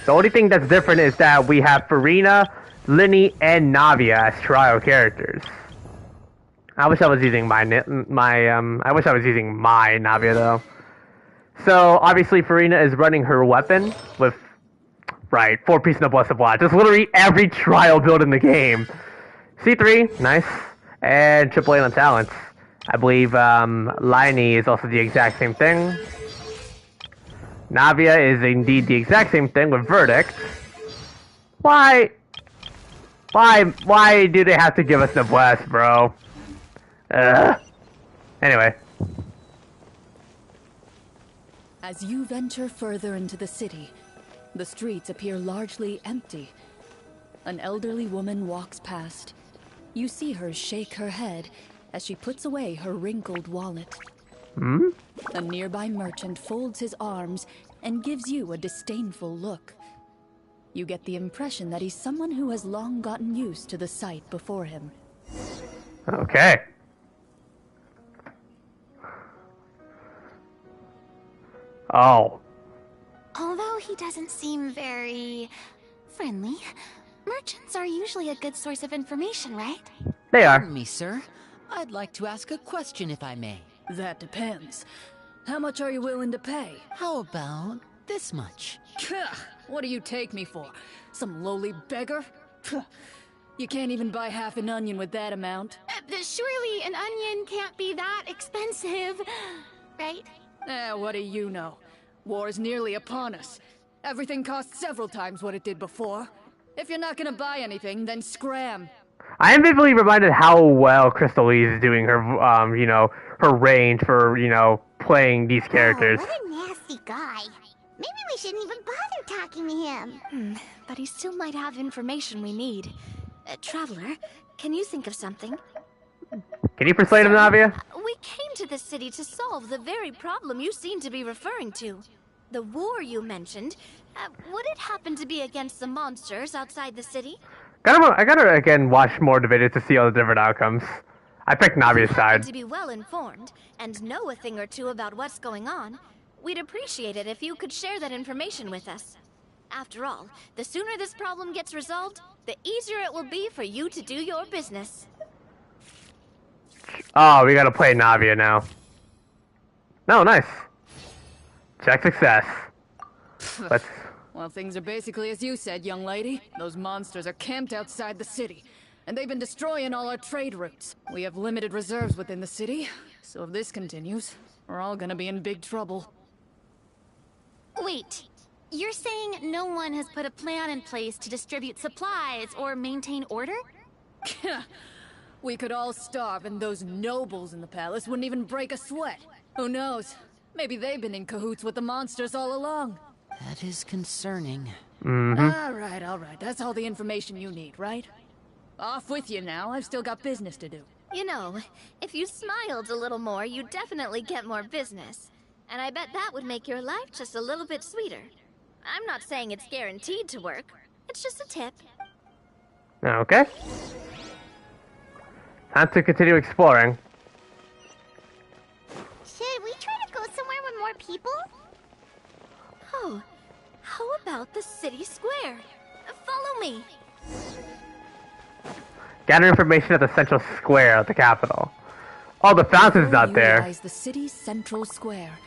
The only thing that's different is that we have Furina, Linny, and Navia as trial characters. I wish I was using my Navia though. So obviously Furina is running her weapon with 4 pieces of Blessed Blood. Just literally every trial build in the game. C3, nice, and AAA on talents. I believe Liney is also the exact same thing. Navia is indeed the exact same thing with Verdict. Why do they have to give us Noblesse, bro? Anyway. As you venture further into the city, the streets appear largely empty. An elderly woman walks past. You see her shake her head as she puts away her wrinkled wallet. Hmm? A nearby merchant folds his arms and gives you a disdainful look. You get the impression that he's someone who has long gotten used to the sight before him. Okay. Oh. Although he doesn't seem very friendly, merchants are usually a good source of information, right? They are. Pardon me, sir. I'd like to ask a question if I may. That depends. How much are you willing to pay? How about this much? What do you take me for? Some lowly beggar? You can't even buy half an onion with that amount. Surely an onion can't be that expensive, right? What do you know? War is nearly upon us. Everything costs several times what it did before. If you're not gonna buy anything, then scram. I am vividly reminded how well Crystal Lee is doing her, her range for, playing these characters. Oh, what a nasty guy. Maybe we shouldn't even bother talking to him. But he still might have information we need. Traveler, can you think of something? Can you persuade him, Navia? We came to this city to solve the very problem you seem to be referring to. The war you mentioned, would it happen to be against the monsters outside the city? I gotta again watch more of the videos to see all the different outcomes. I picked Navia's side. To be well informed and know a thing or two about what's going on, we'd appreciate it if you could share that information with us. After all, the sooner this problem gets resolved, the easier it will be for you to do your business. Oh, we gotta play Navia now. No, nice. Check success. Let's... Well, things are basically as you said, young lady. Those monsters are camped outside the city, and they've been destroying all our trade routes. We have limited reserves within the city, so if this continues, we're all gonna be in big trouble. Wait, you're saying no one has put a plan in place to distribute supplies or maintain order? We could all starve, and those nobles in the palace wouldn't even break a sweat. Who knows? Maybe they've been in cahoots with the monsters all along. That is concerning. All right. That's all the information you need, right? Off with you now. I've still got business to do. You know, if you smiled a little more, you'd definitely get more business. And I bet that would make your life just a little bit sweeter. I'm not saying it's guaranteed to work. It's just a tip. Okay. Time to continue exploring. Should we try to go somewhere with more people? Oh, how about the city square? Follow me. Gather information at the central square of the capital. Oh, the fountain's not there. Realize the city's central square.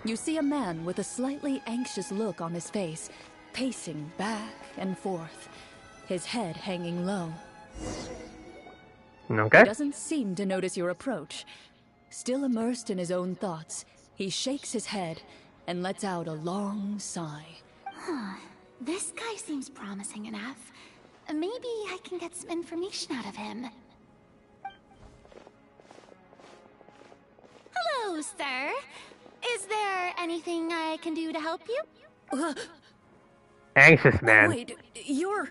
You see a man with a slightly anxious look on his face, pacing back and forth, his head hanging low. Okay. He doesn't seem to notice your approach. Still immersed in his own thoughts, he shakes his head and lets out a long sigh. This guy seems promising enough. Maybe I can get some information out of him. Hello, sir. Is there anything I can do to help you? Anxious man. Wait, you're...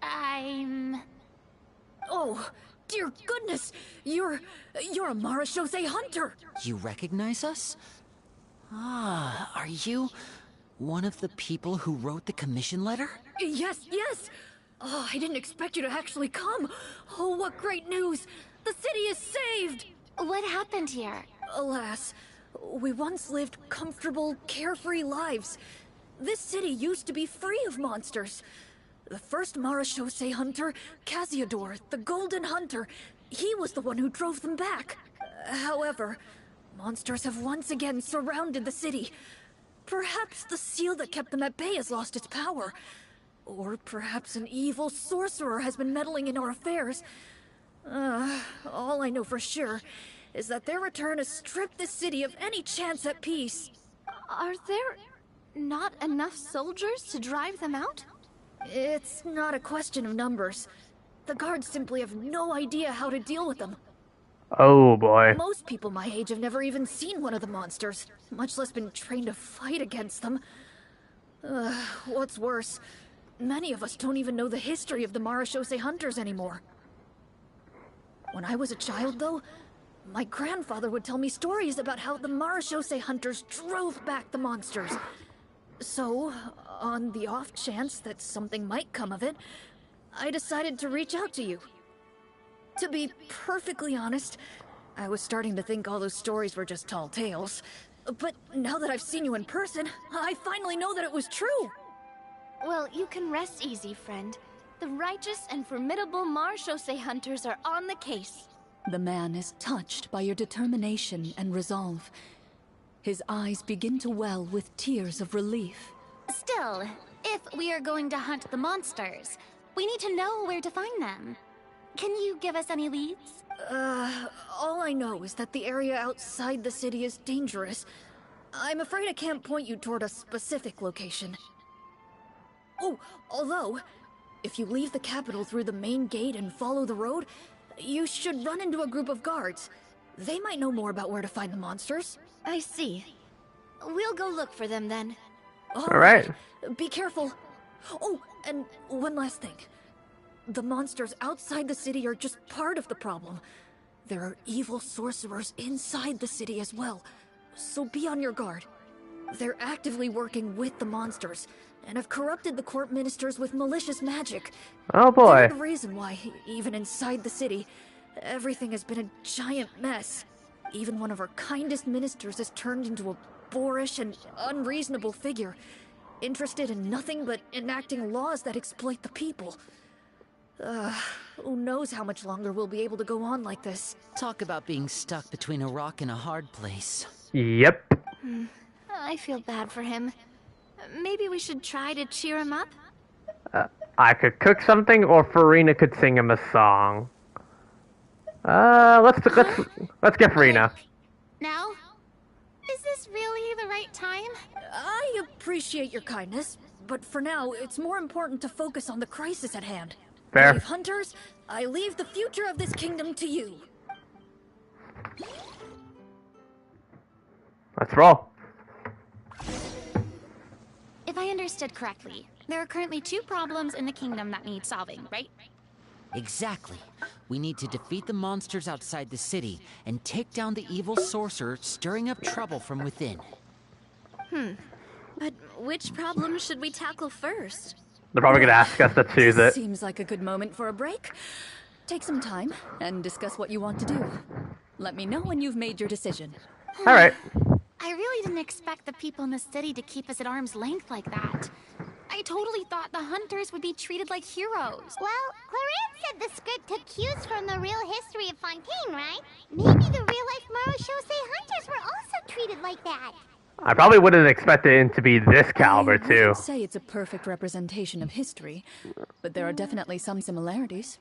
I'm... Oh, dear goodness! You're a Marashose hunter! You recognize us? Ah, are you one of the people who wrote the commission letter? Yes, yes! Oh, I didn't expect you to actually come! Oh, what great news! The city is saved! What happened here? Alas, we once lived comfortable, carefree lives. This city used to be free of monsters. The first Marashose hunter, Casiodor, the Golden Hunter, he was the one who drove them back. However, monsters have once again surrounded the city. Perhaps the seal that kept them at bay has lost its power. Or perhaps an evil sorcerer has been meddling in our affairs. All I know for sure is that their return has stripped the city of any chance at peace. Are there not enough soldiers to drive them out? It's not a question of numbers. The guards simply have no idea how to deal with them. Oh boy. Most people my age have never even seen one of the monsters, much less been trained to fight against them. What's worse, many of us don't even know the history of the Marashose hunters anymore. When I was a child, though, my grandfather would tell me stories about how the Marashose hunters drove back the monsters. So, on the off chance that something might come of it, I decided to reach out to you. To be perfectly honest, I was starting to think all those stories were just tall tales. But now that I've seen you in person, I finally know that it was true! Well, you can rest easy, friend. The righteous and formidable Marashose hunters are on the case. The man is touched by your determination and resolve. His eyes begin to well with tears of relief. Still, if we are going to hunt the monsters, we need to know where to find them. Can you give us any leads? All I know is that the area outside the city is dangerous. I'm afraid I can't point you toward a specific location. Oh, although, if you leave the capital through the main gate and follow the road, you should run into a group of guards. They might know more about where to find the monsters. I see. We'll go look for them then. All right. Be careful. Oh, and one last thing. The monsters outside the city are just part of the problem. There are evil sorcerers inside the city as well, so be on your guard. They're actively working with the monsters, and have corrupted the court ministers with malicious magic. Oh boy. They're the reason why, even inside the city, everything has been a giant mess. Even one of our kindest ministers has turned into a boorish and unreasonable figure, interested in nothing but enacting laws that exploit the people. Who knows how much longer we'll be able to go on like this. Talk about being stuck between a rock and a hard place. Yep. I feel bad for him. Maybe we should try to cheer him up? I could cook something, or Farina could sing him a song. Let's get Farina. Now? Is this really the right time? I appreciate your kindness, but for now, it's more important to focus on the crisis at hand. Fair. Brave hunters, I leave the future of this kingdom to you. Let's roll. If I understood correctly, there are currently 2 problems in the kingdom that need solving, right? Exactly. We need to defeat the monsters outside the city and take down the evil sorcerer stirring up trouble from within. But which problem should we tackle first? They're probably gonna ask us to choose it. Seems like a good moment for a break. Take some time and discuss what you want to do. Let me know when you've made your decision. All right. I really didn't expect the people in the city to keep us at arm's length like that. I totally thought the hunters would be treated like heroes. Well, Clorinde said the script took cues from the real history of Fontaine, right? Maybe the real-life Marashose hunters were also treated like that. I probably wouldn't expect it to be this caliber, I too. wouldn't say it's a perfect representation of history, but there are definitely some similarities.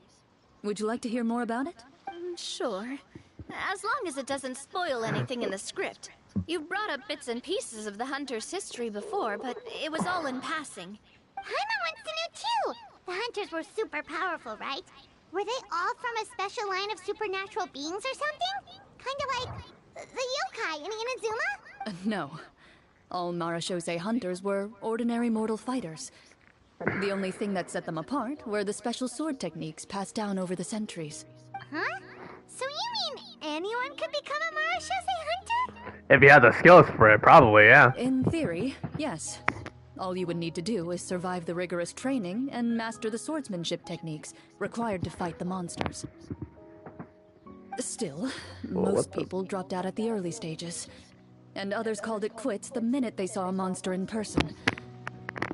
Would you like to hear more about it? Sure. As long as it doesn't spoil anything in the script. You brought up bits and pieces of the hunter's history before, but it was all in passing. Paimon wants to know too. The hunters were super powerful, right? Were they all from a special line of supernatural beings or something? Kind of like The yokai in Inazuma? No. All Marashose hunters were ordinary mortal fighters. The only thing that set them apart were the special sword techniques passed down over the centuries. Huh? So you mean anyone could become a Marashose hunter? If you had the skills for it, probably, yeah. In theory, yes. All you would need to do is survive the rigorous training and master the swordsmanship techniques required to fight the monsters. Still, most people dropped out at the early stages, and others called it quits the minute they saw a monster in person.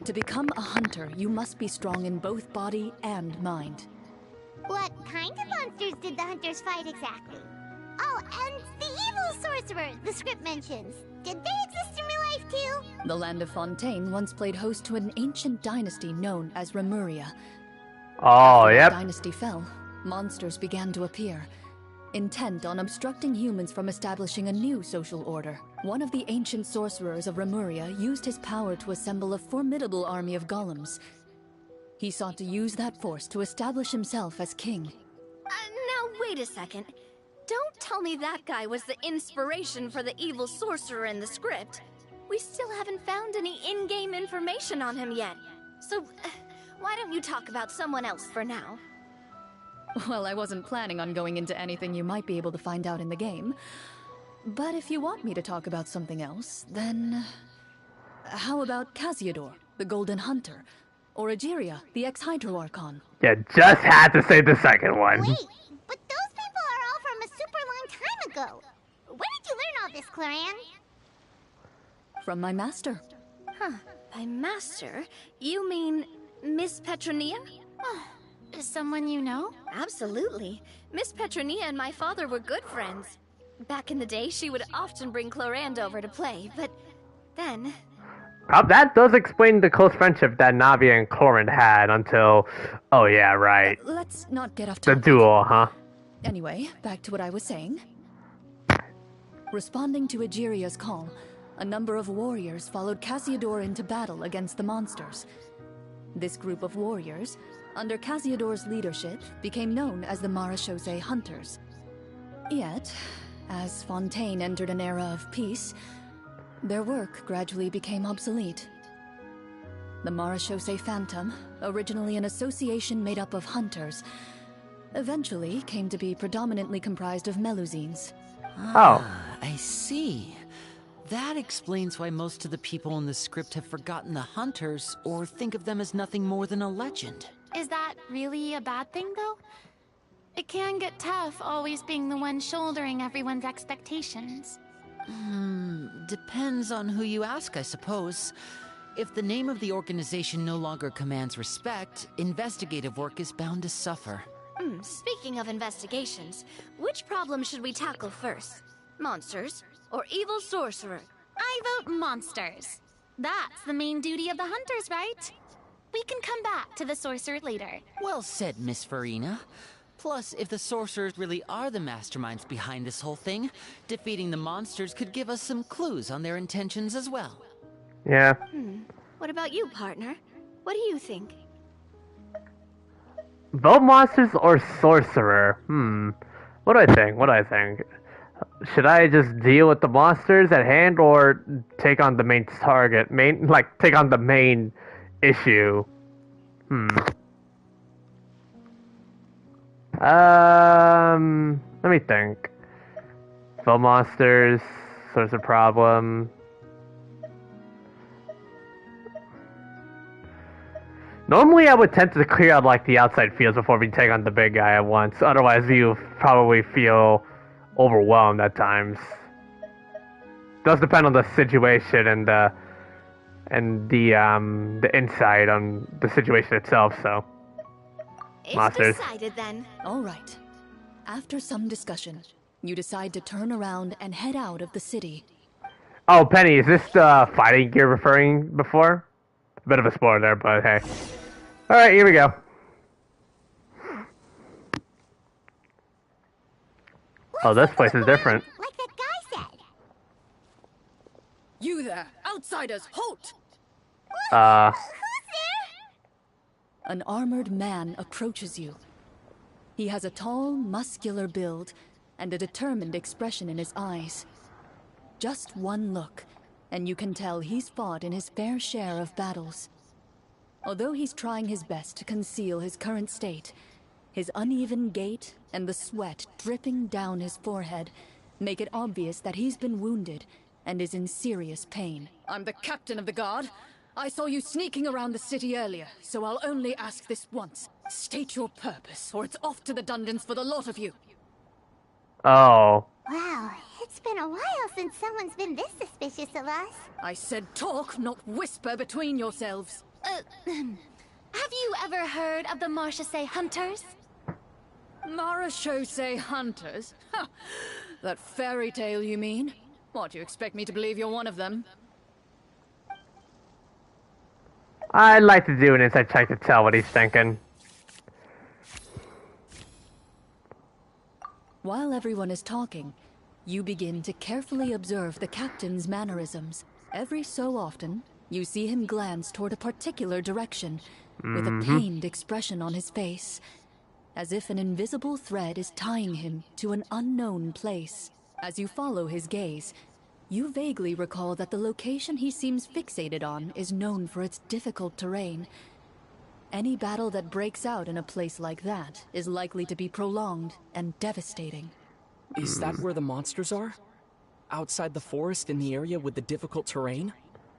To become a hunter, you must be strong in both body and mind. What kind of monsters did the hunters fight exactly? Oh, and the evil sorcerer the script mentions. Did they exist in real life too? The land of Fontaine once played host to an ancient dynasty known as Remuria. Oh, After yep. the dynasty fell, monsters began to appear, intent on obstructing humans from establishing a new social order. One of the ancient sorcerers of Remuria used his power to assemble a formidable army of golems. He sought to use that force to establish himself as king. Now wait a second. Don't tell me that guy was the inspiration for the evil sorcerer in the script. We still haven't found any in-game information on him yet. So, why don't you talk about someone else for now? Well, I wasn't planning on going into anything you might be able to find out in the game. But if you want me to talk about something else, then... how about Casiodor, the Golden Hunter? Or Egeria, the ex-Hydro Archon? Yeah, just had to say the second one. Wait, but those people are all from a super long time ago. Where did you learn all this, Clorinde? From my master. Huh, by master? You mean Miss Petronia? Is someone you know? Absolutely. Miss Petronia and my father were good friends. Back in the day, she would often bring Clorinde over to play, but then... That does explain the close friendship that Navi and Clorinde had until... Oh yeah, right. Let's not get off The topic. duel, huh? Anyway, back to what I was saying. Responding to Egeria's call, a number of warriors followed Casiodor into battle against the monsters. This group of warriors, under Casiodor's leadership, became known as the Marashose Hunters. Yet, as Fontaine entered an era of peace, their work gradually became obsolete. The Marashose Phantom, originally an association made up of hunters, eventually came to be predominantly comprised of Melusines. I see. That explains why most of the people in the script have forgotten the hunters or think of them as nothing more than a legend. Is that really a bad thing, though? It can get tough always being the one shouldering everyone's expectations. Depends on who you ask, I suppose. If the name of the organization no longer commands respect, investigative work is bound to suffer. Speaking of investigations, which problem should we tackle first? Monsters or evil sorcerer? I vote monsters. That's the main duty of the hunters, right? We can come back to the sorcerer later. Well said, Miss Farina. Plus, if the sorcerers really are the masterminds behind this whole thing, defeating the monsters could give us some clues on their intentions as well. Yeah. What about you, partner? What do you think? Vote monsters or sorcerer? What do I think? Should I just deal with the monsters at hand or take on the main target? Take on the main issue? Let me think. Vote monsters, sorcerer problem. Normally I would tend to clear out the outside fields before we take on the big guy at once. Otherwise you probably feel overwhelmed at times. Does depend on the situation and the insight on the situation itself, so. It's Monsters. decided then. All right. After some discussion, you decide to turn around and head out of the city. Oh, Penny, is this the fighting gear referring before? A bit of a spoiler there, but hey. Alright, here we go. Oh, this place is different. Like that guy said. You there, outsiders, halt! Who's there? An armored man approaches you. He has a tall, muscular build and a determined expression in his eyes. Just one look, and you can tell he's fought in his fair share of battles. Although he's trying his best to conceal his current state, his uneven gait and the sweat dripping down his forehead make it obvious that he's been wounded and is in serious pain. I'm the captain of the guard. I saw you sneaking around the city earlier, so I'll only ask this once. State your purpose, or it's off to the dungeons for the lot of you. Oh. Wow, it's been a while since someone's been this suspicious of us. I said talk, not whisper between yourselves. Have you ever heard of the Marchese Hunters? Marchese Hunters? Ha! That fairy tale, you mean? What, you expect me to believe you're one of them? I'd like to do an inside check to tell what he's thinking. While everyone is talking, you begin to carefully observe the captain's mannerisms. Every so often, you see him glance toward a particular direction, with a pained expression on his face, as if an invisible thread is tying him to an unknown place. As you follow his gaze, you vaguely recall that the location he seems fixated on is known for its difficult terrain. Any battle that breaks out in a place like that is likely to be prolonged and devastating. Is that where the monsters are? Outside the forest in the area with the difficult terrain?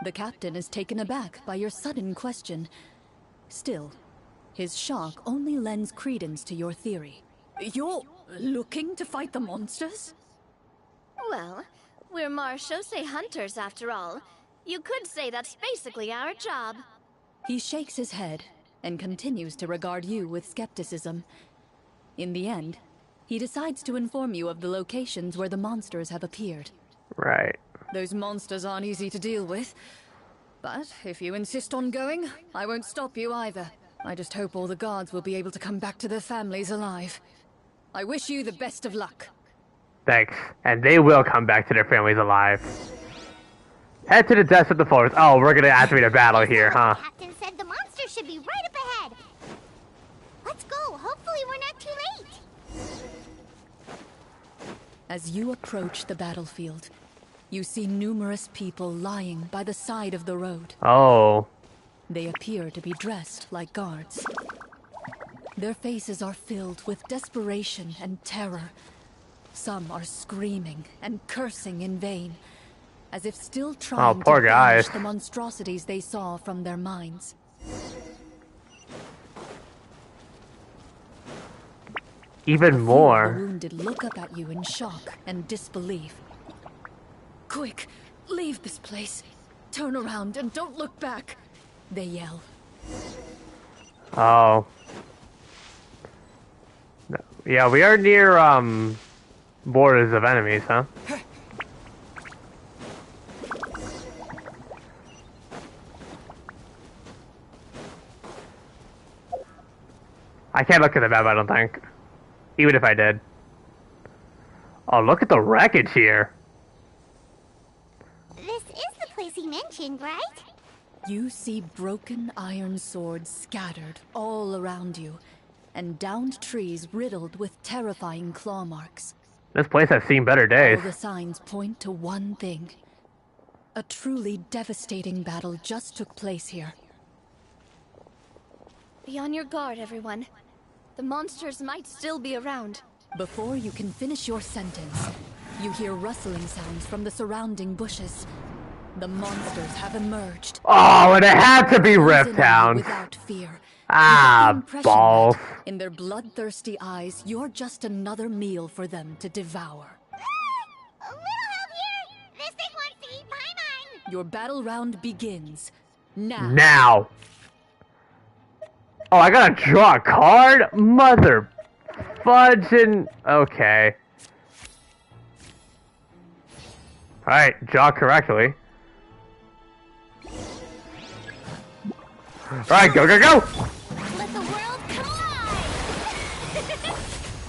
The captain is taken aback by your sudden question. Still, his shock only lends credence to your theory. You're looking to fight the monsters? Well, we're Marchese Hunters after all. You could say that's basically our job. He shakes his head and continues to regard you with skepticism. In the end, he decides to inform you of the locations where the monsters have appeared. Right. Those monsters aren't easy to deal with. But if you insist on going, I won't stop you either. I just hope all the guards will be able to come back to their families alive. I wish you the best of luck. Thanks. And they will come back to their families alive. Head to the depths of the forest. Oh, we're gonna activate a battle here, huh? The captain said the monster should be right up ahead. Let's go. Hopefully we're not too late. As you approach the battlefield, you see numerous people lying by the side of the road. Oh. They appear to be dressed like guards. Their faces are filled with desperation and terror. Some are screaming and cursing in vain, as if still trying to banish the monstrosities they saw from their minds. Even more. The wounded look up at you in shock and disbelief. Quick, leave this place. Turn around and don't look back, they yell. Oh. Yeah, we are near, borders of enemies, huh? I can't look at the map, I don't think. Even if I did. Oh, look at the wreckage here. This is the place he mentioned, right? You see broken iron swords scattered all around you, and downed trees riddled with terrifying claw marks. This place has seen better days. All the signs point to one thing. A truly devastating battle just took place here. Be on your guard, everyone. The monsters might still be around. Before you can finish your sentence, you hear rustling sounds from the surrounding bushes. The monsters have emerged. Oh, and it had to be Rift Town. Without fear. Ah, balls. In their bloodthirsty eyes, you're just another meal for them to devour. A little help here! This thing wants to eat Paimon! Your battle round begins. Now. Now! Oh, I gotta draw a card? Mother fudging. Okay. Alright, draw correctly. Alright, go, go, go! Let the world collide!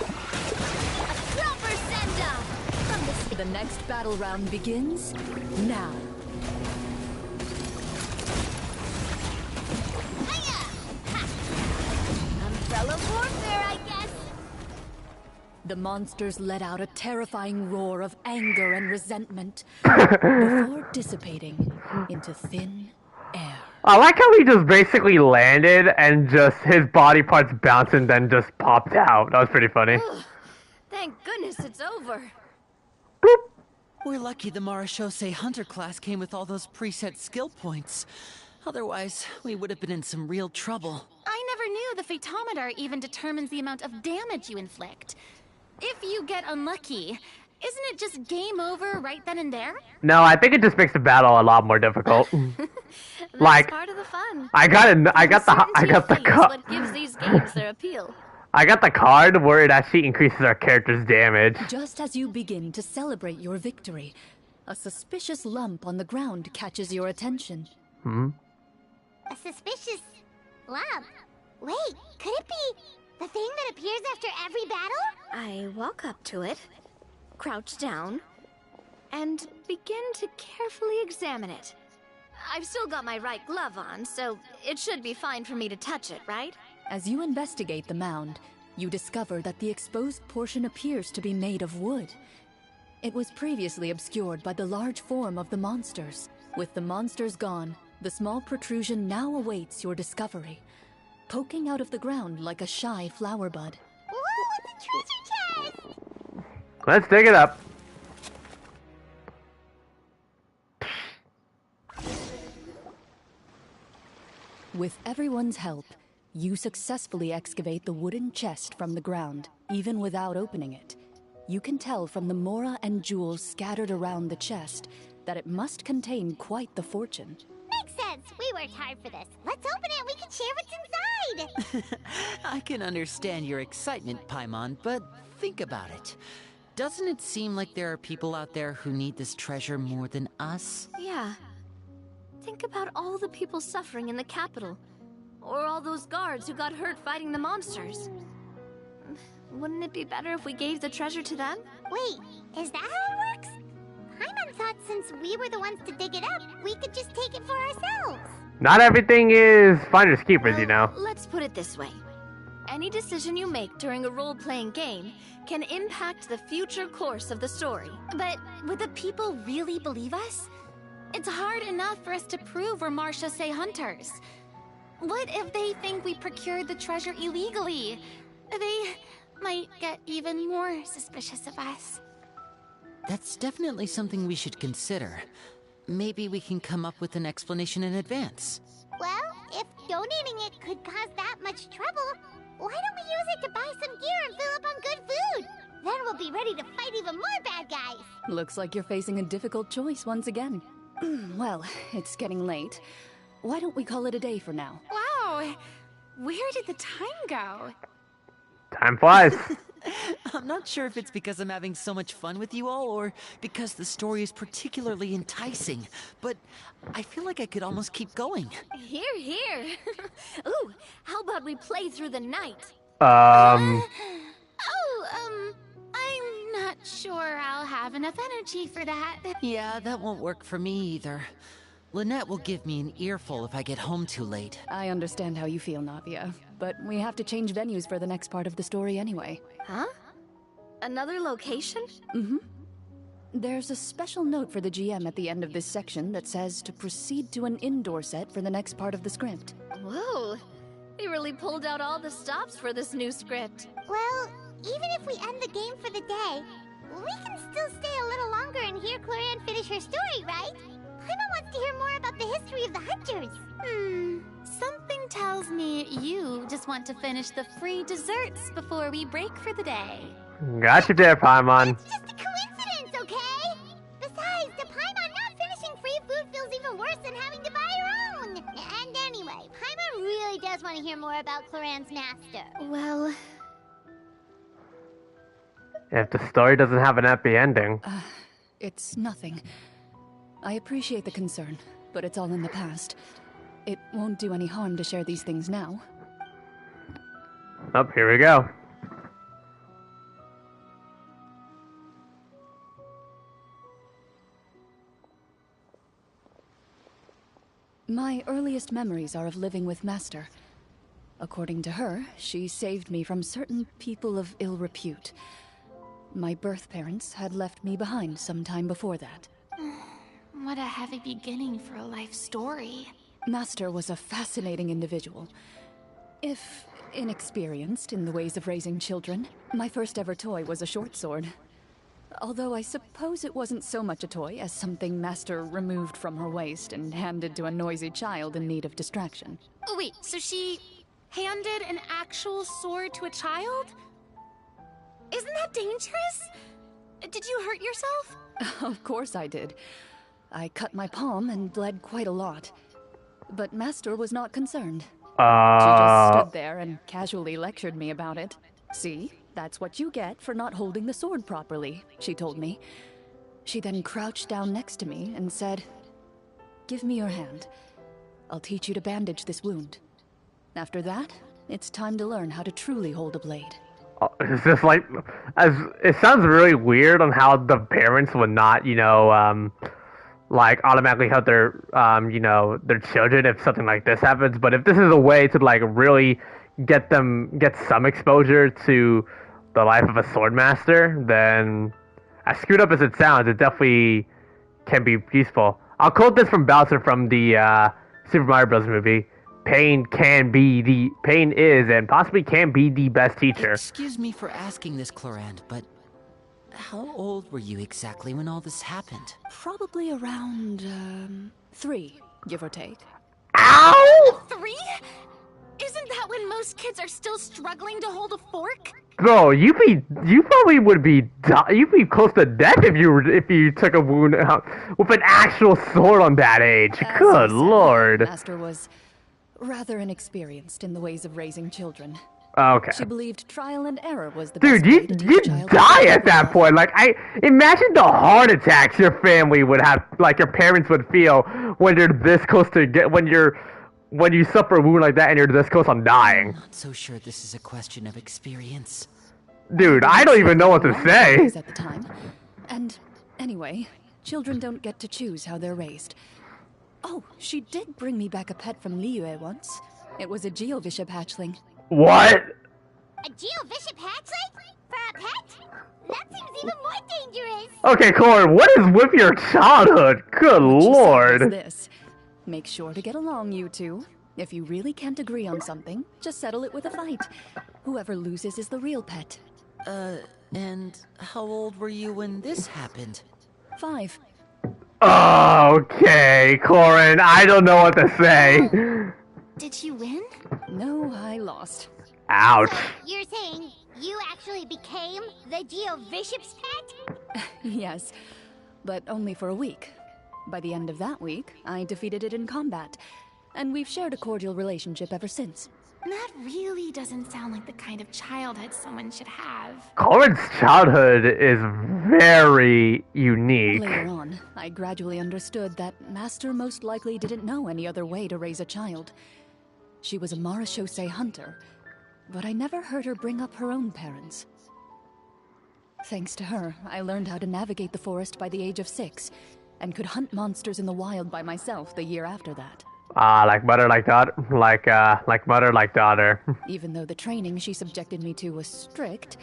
A proper send-up! The next battle round begins now. Umbrella warfare, I guess. the monsters let out a terrifying roar of anger and resentment before dissipating into thin air. I like how he just basically landed and just his body parts bounced and then just popped out. That was pretty funny. Ugh, thank goodness it's over. Boop. We're lucky the Marashose Hunter class came with all those preset skill points. Otherwise, we would have been in some real trouble. I never knew the Fatometer even determines the amount of damage you inflict. If you get unlucky, isn't it just game over right then and there? No, I think it just makes the battle a lot more difficult. That's part of the fun. I got the card. What gives these games their appeal. I got the card where it actually increases our character's damage. Just as you begin to celebrate your victory, a suspicious lump on the ground catches your attention. A suspicious lump? Wait, could it be the thing that appears after every battle? I walk up to it, crouch down, and begin to carefully examine it. I've still got my right glove on, so it should be fine for me to touch it, right? As you investigate the mound, you discover that the exposed portion appears to be made of wood. It was previously obscured by the large form of the monsters. With the monsters gone, the small protrusion now awaits your discovery, poking out of the ground like a shy flower bud. Whoa, it's a treasure chest! Let's dig it up. With everyone's help, you successfully excavate the wooden chest from the ground, even without opening it. You can tell from the mora and jewels scattered around the chest that it must contain quite the fortune. Makes sense. We worked hard for this. Let's open it and we can share what's inside. I can understand your excitement, Paimon, but think about it. Doesn't it seem like there are people out there who need this treasure more than us? Yeah. Think about all the people suffering in the capital. Or all those guards who got hurt fighting the monsters. Wouldn't it be better if we gave the treasure to them? Wait, is that how it works? Paimon thought since we were the ones to dig it up, we could just take it for ourselves. Not everything is finders keepers, you know. Let's put it this way. Any decision you make during a role-playing game can impact the future course of the story. But would the people really believe us? It's hard enough for us to prove we're Marashose hunters. What if they think we procured the treasure illegally? They might get even more suspicious of us. That's definitely something we should consider. Maybe we can come up with an explanation in advance. Well, if donating it could cause that much trouble, why don't we use it to buy some gear and fill up on good food? Then we'll be ready to fight even more bad guys. Looks like you're facing a difficult choice once again. Well, it's getting late. Why don't we call it a day for now? Wow! Where did the time go? Time flies. I'm not sure if it's because I'm having so much fun with you all, or because the story is particularly enticing, but I feel like I could almost keep going. Here, here. Ooh, how about we play through the night? I'm not sure I'll have enough energy for that. Yeah, that won't work for me either. Lynette will give me an earful if I get home too late. I understand how you feel, Navia, but we have to change venues for the next part of the story anyway. Huh? Another location? Mm-hmm. There's a special note for the GM at the end of this section that says to proceed to an indoor set for the next part of the script. Whoa! They really pulled out all the stops for this new script. Well, even if we end the game for the day, we can still stay a little longer and hear Clorinde finish her story, right? Paimon wants to hear more about the history of the Hunters. Something tells me you just want to finish the free desserts before we break for the day. Got you there, Paimon. It's just a coincidence, okay? Besides, to Paimon, not finishing free food feels even worse than having to buy your own. And anyway, Paimon really does want to hear more about Clorinde's master. Well... If the story doesn't have an happy ending. It's nothing. I appreciate the concern, but it's all in the past. It won't do any harm to share these things now. Oh, here we go. My earliest memories are of living with Master. According to her, she saved me from certain people of ill repute. My birth parents had left me behind some time before that. What a heavy beginning for a life story. Master was a fascinating individual. If inexperienced in the ways of raising children, my first ever toy was a short sword. Although I suppose it wasn't so much a toy as something Master removed from her waist and handed to a noisy child in need of distraction. Oh wait, so she handed an actual sword to a child? Isn't that dangerous? Did you hurt yourself? Of course I did. I cut my palm and bled quite a lot. But Master was not concerned. She just stood there and casually lectured me about it. See, that's what you get for not holding the sword properly, she told me. She then crouched down next to me and said, "Give me your hand. I'll teach you to bandage this wound. After that, it's time to learn how to truly hold a blade." It's just like, it sounds really weird on how the parents would not, like automatically help their, their children if something like this happens. But if this is a way to like really get some exposure to the life of a swordmaster, then as screwed up as it sounds, it definitely can be useful. I'll quote this from Bowser from the Super Mario Bros. Movie. Pain is and possibly can be the best teacher. Excuse me for asking this, Clorinde, but how old were you exactly when all this happened? Probably around, 3, give or take. Ow! 3? Isn't that when most kids are still struggling to hold a fork? Bro, you probably would be you'd be close to death if you took a wound out with an actual sword on that age. Good lord. Master was rather inexperienced in the ways of raising children. Okay. She believed trial and error was the Dude, best way to teach you a child die at that point. Like, I imagine the heart attacks your family would have, like your parents would feel when you're this close to when you suffer a wound like that and you're this close on dying. I'm not so sure this is a question of experience. Dude, I don't even know what to say. At the time. And anyway, children don't get to choose how they're raised. Oh, she did bring me back a pet from Liyue once. It was a Geovishap hatchling. What? A Geovishap hatchling? For a pet? That seems even more dangerous. Okay, Clorinde, what is with your childhood? Good lord. This. Make sure to get along, you two. If you really can't agree on something, just settle it with a fight. Whoever loses is the real pet. And how old were you when this happened? 5. Okay, Clorinde, I don't know what to say. Did she win? No, I lost. Ouch. So you're saying you actually became the Geovishap's pet? Yes, but only for a week. By the end of that week, I defeated it in combat, and we've shared a cordial relationship ever since. That really doesn't sound like the kind of childhood someone should have. Clorinde's childhood is very unique. Later on, I gradually understood that Master most likely didn't know any other way to raise a child. She was a marechaussee hunter, but I never heard her bring up her own parents. Thanks to her, I learned how to navigate the forest by the age of 6, and could hunt monsters in the wild by myself the year after that. Like mother, like daughter, like mother, like daughter. Even though the training she subjected me to was strict,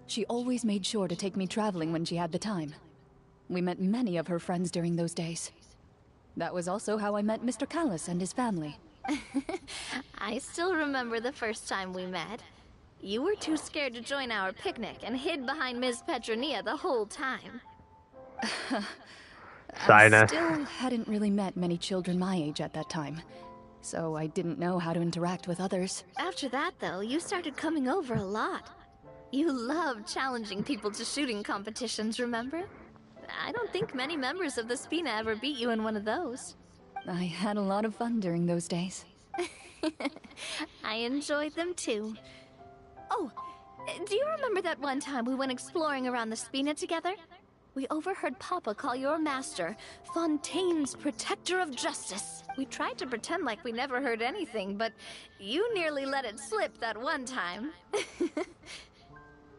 she always made sure to take me traveling when she had the time. We met many of her friends during those days. That was also how I met Mr. Callis and his family. I still remember the first time we met. You were too scared to join our picnic and hid behind Ms. Petronia the whole time. Shyness. I still hadn't really met many children my age at that time, so I didn't know how to interact with others. After that, though, you started coming over a lot. You loved challenging people to shooting competitions, remember? I don't think many members of the Spina ever beat you in one of those. I had a lot of fun during those days. I enjoyed them too. Oh, do you remember that one time we went exploring around the Spina together? We overheard Papa call your master Fontaine's Protector of Justice. We tried to pretend like we never heard anything, but you nearly let it slip that one time.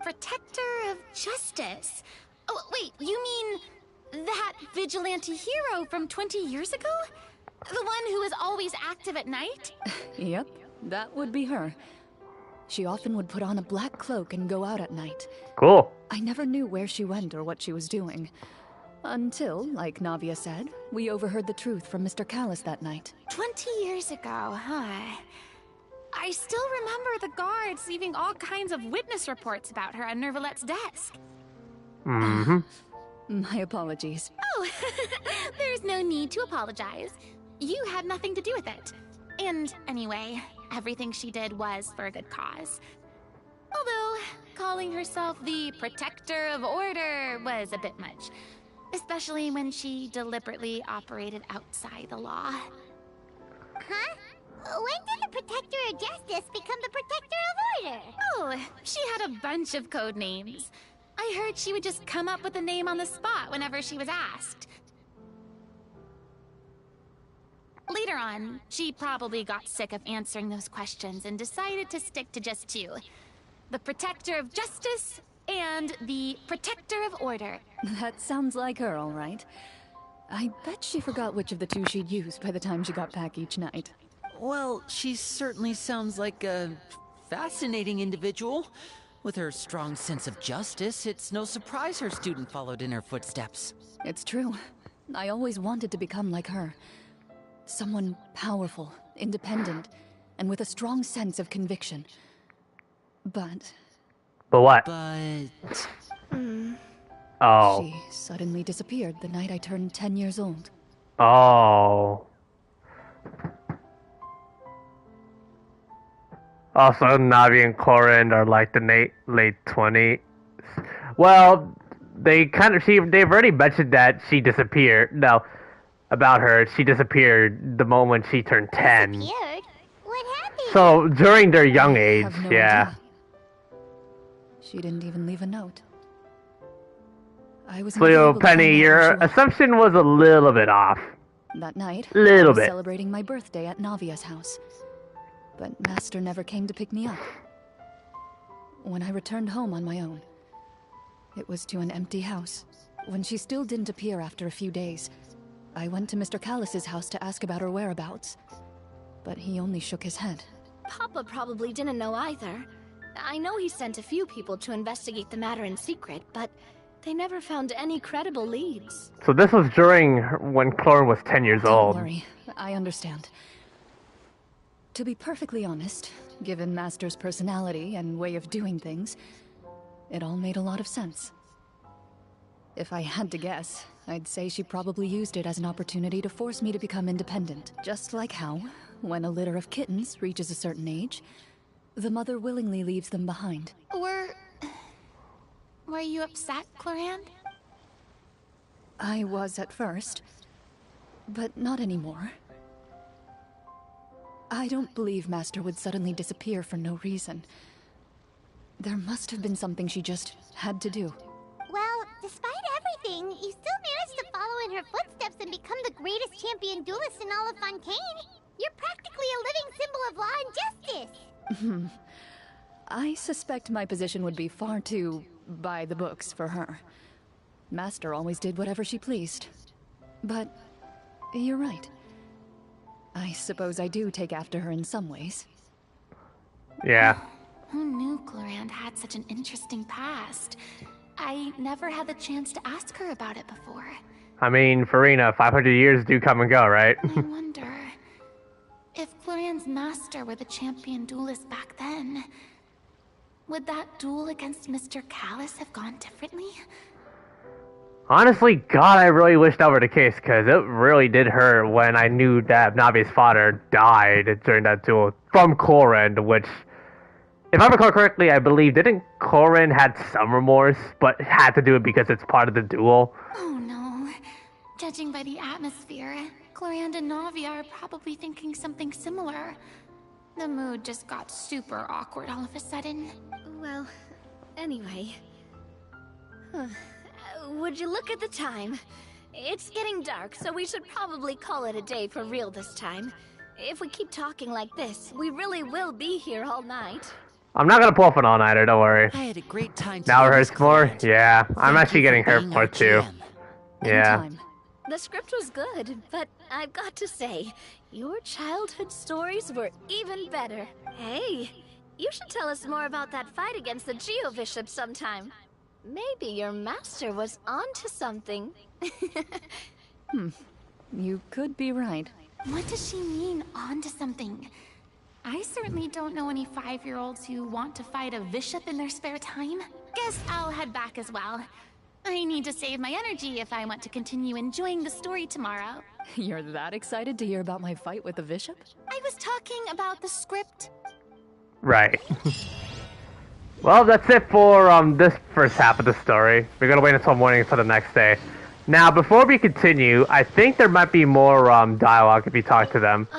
Protector of Justice? Oh, wait, you mean that vigilante hero from 20 years ago? The one who is always active at night? Yep, that would be her. She often would put on a black cloak and go out at night. Cool. I never knew where she went or what she was doing. Until, like Navia said, we overheard the truth from Mr. Callis that night. 20 years ago, huh? I still remember the guards leaving all kinds of witness reports about her on Nervalette's desk. Mm-hmm. My apologies. Oh, there's no need to apologize. You had nothing to do with it. And anyway, everything she did was for a good cause. Although, calling herself the Protector of Order was a bit much. Especially when she deliberately operated outside the law. Huh? When did the Protector of Justice become the Protector of Order? Oh, she had a bunch of code names. I heard she would just come up with a name on the spot whenever she was asked. Later on, she probably got sick of answering those questions and decided to stick to just two. The Protector of Justice and the Protector of Order. That sounds like her, all right. I bet she forgot which of the two she'd use by the time she got back each night. Well, she certainly sounds like a fascinating individual. With her strong sense of justice, it's no surprise her student followed in her footsteps. It's true. I always wanted to become like her. Someone powerful, independent, and with a strong sense of conviction. But what? Oh. She suddenly disappeared the night I turned 10 years old. Oh. Also, Navi and Clorinde are like the late 20s. Well, they've already mentioned that she disappeared. No, about her, she disappeared the moment she turned 10. Disappeared? What happened? So, during their young age, I have no yeah. idea. She didn't even leave a note. I was So, Penny, your assumption was a little bit off. That night, Little I was bit. celebrating my birthday at Navia's house. But Master never came to pick me up. When I returned home on my own, it was to an empty house. When she still didn't appear after a few days, I went to Mr. Callis's house to ask about her whereabouts. But he only shook his head. Papa probably didn't know either. I know he sent a few people to investigate the matter in secret, but they never found any credible leads. So this was during when Clorinde was 10 years old. Don't worry, I understand. To be perfectly honest, given Master's personality and way of doing things, it all made a lot of sense. If I had to guess, I'd say she probably used it as an opportunity to force me to become independent. Just like how, when a litter of kittens reaches a certain age, the mother willingly leaves them behind. Were you upset, Clorinde? I was at first, but not anymore. I don't believe Master would suddenly disappear for no reason. There must have been something she just had to do. Well, despite everything, you still managed to follow in her footsteps and become the greatest champion duelist in all of Fontaine. You're practically a living symbol of law and justice. I suspect my position would be far too by the books for her. Master always did whatever she pleased. But you're right. I suppose I do take after her in some ways. Yeah. Who knew Clorinde had such an interesting past? I never had the chance to ask her about it before. I mean, Farina, 500 years do come and go, right? I wonder if Clorinde's master were the champion duelist back then. Would that duel against Mr. Callis have gone differently? Honestly, God, I really wish that were the case, because it really did hurt when I knew that Navi's father died during that duel from Clorinde, which, if I recall correctly, I believe, didn't Clorinde had some remorse, but had to do it because it's part of the duel? Oh no. Judging by the atmosphere, Clorinde and Navia are probably thinking something similar. The mood just got super awkward all of a sudden. Well, anyway. Would you look at the time? It's getting dark, so we should probably call it a day for real this time. If we keep talking like this, we really will be here all night. I'm not gonna pull off an all-nighter, don't worry. I had a great time. Now it hurts more? Yeah, I'm actually getting hurt more too. Yeah. The script was good, but I've got to say, your childhood stories were even better. Hey, You should tell us more about that fight against the Geo-Bishop sometime. Maybe your master was onto something. You could be right. What does she mean, onto something? I certainly don't know any 5-year-olds who want to fight a bishop in their spare time. Guess I'll head back as well. I need to save my energy if I want to continue enjoying the story tomorrow. You're that excited to hear about my fight with the bishop? I was talking about the script. Right. Well, that's it for this first half of the story. We're gonna wait until morning for the next day. Now, before we continue, I think there might be more dialogue if you talk to them.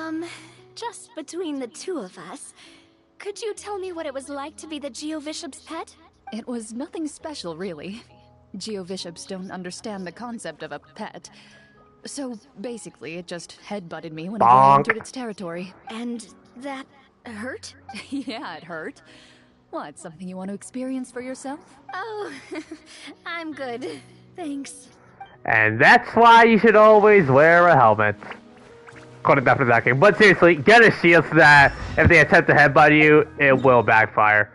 Just between the two of us, could you tell me what it was like to be the Geo-Bishop's pet? It was nothing special, really. Geo-Bishops don't understand the concept of a pet. So, basically, it just headbutted me whenever I entered its territory. And that hurt? Yeah, it hurt. What, something you want to experience for yourself? Oh, I'm good. Thanks. And that's why you should always wear a helmet. According to that game. But seriously, get a shield so that if they attempt to headbutt you, it will backfire.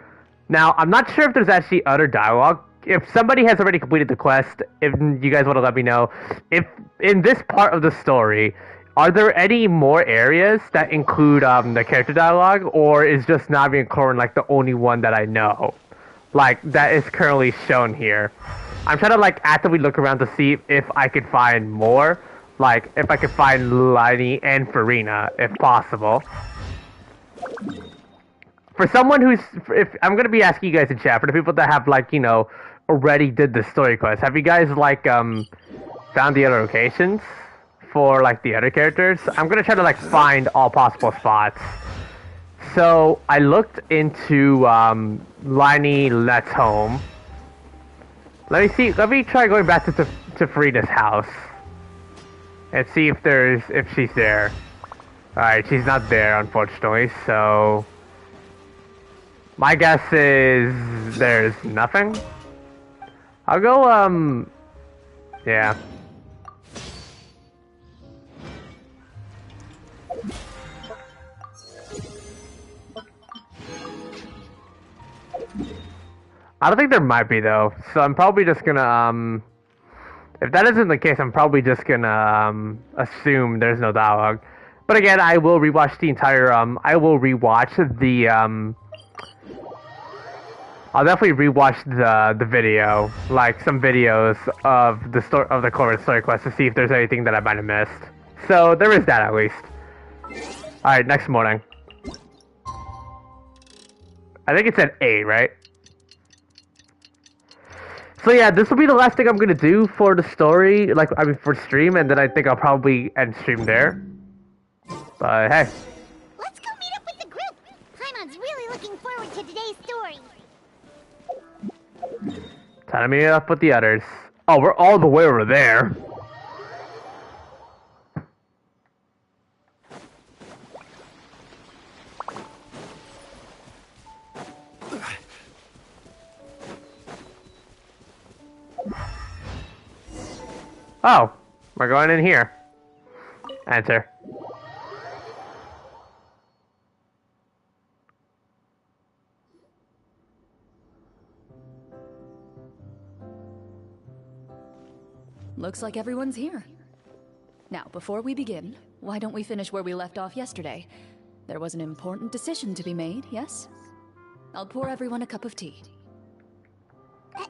Now, I'm not sure if there's actually other dialogue. If somebody has already completed the quest, if you guys want to let me know, if in this part of the story, are there any more areas that include the character dialogue, or is just Navi and Clorinde like the only one that I know, like that is currently shown here? I'm trying to like actively look around to see if I could find more, like if I could find Lani and Farina, if possible. For someone who's, if I'm gonna be asking you guys in chat, for the people that have like already did the story quest, have you guys like found the other locations for like the other characters? I'm gonna try to like find all possible spots. So I looked into Lani Let's home. Let me try going back to Farina's house and see if she's there. Alright, she's not there unfortunately, so my guess is there's nothing. I'll go yeah. I don't think there might be though, so I'm probably just gonna if that isn't the case, I'm probably just gonna assume there's no dialogue. But again, I will rewatch the entire I will rewatch the I'll definitely rewatch the video, like some videos of the Clorinde story quest to see if there's anything that I might have missed. So there is that at least. Alright, next morning. I think it said 8, right? So yeah, this will be the last thing I'm gonna do for the story, for stream, and then I think I'll probably end stream there. But hey. Let's go meet up with the group! Paimon's really looking forward to today's story. Time to meet up with the others. Oh, we're all the way over there. Oh, we're going in here. Enter. Looks like everyone's here. Now, before we begin, why don't we finish where we left off yesterday? There was an important decision to be made, yes? I'll pour everyone a cup of tea. Is that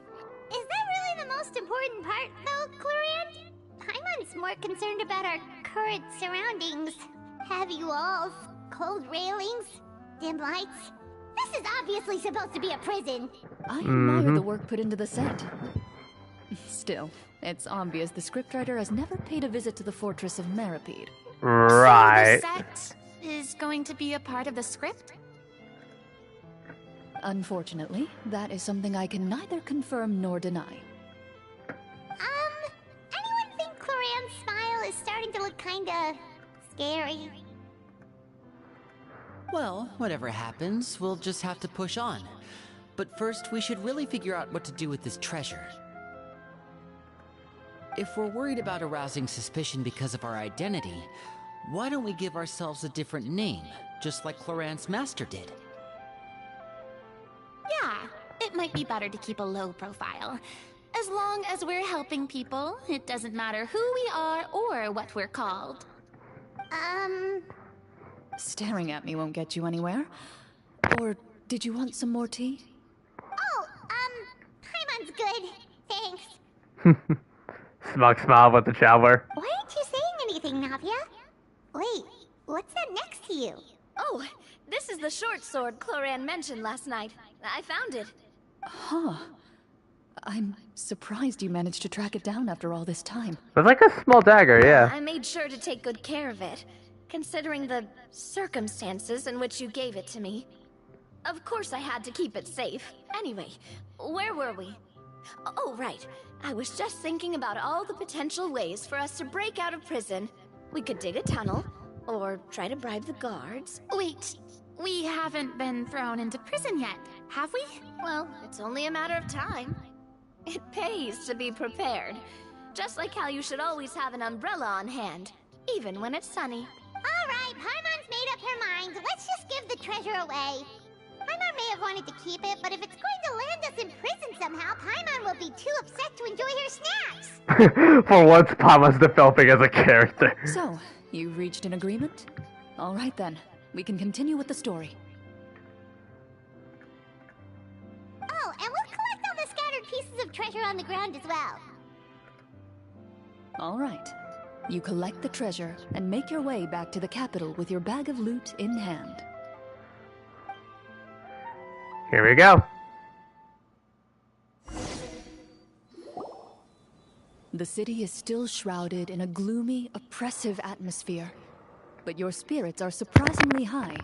really the most important part, though, Clorinde? Paimon's more concerned about our current surroundings. Heavy walls, cold railings, dim lights. This is obviously supposed to be a prison. I admire the work put into the set. Still, it's obvious the scriptwriter has never paid a visit to the fortress of Meripede. Right. So the set is going to be a part of the script? Unfortunately, that is something I can neither confirm nor deny. Anyone think Clorinde's smile is starting to look kinda scary? Well, whatever happens, we'll just have to push on. But first, we should really figure out what to do with this treasure. If we're worried about arousing suspicion because of our identity, why don't we give ourselves a different name, just like Clorinde's master did? it might be better to keep a low profile. As long as we're helping people, it doesn't matter who we are or what we're called. Staring at me won't get you anywhere. Or did you want some more tea? Oh, Paimon's good. Thanks. Smug smile with the traveler. Why aren't you saying anything, Navia? Wait, what's that next to you? Oh, this is the short sword Clorinde mentioned last night. I found it. Huh. I'm surprised you managed to track it down after all this time. It's like a small dagger, yeah. I made sure to take good care of it, considering the circumstances in which you gave it to me. Of course I had to keep it safe. Anyway, where were we? Oh, right. I was just thinking about all the potential ways for us to break out of prison. We could dig a tunnel, or try to bribe the guards. Wait, we haven't been thrown into prison yet, have we? Well, it's only a matter of time. It pays to be prepared. Just like how you should always have an umbrella on hand, even when it's sunny. Alright, Paimon's made up her mind. Let's just give the treasure away. Paimon may have wanted to keep it, but if it's going to land us in prison somehow, Paimon will be too upset to enjoy her snacks. For once, Paimon's developing as a character. So, you've reached an agreement? Alright then, we can continue with the story. Oh, and we'll collect all the scattered pieces of treasure on the ground as well. Alright. You collect the treasure and make your way back to the capital with your bag of loot in hand. Here we go. The city is still shrouded in a gloomy, oppressive atmosphere, but your spirits are surprisingly high.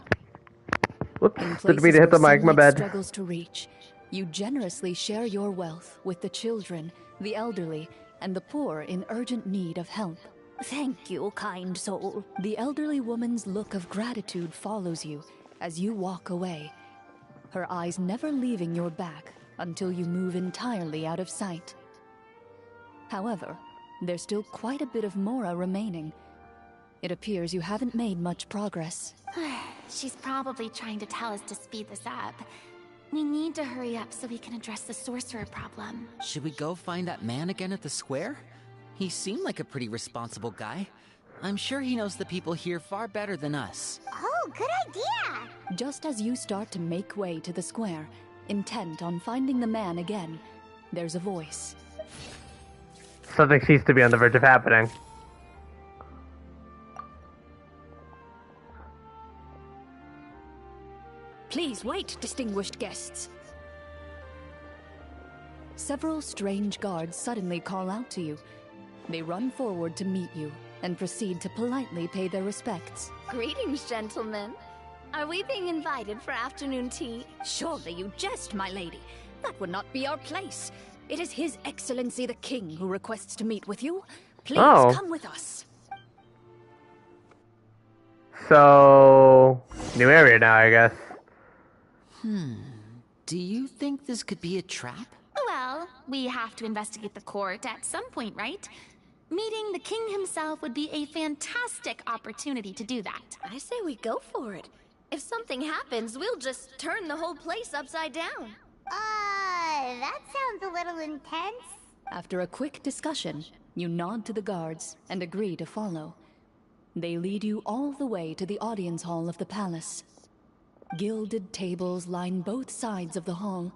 Whoops, In didn't mean places to hit the where mic, my sunlight bad. struggles to reach, you generously share your wealth with the children, the elderly, and the poor in urgent need of help. Thank you, kind soul. The elderly woman's look of gratitude follows you as you walk away, her eyes never leaving your back until you move entirely out of sight. However, there's still quite a bit of Mora remaining. It appears you haven't made much progress. She's probably trying to tell us to speed this up. We need to hurry up so we can address the sorcerer problem. Should we go find that man again at the square? He seemed like a pretty responsible guy. I'm sure he knows the people here far better than us. Oh, good idea! Just as you start to make way to the square, intent on finding the man again, there's a voice. Something seems to be on the verge of happening. Please wait, distinguished guests. Several strange guards suddenly call out to you. They run forward to meet you and proceed to politely pay their respects. Greetings, gentlemen. Are we being invited for afternoon tea? Surely you jest, my lady. That would not be our place. It is His Excellency the King who requests to meet with you. Please come with us. So, new area now, I guess. Do you think this could be a trap? Well, we have to investigate the court at some point, right? Meeting the king himself would be a fantastic opportunity to do that. I say we go for it. If something happens, we'll just turn the whole place upside down. That sounds a little intense. After a quick discussion, you nod to the guards and agree to follow. They lead you all the way to the audience hall of the palace. Gilded tables line both sides of the hall.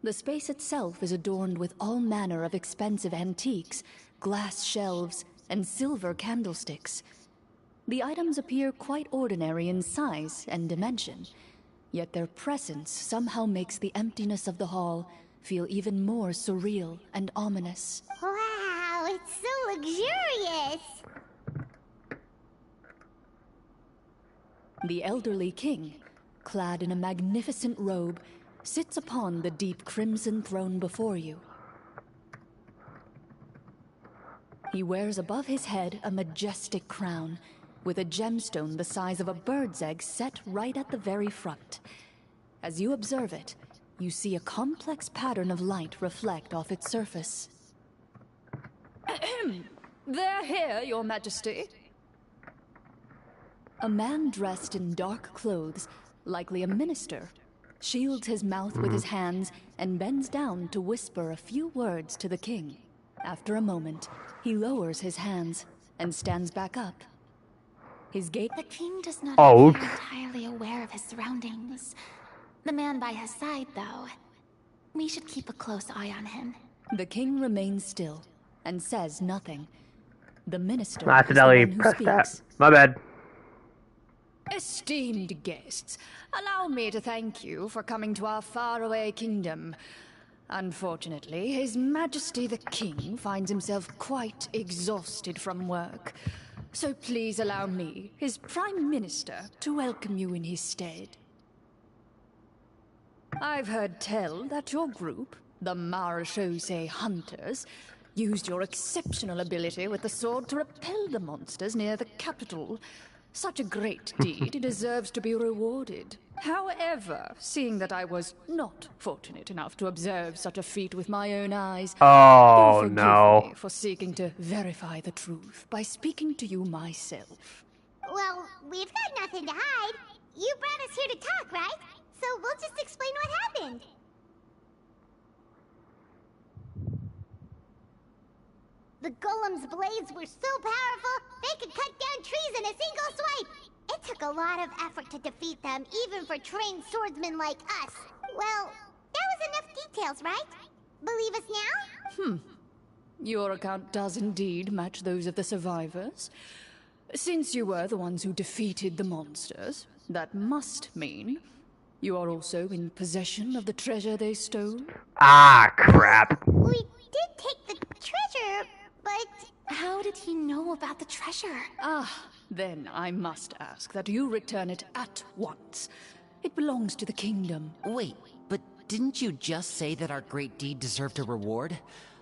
The space itself is adorned with all manner of expensive antiques, glass shelves, and silver candlesticks. The items appear quite ordinary in size and dimension, yet their presence somehow makes the emptiness of the hall feel even more surreal and ominous. Wow, it's so luxurious! The elderly king, clad in a magnificent robe, sits upon the deep crimson throne before you. He wears above his head a majestic crown, with a gemstone the size of a bird's egg set right at the very front. As you observe it, you see a complex pattern of light reflect off its surface. They're here, Your Majesty. A man dressed in dark clothes, likely a minister, shields his mouth with his hands, and bends down to whisper a few words to the king. After a moment, he lowers his hands and stands back up. His gait... The king does not appear entirely aware of his surroundings. The man by his side, though. We should keep a close eye on him. The king remains still and says nothing. The minister I accidentally pressed that. My bad. Esteemed guests, allow me to thank you for coming to our faraway kingdom. Unfortunately, His Majesty the King finds himself quite exhausted from work. So please allow me, his Prime Minister, to welcome you in his stead. I've heard tell that your group, the Marechaussee Hunters, used your exceptional ability with the sword to repel the monsters near the capital. Such a great deed deserves to be rewarded. However, seeing that I was not fortunate enough to observe such a feat with my own eyes, oh forgive no, me for seeking to verify the truth by speaking to you myself. Well, we've got nothing to hide. You brought us here to talk, right? So we'll just explain what happened. The golem's blades were so powerful, they could cut down trees in a single swipe. It took a lot of effort to defeat them, even for trained swordsmen like us. Well, that was enough details, right? Believe us now? Your account does indeed match those of the survivors. Since you were the ones who defeated the monsters, that must mean you are also in possession of the treasure they stole? Ah, crap. We did take the treasure, but... How did he know about the treasure? Then I must ask that you return it at once. It belongs to the kingdom. Wait, but didn't you just say that our great deed deserved a reward?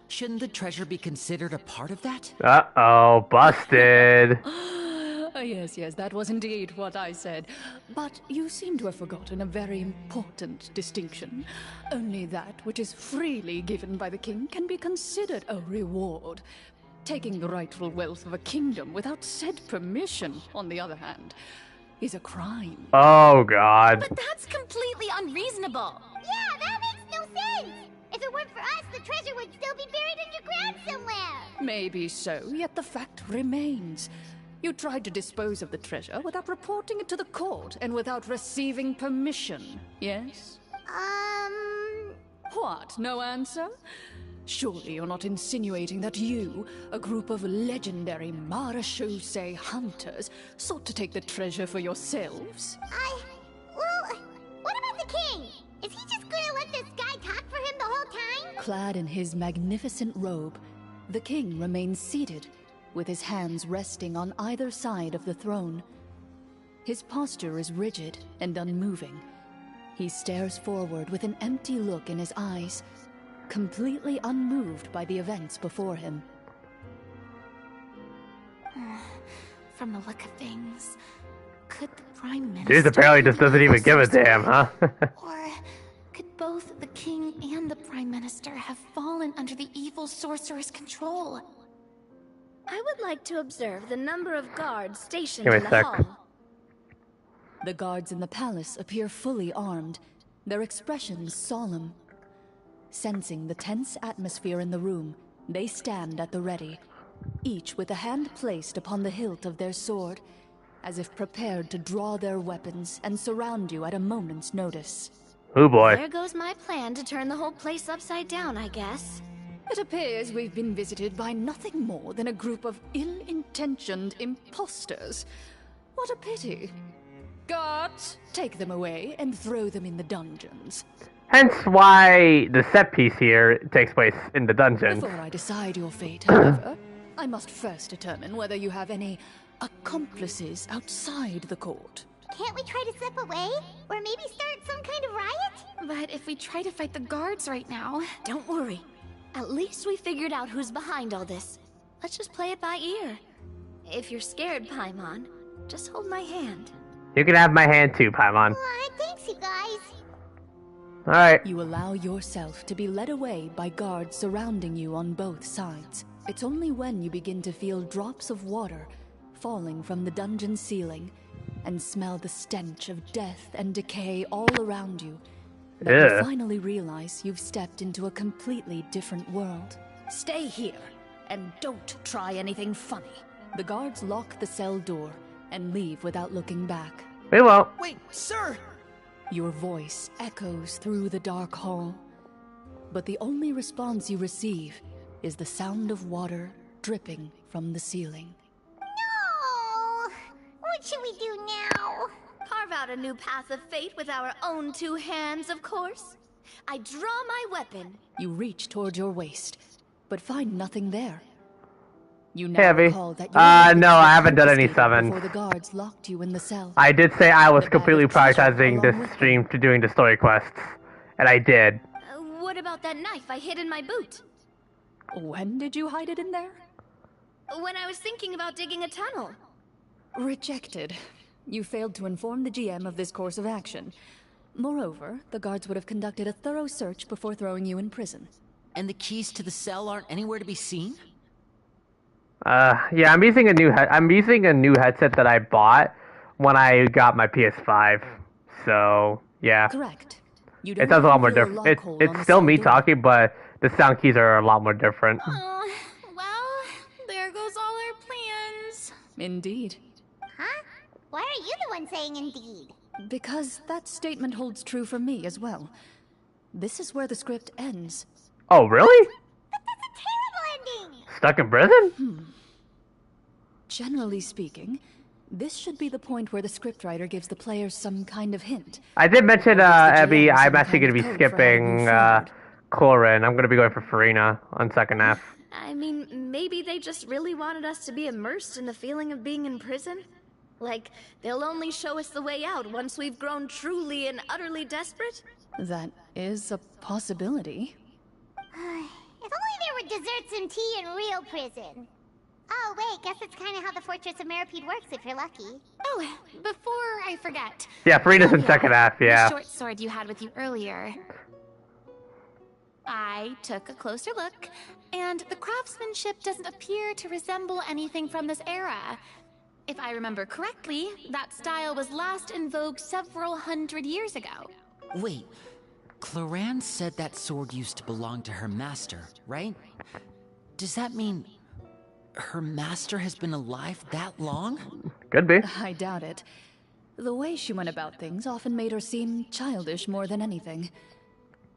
Shouldn't the treasure be considered a part of that? Uh-oh, busted. Yes, that was indeed what I said. But you seem to have forgotten a very important distinction. Only that which is freely given by the king can be considered a reward. Taking the rightful wealth of a kingdom without said permission, on the other hand, is a crime. Oh, God. But that's completely unreasonable. Yeah, that makes no sense. If it weren't for us, the treasure would still be buried underground somewhere. Maybe so, yet the fact remains. You tried to dispose of the treasure without reporting it to the court and without receiving permission, yes? What, no answer? Surely you're not insinuating that you, a group of legendary Marechaussee hunters, sought to take the treasure for yourselves? Well, what about the king? Is he just gonna let this guy talk for him the whole time? Clad in his magnificent robe, the king remains seated, with his hands resting on either side of the throne. His posture is rigid and unmoving. He stares forward with an empty look in his eyes, completely unmoved by the events before him. From the look of things, could the Prime Minister... Dude apparently just doesn't even give a damn, huh? Or could both the King and the Prime Minister have fallen under the evil sorcerer's control? I would like to observe the number of guards stationed Give me in a the sec. hall. The guards in the palace appear fully armed, their expressions solemn. Sensing the tense atmosphere in the room, they stand at the ready, each with a hand placed upon the hilt of their sword, as if prepared to draw their weapons and surround you at a moment's notice. Oh boy. There goes my plan to turn the whole place upside down, I guess. It appears we've been visited by nothing more than a group of ill-intentioned imposters. What a pity. Guards, take them away and throw them in the dungeons. Hence why the set piece here takes place in the dungeon. Before I decide your fate, however, I must first determine whether you have any accomplices outside the court. Can't we try to slip away? Or maybe start some kind of riot? But if we try to fight the guards right now... Don't worry. At least we figured out who's behind all this. Let's just play it by ear. If you're scared, Paimon, just hold my hand. You can have my hand too, Paimon. Thanks, you guys. Alright. You allow yourself to be led away by guards surrounding you on both sides. It's only when you begin to feel drops of water falling from the dungeon ceiling and smell the stench of death and decay all around you that you finally realize you've stepped into a completely different world. Stay here, and don't try anything funny. The guards lock the cell door and leave without looking back. They won't. Wait, sir! Your voice echoes through the dark hall, but the only response you receive is the sound of water dripping from the ceiling. No! What should we do now? Carve out a new path of fate with our own two hands, of course. I draw my weapon. You reach toward your waist, but find nothing there. You now recall that no, I haven't done any summons. Before the guards locked you in the cell. I did say I was completely prioritizing this stream to doing the story quests, and I did. What about that knife I hid in my boot? When did you hide it in there? When I was thinking about digging a tunnel. Rejected. You failed to inform the GM of this course of action. Moreover, the guards would have conducted a thorough search before throwing you in prison. And the keys to the cell aren't anywhere to be seen? Yeah, I'm using a new headset that I bought when I got my PS5. So, yeah. Correct. It sounds a lot more different. It's still me talking, but the sound keys are a lot more different. Well, there goes all our plans. Indeed. Huh? Why are you the one saying indeed? Because that statement holds true for me as well. This is where the script ends. Oh, really? But that's a terrible ending! Stuck in prison? Generally speaking, this should be the point where the scriptwriter gives the players some kind of hint. I did mention, Abby, I'm actually going to be skipping Clorinde. I'm going to be going for Farina on second half. I mean, maybe they just really wanted us to be immersed in the feeling of being in prison? Like, they'll only show us the way out once we've grown truly and utterly desperate? That is a possibility. If only there were desserts and tea in real prison. Oh, wait, guess it's kind of how the Fortress of Meripede works if you're lucky. Oh, before I forget. Yeah, Farina's in second half, yeah. The short sword you had with you earlier. I took a closer look, and the craftsmanship doesn't appear to resemble anything from this era. If I remember correctly, that style was last in vogue several hundred years ago. Wait, Clorinde said that sword used to belong to her master, right? Does that mean her master has been alive that long? Could be. I doubt it. The way she went about things often made her seem childish more than anything.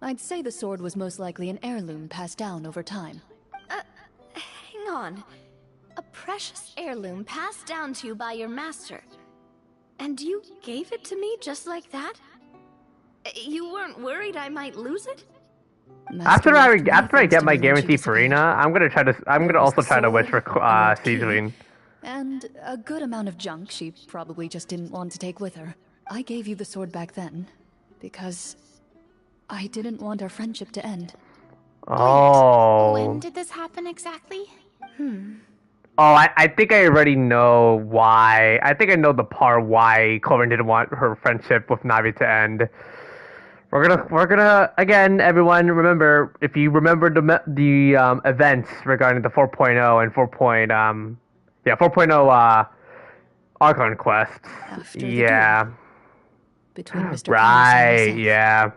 I'd say the sword was most likely an heirloom passed down over time. Hang on. A precious heirloom passed down to you by your master. And you gave it to me just like that? You weren't worried I might lose it? After I get my guarantee Farina, I'm gonna also try to wish for Seasoning. And a good amount of junk she probably just didn't want to take with her. I gave you the sword back then because I didn't want our friendship to end. Oh. When did this happen exactly? Oh, I think I already know why. I think I know the part why Clorinde didn't want her friendship with Navi to end. We're gonna again, everyone. Remember, if you remember the events regarding the 4.0 and 4.0 Archon quests. Yeah. Between Mr. Right. Yeah.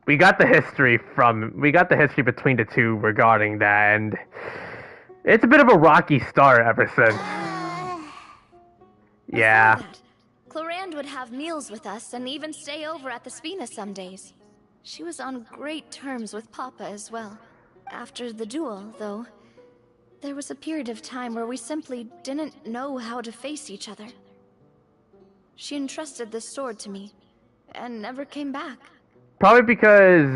We got the history between the two regarding that, and it's a bit of a rocky start ever since. Yeah. Clorinde would have meals with us and even stay over at the Spina some days. She was on great terms with Papa as well. After the duel, though, there was a period of time where we simply didn't know how to face each other. She entrusted this sword to me, and never came back. Probably because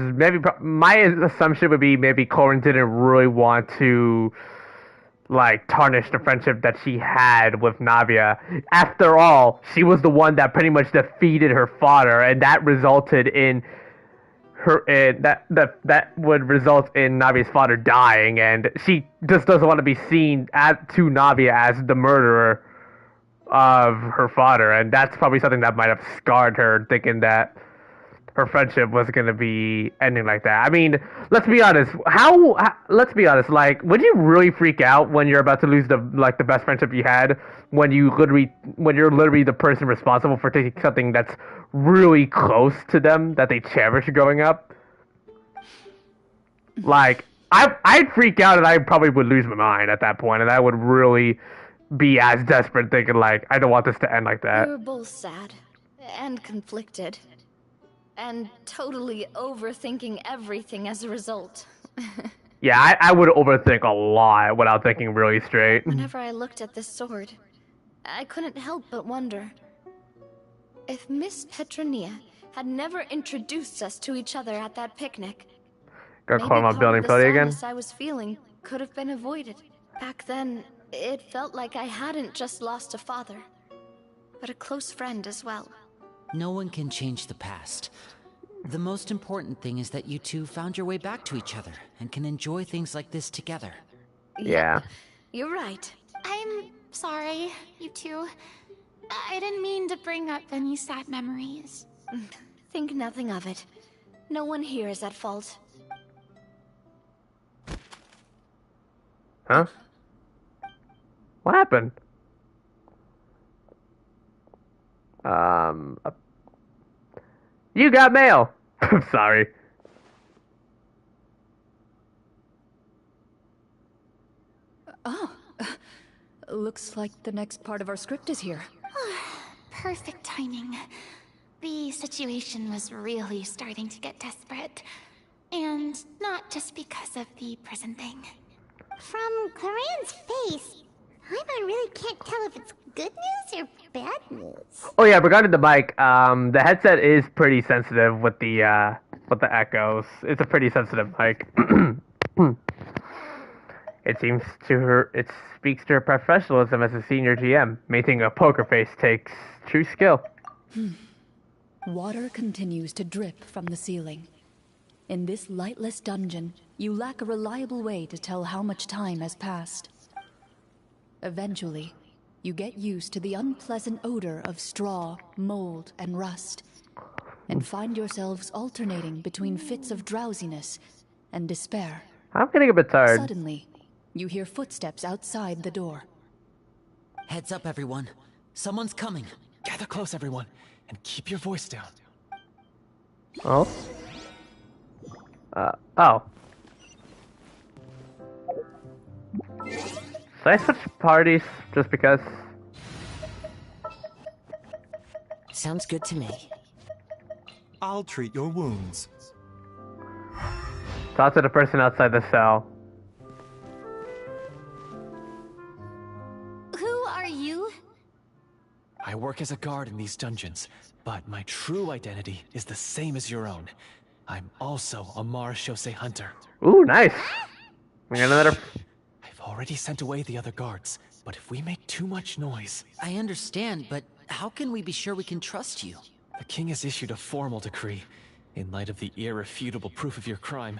my assumption would be maybe Clorinde didn't really want to tarnish the friendship that she had with Navia. After all, she was the one that pretty much defeated her father, and that resulted in that would result in Navia's father dying, and she just doesn't want to be seen to Navia as the murderer of her father, and that's probably something that might have scarred her, thinking that her friendship was gonna be ending like that. I mean, let's be honest. Let's be honest. Like, would you really freak out when you're about to lose the best friendship you had when you're literally the person responsible for taking something that's really close to them that they cherish growing up? Like, I'd freak out and I probably would lose my mind at that point, and I would really be as desperate, thinking like, I don't want this to end like that. We were both sad and conflicted. And totally overthinking everything as a result. Yeah, I would overthink a lot without thinking really straight. Whenever I looked at this sword, I couldn't help but wonder if Miss Petronia had never introduced us to each other at that picnic. Got caught on building Philly again? The I was feeling could have been avoided. Back then, it felt like I hadn't just lost a father, but a close friend as well. No one can change the past. The most important thing is that you two found your way back to each other and can enjoy things like this together. Yeah. You're right. I'm sorry, you two. I didn't mean to bring up any sad memories. Think nothing of it. No one here is at fault. Huh? What happened? You got mail. I'm sorry. Oh, looks like the next part of our script is here. Perfect timing. The situation was really starting to get desperate. And not just because of the prison thing. From Clorinde's face, I really can't tell if it's good news or bad news. Oh yeah, regarding the mic, the headset is pretty sensitive with the echoes. It's a pretty sensitive mic. It speaks to her professionalism as a senior GM. Maintaining a poker face takes true skill. Water continues to drip from the ceiling. In this lightless dungeon, you lack a reliable way to tell how much time has passed. Eventually, you get used to the unpleasant odor of straw, mold, and rust, and find yourselves alternating between fits of drowsiness and despair. I'm getting a bit tired. Suddenly, you hear footsteps outside the door. Heads up, everyone. Someone's coming. Gather close, everyone, and keep your voice down. Oh. Oh. Should I switch parties just because? Sounds good to me. I'll treat your wounds. Talk to the person outside the cell. Who are you? I work as a guard in these dungeons, but my true identity is the same as your own. I'm also a marechaussee hunter. Ooh, nice. We got another. I've already sent away the other guards, but if we make too much noise... I understand, but how can we be sure we can trust you? The king has issued a formal decree. In light of the irrefutable proof of your crime,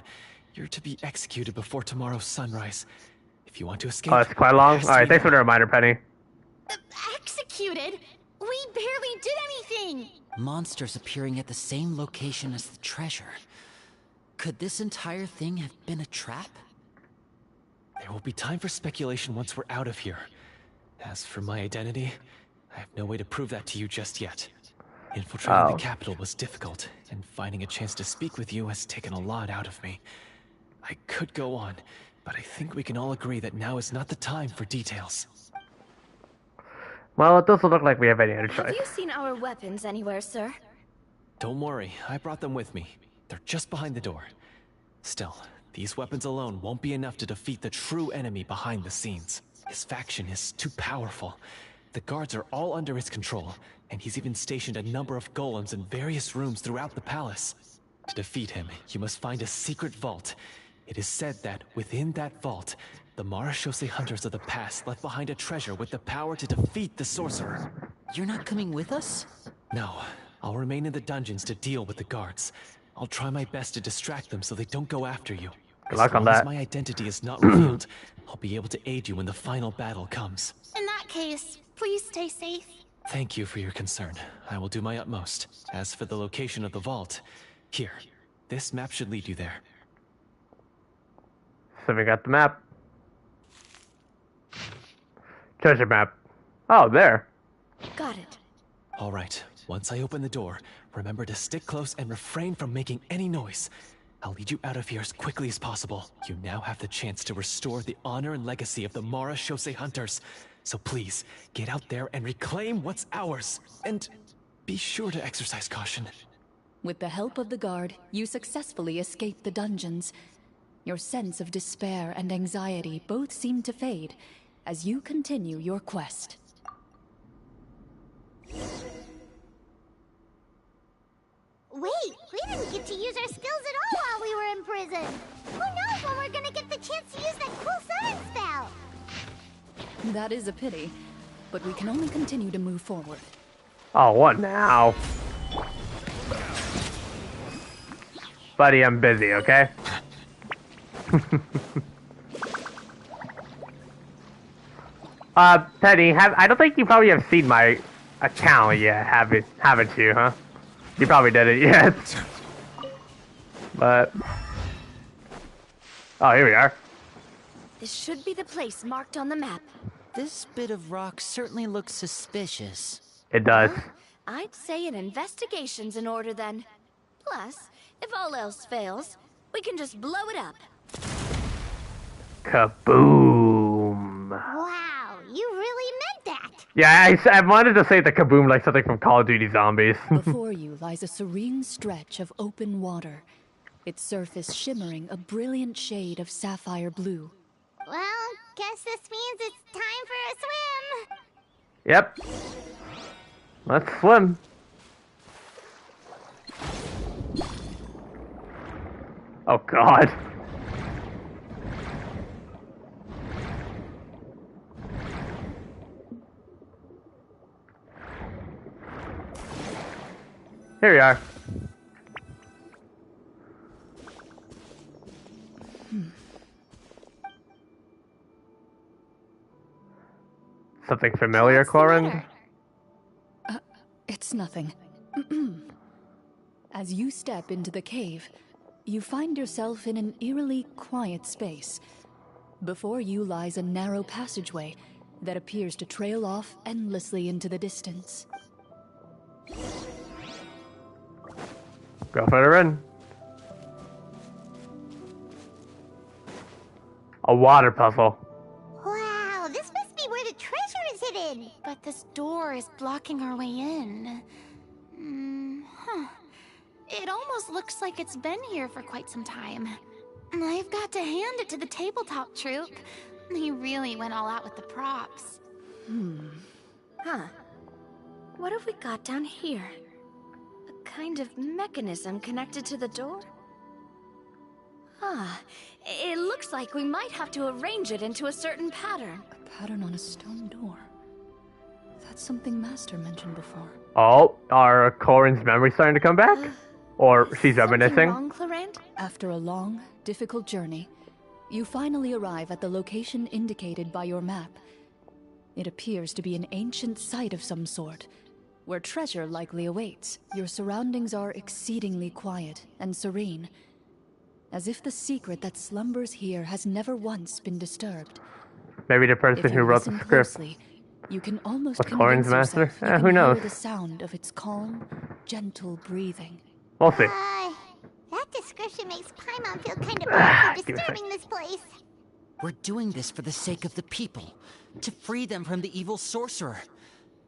you're to be executed before tomorrow's sunrise. If you want to escape... Oh, that's quite long? Alright, thanks for the reminder, Penny. Executed? We barely did anything! Monsters appearing at the same location as the treasure. Could this entire thing have been a trap? There will be time for speculation once we're out of here. As for my identity, I have no way to prove that to you just yet. Infiltrating the capital was difficult, and finding a chance to speak with you has taken a lot out of me. I could go on, but I think we can all agree that now is not the time for details. Well, it doesn't look like we have any other choice. Have you seen our weapons anywhere, sir? Don't worry, I brought them with me. They're just behind the door. Still, these weapons alone won't be enough to defeat the true enemy behind the scenes. His faction is too powerful. The guards are all under his control, and he's even stationed a number of golems in various rooms throughout the palace. To defeat him, you must find a secret vault. It is said that within that vault, the marechaussee hunters of the past left behind a treasure with the power to defeat the sorcerer. You're not coming with us? No, I'll remain in the dungeons to deal with the guards. I'll try my best to distract them so they don't go after you. Good luck on that. As long as my identity is not revealed, I'll be able to aid you when the final battle comes. In that case, please stay safe. Thank you for your concern. I will do my utmost. As for the location of the vault, here, this map should lead you there. So we got the map. Treasure map. Oh, there. Got it. All right. Once I open the door, remember to stick close and refrain from making any noise. I'll lead you out of here as quickly as possible. You now have the chance to restore the honor and legacy of the Mara Shosei Hunters. So please, get out there and reclaim what's ours. And be sure to exercise caution. With the help of the guard, you successfully escaped the dungeons. Your sense of despair and anxiety both seem to fade as you continue your quest. Wait, we didn't get to use our skills at all while we were in prison. Who knows when we're gonna get the chance to use that cool summon spell? That is a pity, but we can only continue to move forward. Oh, what now? Buddy, I'm busy, okay? Penny, I don't think you probably have seen my account yet, haven't you, huh? You probably didn't yet. But... oh, here we are. This should be the place marked on the map. This bit of rock certainly looks suspicious. It does. I'd say an investigation's in order then. Plus, if all else fails, we can just blow it up. Kaboom! Wow, you really meant that! Yeah, I wanted to say the kaboom like something from Call of Duty Zombies. Before you lies a serene stretch of open water, its surface shimmering a brilliant shade of sapphire blue. Well, guess this means it's time for a swim! Yep. Let's swim. Oh god. Here we are. Something familiar, Clorinde? It's nothing. As you step into the cave, you find yourself in an eerily quiet space. Before you lies a narrow passageway that appears to trail off endlessly into the distance. Go for the run. A water puzzle. Wow, this must be where the treasure is hidden! But this door is blocking our way in. It almost looks like it's been here for quite some time. I've got to hand it to the tabletop troupe. They really went all out with the props. Huh. What have we got down here? A kind of mechanism connected to the door? Ah, it looks like we might have to arrange it into a certain pattern. A pattern on a stone door. That's something Master mentioned before. Oh, are Clorinde's memories starting to come back? Or she's reminiscing? Wrong, Clorinde? After a long, difficult journey, you finally arrive at the location indicated by your map. It appears to be an ancient site of some sort, where treasure likely awaits. Your surroundings are exceedingly quiet and serene, as if the secret that slumbers here has never once been disturbed. Maybe the person who wrote the script. Closely, you can almost was Clorinde's master? you can Who knows? hear the sound of its calm, gentle breathing. We'll see. That description makes Paimon feel kind of bad for disturbing this place. We're doing this for the sake of the people, to free them from the evil sorcerer.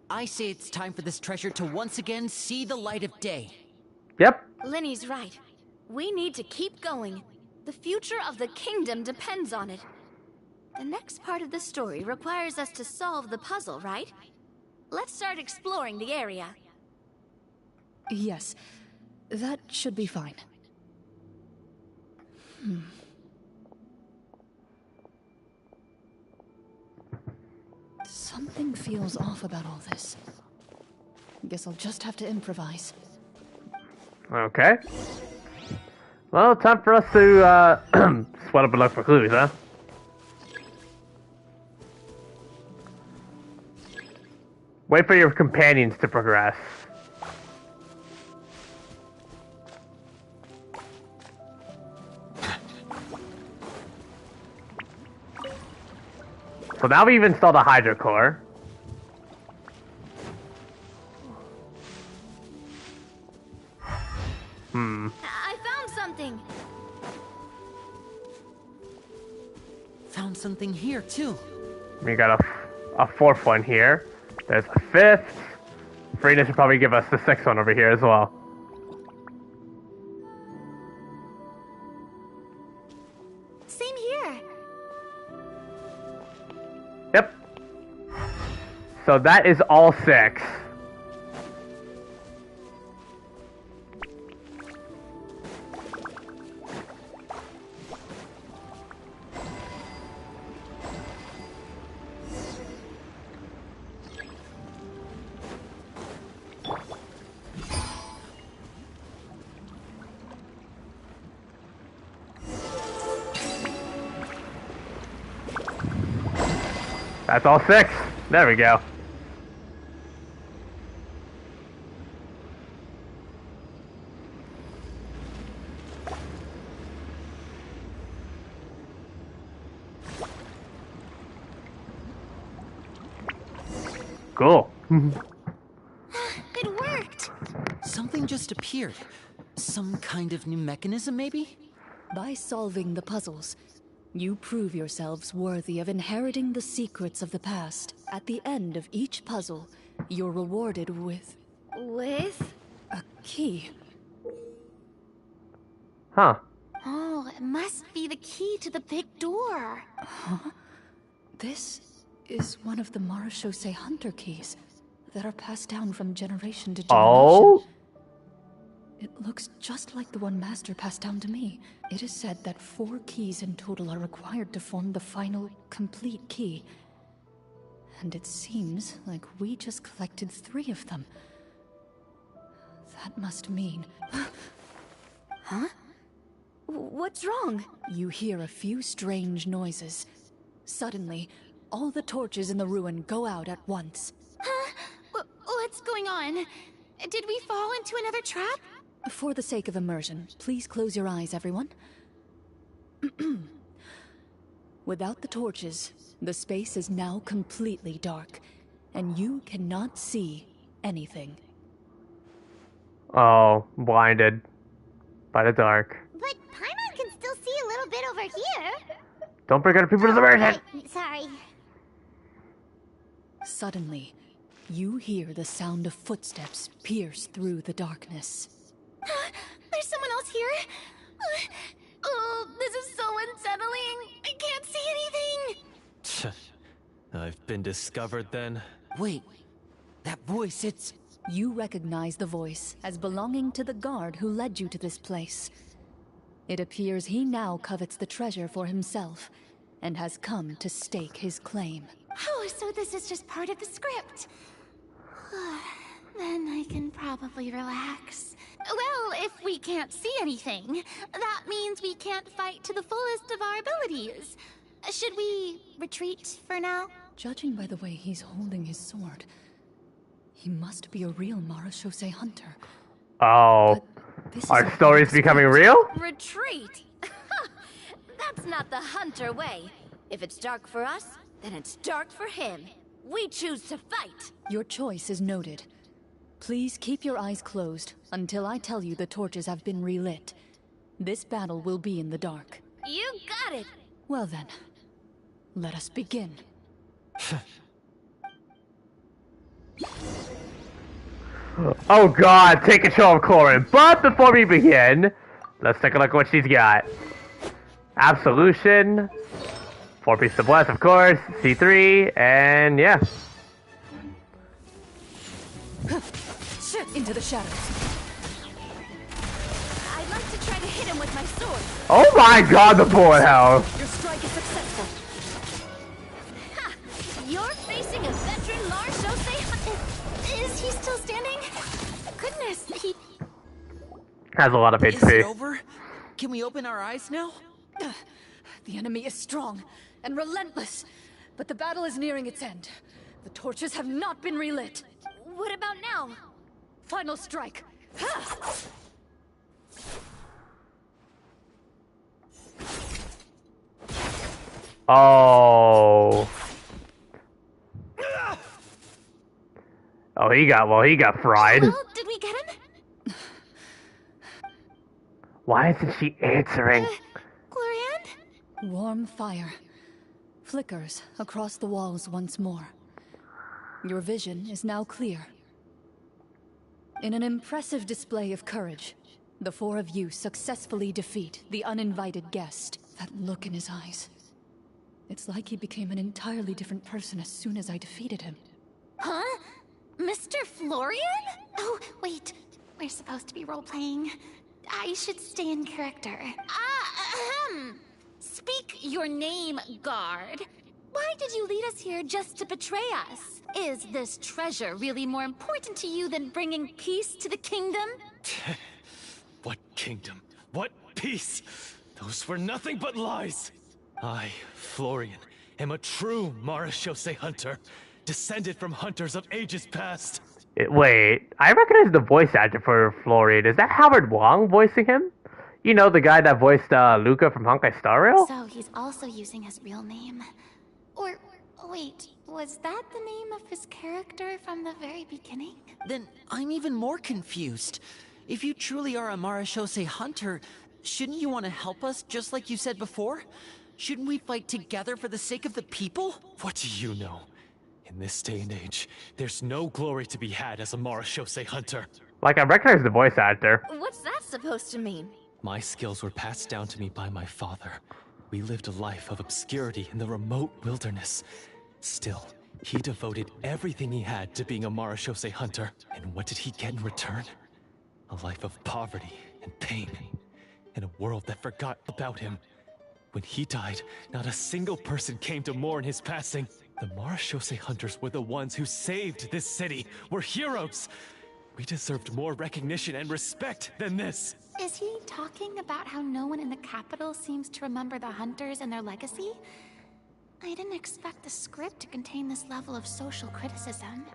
I say it's time for this treasure to once again see the light of day. Yep. Linny's right. We need to keep going. The future of the kingdom depends on it. The next part of the story requires us to solve the puzzle, right? Let's start exploring the area. Yes, that should be fine. Something feels off about all this. Guess I'll just have to improvise. Okay. Well, time for us to sweat up and look for clues, huh? Wait for your companions to progress. So now we've installed a Hydro Core. I found something. Found something here too. We got a fourth one here. There's a fifth. Freeness should probably give us the sixth one over here as well. Same here. Yep. So that is all 6. That's all 6. There we go. Cool. It worked. Something just appeared. Some kind of new mechanism, maybe? By solving the puzzles, you prove yourselves worthy of inheriting the secrets of the past. At the end of each puzzle, you're rewarded with... With? A key. Huh. Oh, it must be the key to the big door. Huh? This is one of the Marechaussee Hunter keys that are passed down from generation to generation. Oh? It looks just like the one Master passed down to me. It is said that 4 keys in total are required to form the final, complete key. And it seems like we just collected 3 of them. That must mean... Huh? What's wrong? You hear a few strange noises. Suddenly, all the torches in the ruin go out at once. Huh? What's going on? Did we fall into another trap? For the sake of immersion, please close your eyes, everyone. Without the torches, the space is now completely dark, and you cannot see anything. Oh, blinded by the dark. But Paimon can still see a little bit over here. Don't bring other people's immersion. Sorry. Suddenly, you hear the sound of footsteps pierce through the darkness. There's someone else here. Oh, this is so unsettling. I can't see anything. I've been discovered then. Wait, that voice, it's... You recognize the voice as belonging to the guard who led you to this place. It appears he now covets the treasure for himself, and has come to stake his claim. Oh, so this is just part of the script. Then I can probably relax. Well, if we can't see anything, that means we can't fight to the fullest of our abilities. Should we retreat for now? Judging by the way he's holding his sword, he must be a real Marechaussee hunter. Oh. Our story's becoming real? Retreat? That's not the hunter way. If it's dark for us, then it's dark for him. We choose to fight. Your choice is noted. Please keep your eyes closed until I tell you the torches have been relit. This battle will be in the dark. You got it! Well then, let us begin. Oh god, take control of Clorinde. But before we begin, let's take a look at what she's got. Absolution, 4 pieces of bless, of course, C3, and yeah. Into the shadows. I'd like to try to hit him with my sword. Oh my god, the bullet hell. Your strike is successful. Ha! You're facing a veteran Marechaussee. Is he still standing? Goodness, he... Has a lot of Is it HP. over? Can we open our eyes now? The enemy is strong and relentless, but the battle is nearing its end. The torches have not been relit. What about now? Final strike. Oh. Oh, he got fried. Well, did we get him? Why isn't she answering? Clorinde? Warm fire flickers across the walls once more. Your vision is now clear. In an impressive display of courage, the four of you successfully defeat the uninvited guest. That look in his eyes. It's like he became an entirely different person as soon as I defeated him. Huh? Mr. Florian? Oh, wait. We're supposed to be role-playing. I should stay in character. Speak your name, guard. Why did you lead us here just to betray us? Is this treasure really more important to you than bringing peace to the kingdom? What kingdom? What peace? Those were nothing but lies! I, Florian, am a true Marechaussee hunter, descended from hunters of ages past. Wait, I recognize the voice actor for Florian. Is that Howard Wong voicing him? You know, the guy that voiced Luca from Honkai Star Rail? So he's also using his real name. Or, wait, was that the name of his character from the very beginning? Then I'm even more confused. If you truly are a Marechaussee hunter, shouldn't you want to help us just like you said before? Shouldn't we fight together for the sake of the people? What do you know? In this day and age, there's no glory to be had as a Marechaussee hunter. Like, I recognize the voice actor. What's that supposed to mean? My skills were passed down to me by my father. We lived a life of obscurity in the remote wilderness. Still, he devoted everything he had to being a Marechaussee hunter. And what did he get in return? A life of poverty and pain. In a world that forgot about him. When he died, not a single person came to mourn his passing. The Marechaussee hunters were the ones who saved this city. We're heroes. We deserved more recognition and respect than this. Is he talking about how no one in the capital seems to remember the hunters and their legacy? I didn't expect the script to contain this level of social criticism.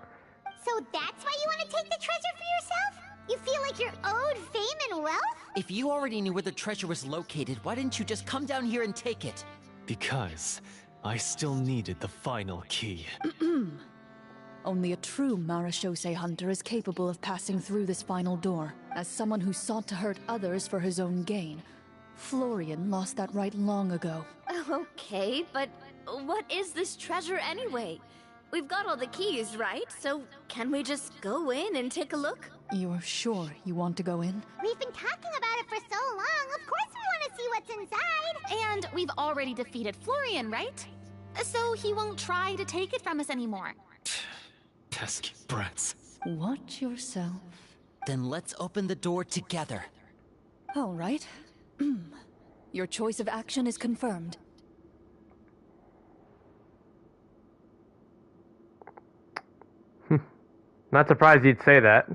So that's why you want to take the treasure for yourself? You feel like you're owed fame and wealth? If you already knew where the treasure was located, why didn't you just come down here and take it? Because I still needed the final key. Only a true Marechaussee hunter is capable of passing through this final door. As someone who sought to hurt others for his own gain, Florian lost that right long ago. Okay, but what is this treasure anyway? We've got all the keys, right? So can we just go in and take a look? You're sure you want to go in? We've been talking about it for so long. Of course we want to see what's inside. And we've already defeated Florian, right? So he won't try to take it from us anymore. Pesky brats. Watch yourself. Then let's open the door together. All right. Your choice of action is confirmed. Not surprised you'd say that.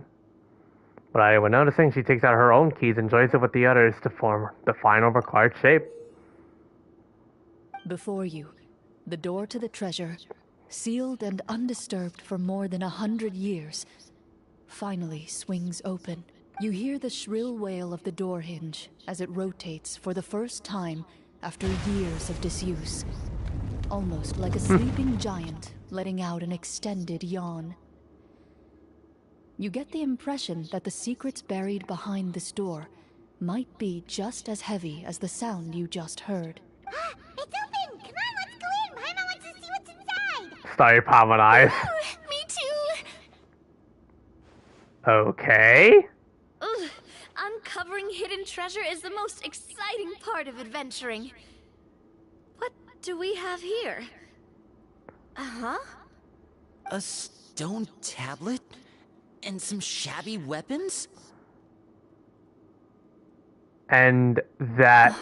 But when noticing, she takes out her own keys and joins it with the others to form the final required shape. Before you, the door to the treasure, sealed and undisturbed for more than 100 years, finally swings open. You hear the shrill wail of the door hinge as it rotates for the first time after years of disuse. Almost like a sleeping giant letting out an extended yawn. You get the impression that the secrets buried behind this door might be just as heavy as the sound you just heard. It's open! Come on, let's go in! Paimon wants to see what's inside! Starry Paimon eyes. Me too! Okay. Ugh, uncovering hidden treasure is the most exciting part of adventuring. What do we have here? Uh-huh. A stone tablet? And some shabby weapons? And that...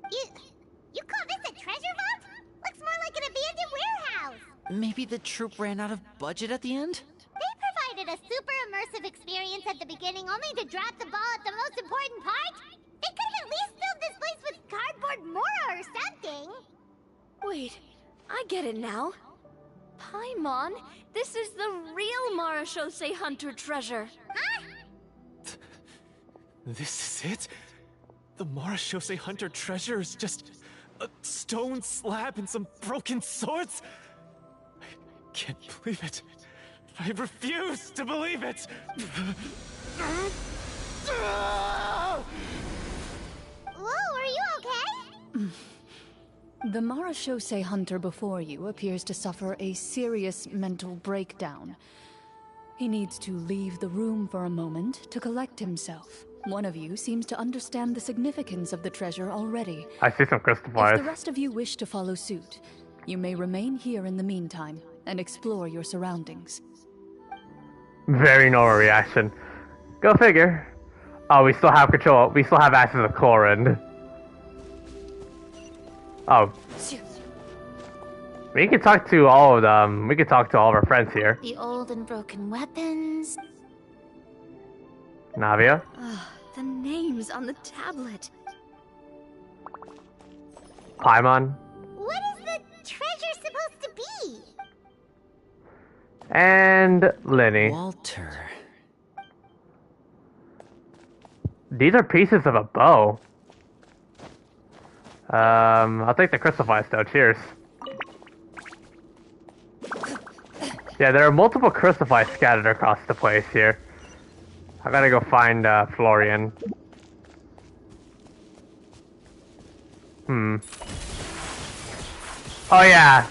You call this a treasure vault? Looks more like an abandoned warehouse! Maybe the troop ran out of budget at the end? They provided a super immersive experience at the beginning only to drop the ball at the most important part? They could have at least filled this place with cardboard Mora or something! Wait, I get it now. Paimon, this is the real Marachose Hunter treasure. Huh? This is it? The Marachose Hunter treasure is just a stone slab and some broken swords? I can't believe it. I refuse to believe it! Whoa, are you okay? The Marachose Hunter before you appears to suffer a serious mental breakdown. He needs to leave the room for a moment to collect himself. One of you seems to understand the significance of the treasure already. I see some crystal If fires. the rest of you wish to follow suit, you may remain here in the meantime and explore your surroundings. Very normal reaction. Go figure. Oh, we still have control. We still have access to Clorinde. Oh. We can talk to all of them. We can talk to all of our friends here. The old and broken weapons. Navia? The names on the tablet. Paimon? What is the treasure supposed to be? And Lenny. Walter. These are pieces of a bow. I'll take the crystal fire though. Cheers. Yeah, there are multiple crystal fires scattered across the place here. I gotta go find Florian. Oh yeah.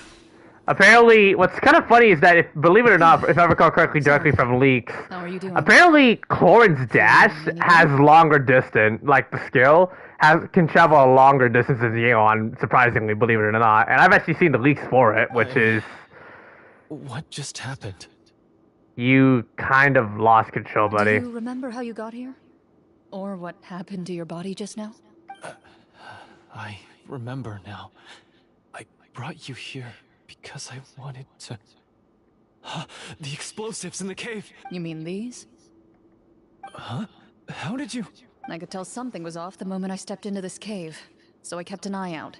Apparently, what's kind of funny is that, if, believe it or not, if I recall correctly, directly from leaks, How are you doing? apparently Clorinde's dash has longer distance, like the skill can travel a longer distance than Yeon, surprisingly, believe it or not. And I've actually seen the leaks for it, which is... What just happened? You kind of lost control, buddy. Do you remember how you got here? Or what happened to your body just now? I remember now. I brought you here because I wanted to... The explosives in the cave! You mean these? Huh? How did you... I could tell something was off the moment I stepped into this cave, so I kept an eye out.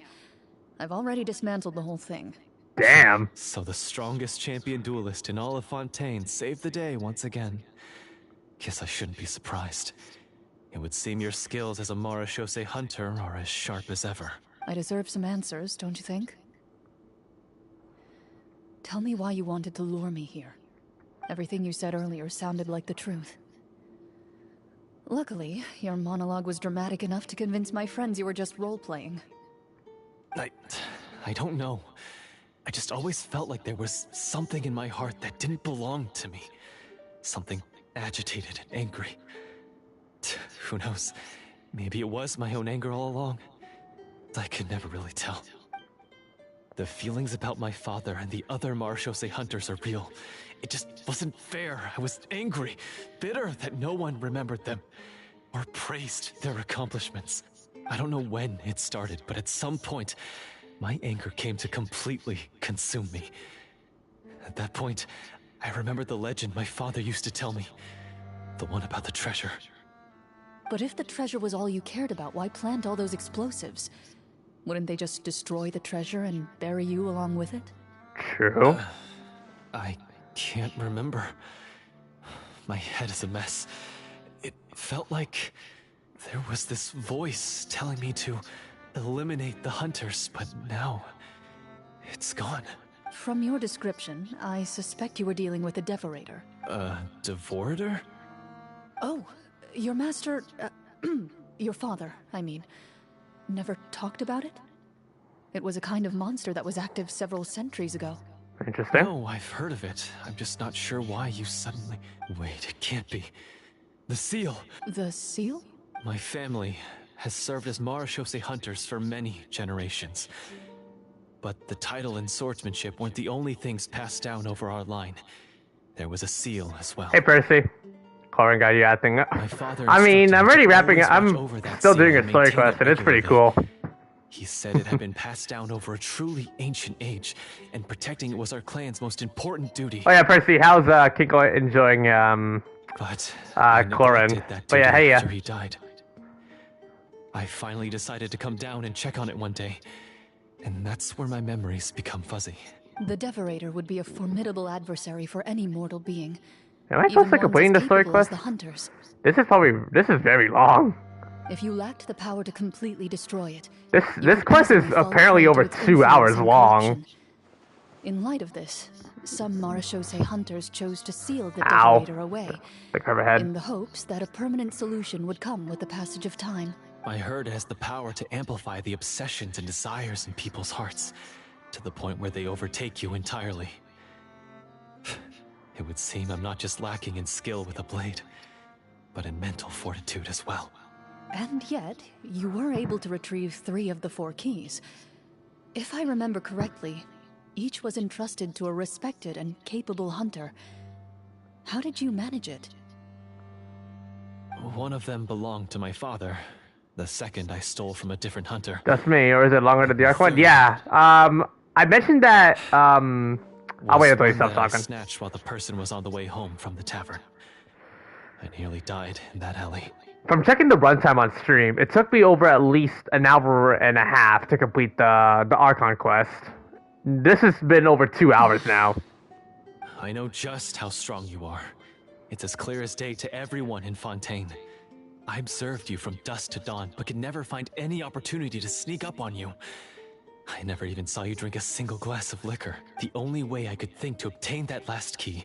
I've already dismantled the whole thing. Damn. So the strongest champion duelist in all of Fontaine saved the day once again. Guess I shouldn't be surprised. It would seem your skills as a Marachose hunter are as sharp as ever. I deserve some answers, don't you think? Tell me why you wanted to lure me here. Everything you said earlier sounded like the truth. Luckily, your monologue was dramatic enough to convince my friends you were just role-playing. I don't know. I just always felt like there was something in my heart that didn't belong to me. Something agitated and angry. Who knows? Maybe it was my own anger all along. I could never really tell. The feelings about my father and the other Marachose hunters are real. It just wasn't fair. I was angry, bitter that no one remembered them or praised their accomplishments. I don't know when it started, but at some point, my anger came to completely consume me. At that point, I remembered the legend my father used to tell me. The one about the treasure. But if the treasure was all you cared about, why plant all those explosives? Wouldn't they just destroy the treasure and bury you along with it? True. I can't remember. My head is a mess. It felt like there was this voice telling me to eliminate the hunters, but now it's gone. From your description, I suspect you were dealing with a Devorator. Devorator? Oh, your master... your father, I mean, never talked about it? It was a kind of monster that was active several centuries ago. Interesting. No, I've heard of it. I'm just not sure why you suddenly... Wait, it can't be. The seal! The seal? My family has served as Marachose hunters for many generations. But the title and swordsmanship weren't the only things passed down over our line. There was a seal as well. Hey, Percy. Clorinde got you acting. My father I mean, I'm already wrapping it. always I'm watch over that still seal doing a and story maintain quest, it and it's pretty regularly. cool. He said it had been passed down over a truly ancient age, and protecting it was our clan's most important duty. Oh yeah, Percy, how's Kiko enjoying But Clorinde? But yeah, hey, after he died. I finally decided to come down and check on it one day, and that's where my memories become fuzzy. The Devorator would be a formidable adversary for any mortal being. Am I supposed to completing the story quest? The hunters. This is very long. If you lacked the power to completely destroy it, this quest is apparently over 2 hours long. In light of this, some Marachose hunters chose to seal the Devorator away, in the hopes that a permanent solution would come with the passage of time. I heard it has the power to amplify the obsessions and desires in people's hearts, to the point where they overtake you entirely. It would seem I'm not just lacking in skill with a blade, but in mental fortitude as well. And yet, you were able to retrieve 3 of the 4 keys. If I remember correctly, each was entrusted to a respected and capable hunter. How did you manage it? One of them belonged to my father. The second I stole from a different hunter. That's me, or is it longer than the Archon? Yeah. I mentioned that. I'll wait until you stop talking. I snatched while the person was on the way home from the tavern. I nearly died in that alley. From checking the runtime on stream, it took me over at least an hour and a half to complete the Archon quest. This has been over 2 hours now. I know just how strong you are. It's as clear as day to everyone in Fontaine. I observed you from dusk to dawn, but could never find any opportunity to sneak up on you. I never even saw you drink a single glass of liquor. The only way I could think to obtain that last key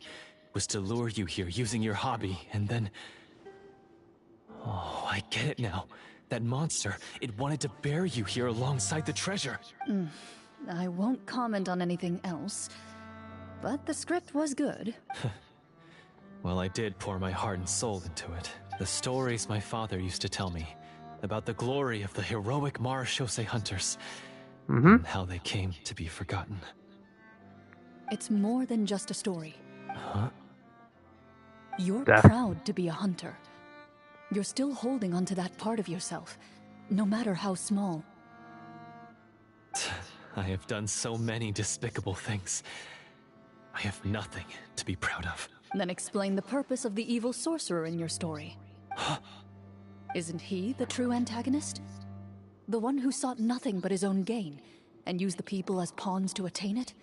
was to lure you here using your hobby, and then... Oh, I get it now. That monster, it wanted to bury you here alongside the treasure. I won't comment on anything else, but the script was good. Well, I did pour my heart and soul into it. The stories my father used to tell me about the glory of the heroic Marachose hunters, and how they came to be forgotten. It's more than just a story. Huh? You're proud to be a hunter. You're still holding onto that part of yourself, no matter how small. I have done so many despicable things. I have nothing to be proud of. Then explain the purpose of the evil sorcerer in your story. Isn't he the true antagonist? The one who sought nothing but his own gain, and used the people as pawns to attain it?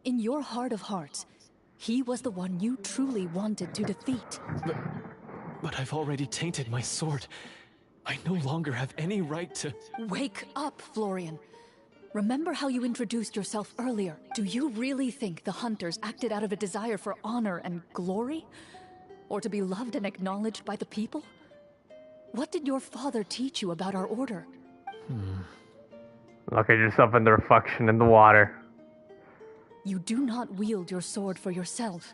In your heart of hearts, he was the one you truly wanted to defeat. But I've already tainted my sword. I no longer have any right to... Wake up, Florian. Remember how you introduced yourself earlier. Do you really think the hunters acted out of a desire for honor and glory? Or to be loved and acknowledged by the people? What did your father teach you about our order? Look at yourself in the reflection in the water. You do not wield your sword for yourself,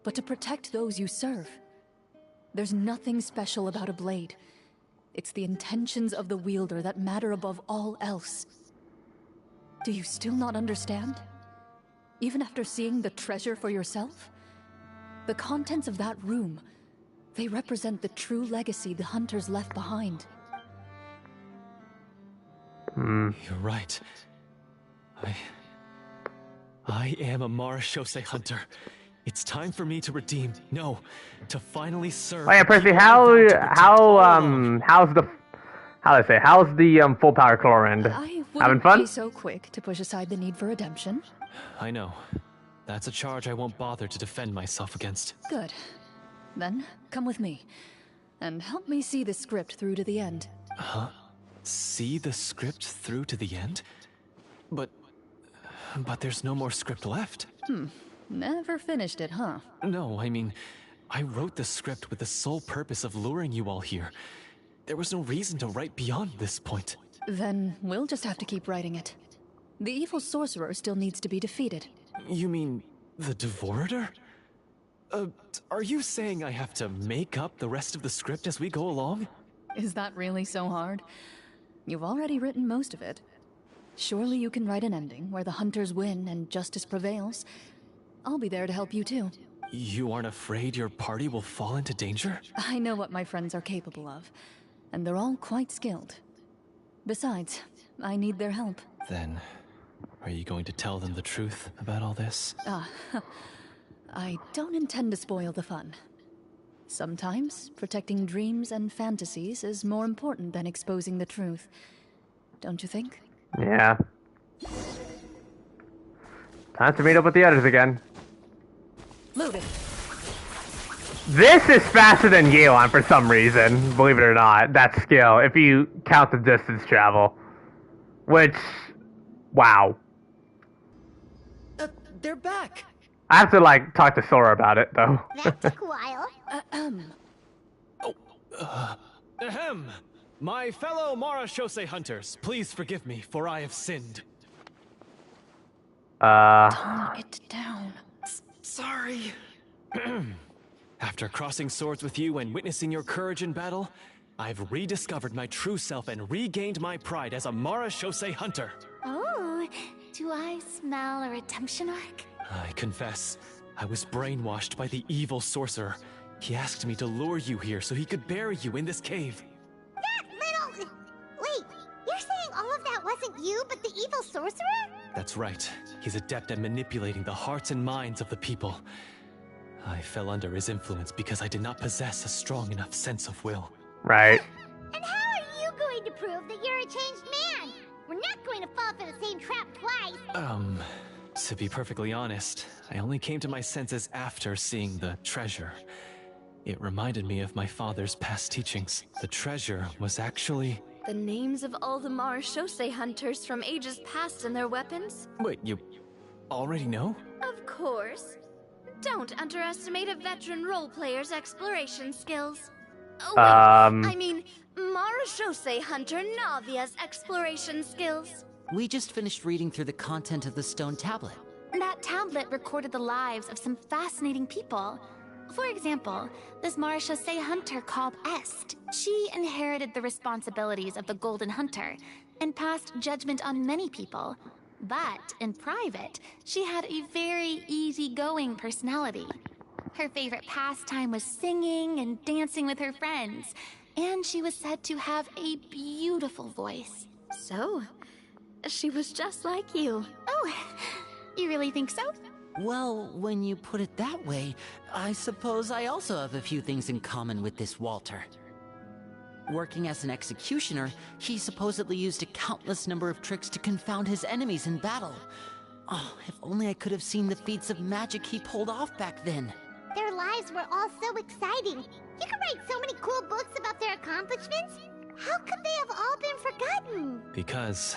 but to protect those you serve. There's nothing special about a blade. It's the intentions of the wielder that matter above all else. Do you still not understand? Even after seeing the treasure for yourself? The contents of that room, they represent the true legacy the hunters left behind. You're right. I am a Marachose hunter. It's time for me to redeem, to finally serve. Oh yeah, Percy, how's the full power Clorinde? I Having wouldn't fun? be so quick to push aside the need for redemption. I know. That's a charge I won't bother to defend myself against. Good. Then, come with me, and help me see the script through to the end. Huh? See the script through to the end? But there's no more script left. Never finished it, huh? No, I mean, I wrote the script with the sole purpose of luring you all here. There was no reason to write beyond this point. Then we'll just have to keep writing it. The evil sorcerer still needs to be defeated. You mean the Devorator? Are you saying I have to make up the rest of the script as we go along? Is that really so hard? You've already written most of it. Surely you can write an ending where the hunters win and justice prevails. I'll be there to help you too. You aren't afraid your party will fall into danger? I know what my friends are capable of, and they're all quite skilled. Besides, I need their help. Then, are you going to tell them the truth about all this? I don't intend to spoil the fun. Sometimes, protecting dreams and fantasies is more important than exposing the truth. Don't you think? Yeah. Time to meet up with the others again. Moving. This is faster than Yeon for some reason, believe it or not. That skill, if you count the distance travel. Which, wow. They're back. I have to, like, talk to Sora about it, though. That took a while. Ahem! My fellow Marashose hunters, please forgive me, for I have sinned. Tone it down. Sorry. After crossing swords with you and witnessing your courage in battle, I've rediscovered my true self and regained my pride as a Marashose hunter. Oh, do I smell a redemption arc? I confess, I was brainwashed by the evil sorcerer. He asked me to lure you here so he could bury you in this cave. That little... Wait, you're saying all of that wasn't you, but the evil sorcerer? That's right. He's adept at manipulating the hearts and minds of the people. I fell under his influence because I did not possess a strong enough sense of will. Right. And how are you going to prove that you're a changed man? We're not going to fall for the same trap twice. To be perfectly honest, I only came to my senses after seeing the treasure. It reminded me of my father's past teachings. The treasure was actually... The names of all the Marashose hunters from ages past and their weapons? Wait, you already know? Of course. Don't underestimate a veteran role player's exploration skills. Oh, wait, I mean, Marashose hunter Navia's exploration skills. We just finished reading through the content of the stone tablet. That tablet recorded the lives of some fascinating people. For example, this Marashose hunter called Est. She inherited the responsibilities of the Golden Hunter and passed judgment on many people. But in private, she had a very easygoing personality. Her favorite pastime was singing and dancing with her friends, and she was said to have a beautiful voice. So, she was just like you. Oh, you really think so? Well, when you put it that way, I suppose I also have a few things in common with this Walter. Working as an executioner, he supposedly used a countless number of tricks to confound his enemies in battle. Oh, if only I could have seen the feats of magic he pulled off back then. Their lives were all so exciting. You could write so many cool books about their accomplishments. How could they have all been forgotten? Because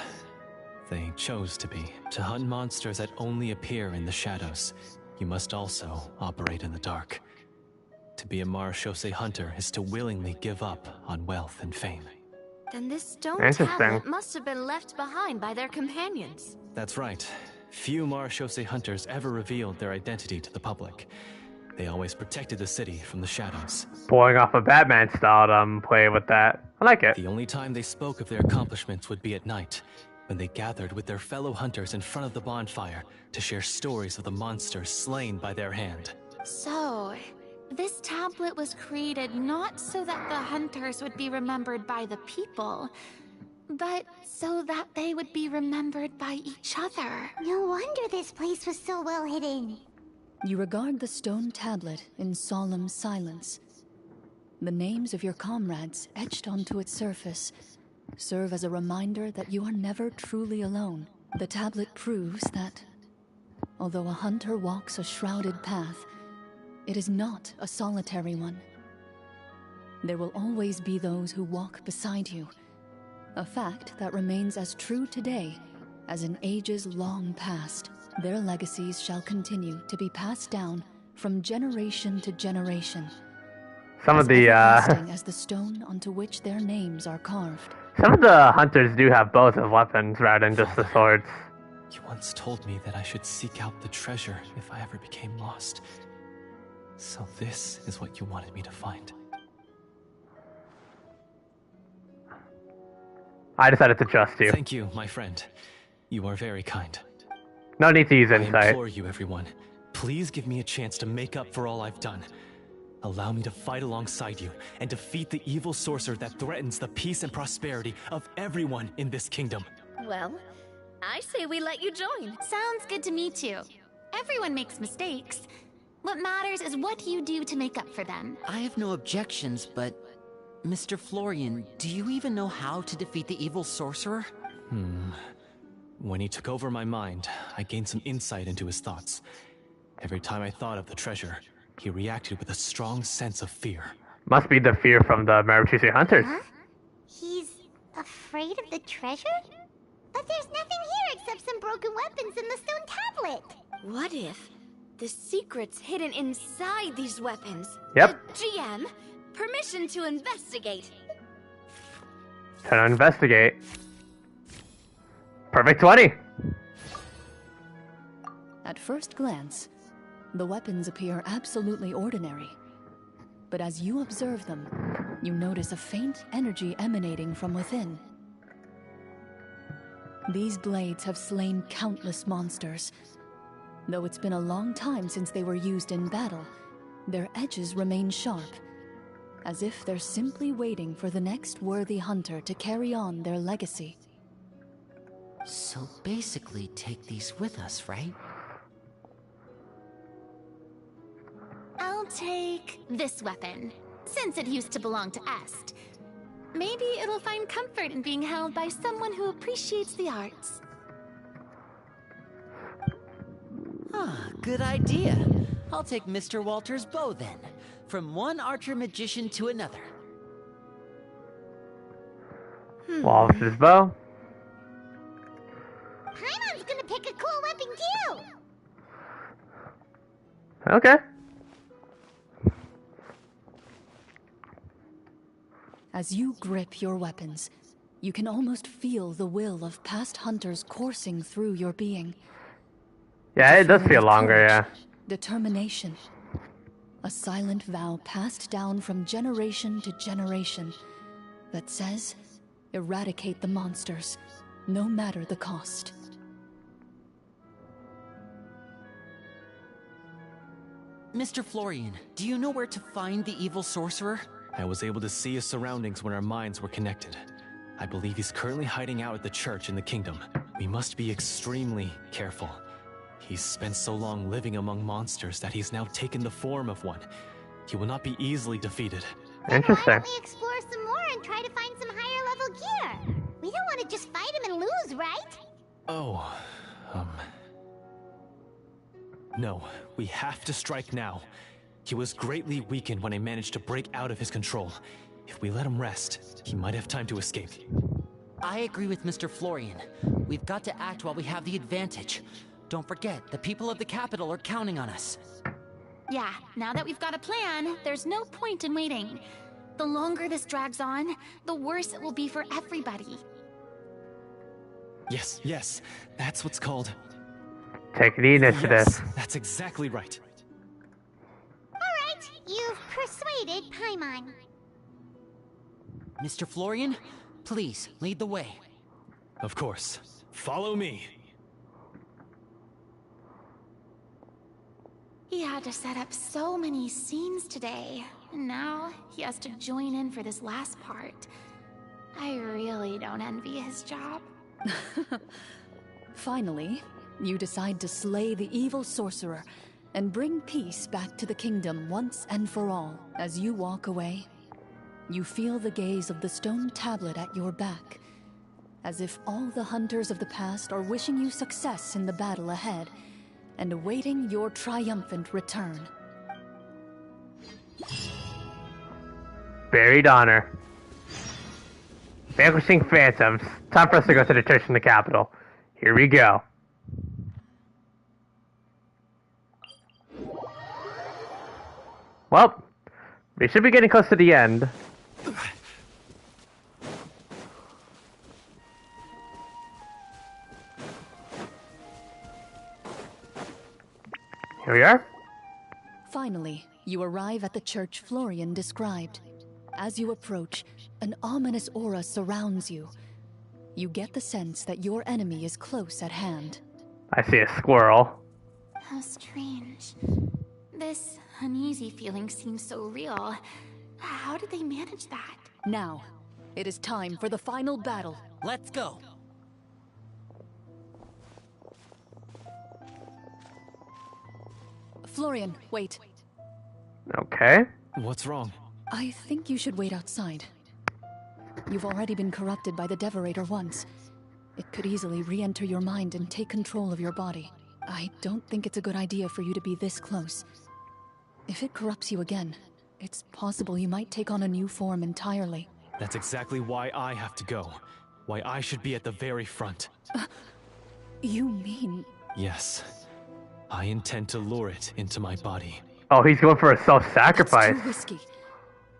they chose to be. To hunt monsters that only appear in the shadows, you must also operate in the dark. To be a Marashose hunter is to willingly give up on wealth and fame. Then this stone tablet must have been left behind by their companions. That's right. Few Marashose hunters ever revealed their identity to the public. They always protected the city from the shadows. Pulling off a Batman style play with that. I like it. The only time they spoke of their accomplishments would be at night, when they gathered with their fellow hunters in front of the bonfire to share stories of the monsters slain by their hand. So, this tablet was created not so that the hunters would be remembered by the people, but so that they would be remembered by each other. No wonder this place was so well hidden. You regard the stone tablet in solemn silence. The names of your comrades etched onto its surface serve as a reminder that you are never truly alone. The tablet proves that, although a hunter walks a shrouded path, it is not a solitary one. There will always be those who walk beside you, a fact that remains as true today as in ages long past. Their legacies shall continue to be passed down from generation to generation. Some of the as the stone onto which their names are carved. Some of the hunters do have both as weapons rather than just the swords. You once told me that I should seek out the treasure if I ever became lost. So this is what you wanted me to find. I decided to trust you. Thank you, my friend. You are very kind. No need to use I insight. implore you, everyone. Please give me a chance to make up for all I've done. Allow me to fight alongside you and defeat the evil sorcerer that threatens the peace and prosperity of everyone in this kingdom. Well, I say we let you join. Sounds good to me too. Everyone makes mistakes. What matters is what you do to make up for them. I have no objections, but... Mr. Florian, do you even know how to defeat the evil sorcerer? When he took over my mind, I gained some insight into his thoughts. Every time I thought of the treasure, he reacted with a strong sense of fear. Must be the fear from the Marachise hunters. Huh? He's afraid of the treasure? But there's nothing here except some broken weapons and the stone tablet. What if the secret's hidden inside these weapons? Yep. GM, permission to investigate. Trying to investigate. Perfect 20. At first glance, the weapons appear absolutely ordinary. But as you observe them, you notice a faint energy emanating from within. These blades have slain countless monsters. Though it's been a long time since they were used in battle, their edges remain sharp, as if they're simply waiting for the next worthy hunter to carry on their legacy. So basically, take these with us, right? I'll take this weapon, since it used to belong to Est. Maybe it'll find comfort in being held by someone who appreciates the arts. Ah, good idea. I'll take Mr. Walter's bow then. From one archer magician to another. Walter's bow. Paimon's gonna pick a cool weapon too! Okay. As you grip your weapons, you can almost feel the will of past hunters coursing through your being. Yeah, it does feel longer, yeah. Determination. A silent vow passed down from generation to generation that says, eradicate the monsters, no matter the cost. Mr. Florian, do you know where to find the evil sorcerer? I was able to see his surroundings when our minds were connected. I believe he's currently hiding out at the church in the kingdom. We must be extremely careful. He's spent so long living among monsters that he's now taken the form of one. He will not be easily defeated. Interesting. Why don't we explore some more and try to find some higher level gear? We don't want to just fight him and lose, right? Oh, no, we have to strike now. He was greatly weakened when I managed to break out of his control. If we let him rest, he might have time to escape. I agree with Mr. Florian. We've got to act while we have the advantage. Don't forget, the people of the capital are counting on us. Yeah, now that we've got a plan, there's no point in waiting. The longer this drags on, the worse it will be for everybody. Yes, that's what's called... Take the initiative. Yes, that's exactly right. Alright, you've persuaded Paimon. Mr. Florian, please, lead the way. Of course. Follow me. He had to set up so many scenes today, and now he has to join in for this last part. I really don't envy his job. Finally, you decide to slay the evil sorcerer and bring peace back to the kingdom once and for all. As you walk away, you feel the gaze of the stone tablet at your back, as if all the hunters of the past are wishing you success in the battle ahead and awaiting your triumphant return. Buried honor. Vanquishing phantoms. Time for us to go to the church in the capital. Here we go. Well, we should be getting close to the end. Here we are. Finally, you arrive at the church Florian described. As you approach, an ominous aura surrounds you. You get the sense that your enemy is close at hand. I see a squirrel. How strange. This uneasy feeling seems so real. How did they manage that? Now, it is time for the final battle. Let's go. Florian, wait. Okay. What's wrong? I think you should wait outside. You've already been corrupted by the Devorator once, It could easily re-enter your mind and take control of your body. I don't think it's a good idea for you to be this close. If it corrupts you again, it's possible you might take on a new form entirely. That's exactly why I have to go. Why I should be at the very front. You mean... Yes. I intend to lure it into my body. Oh, he's going for a self-sacrifice. That's too risky.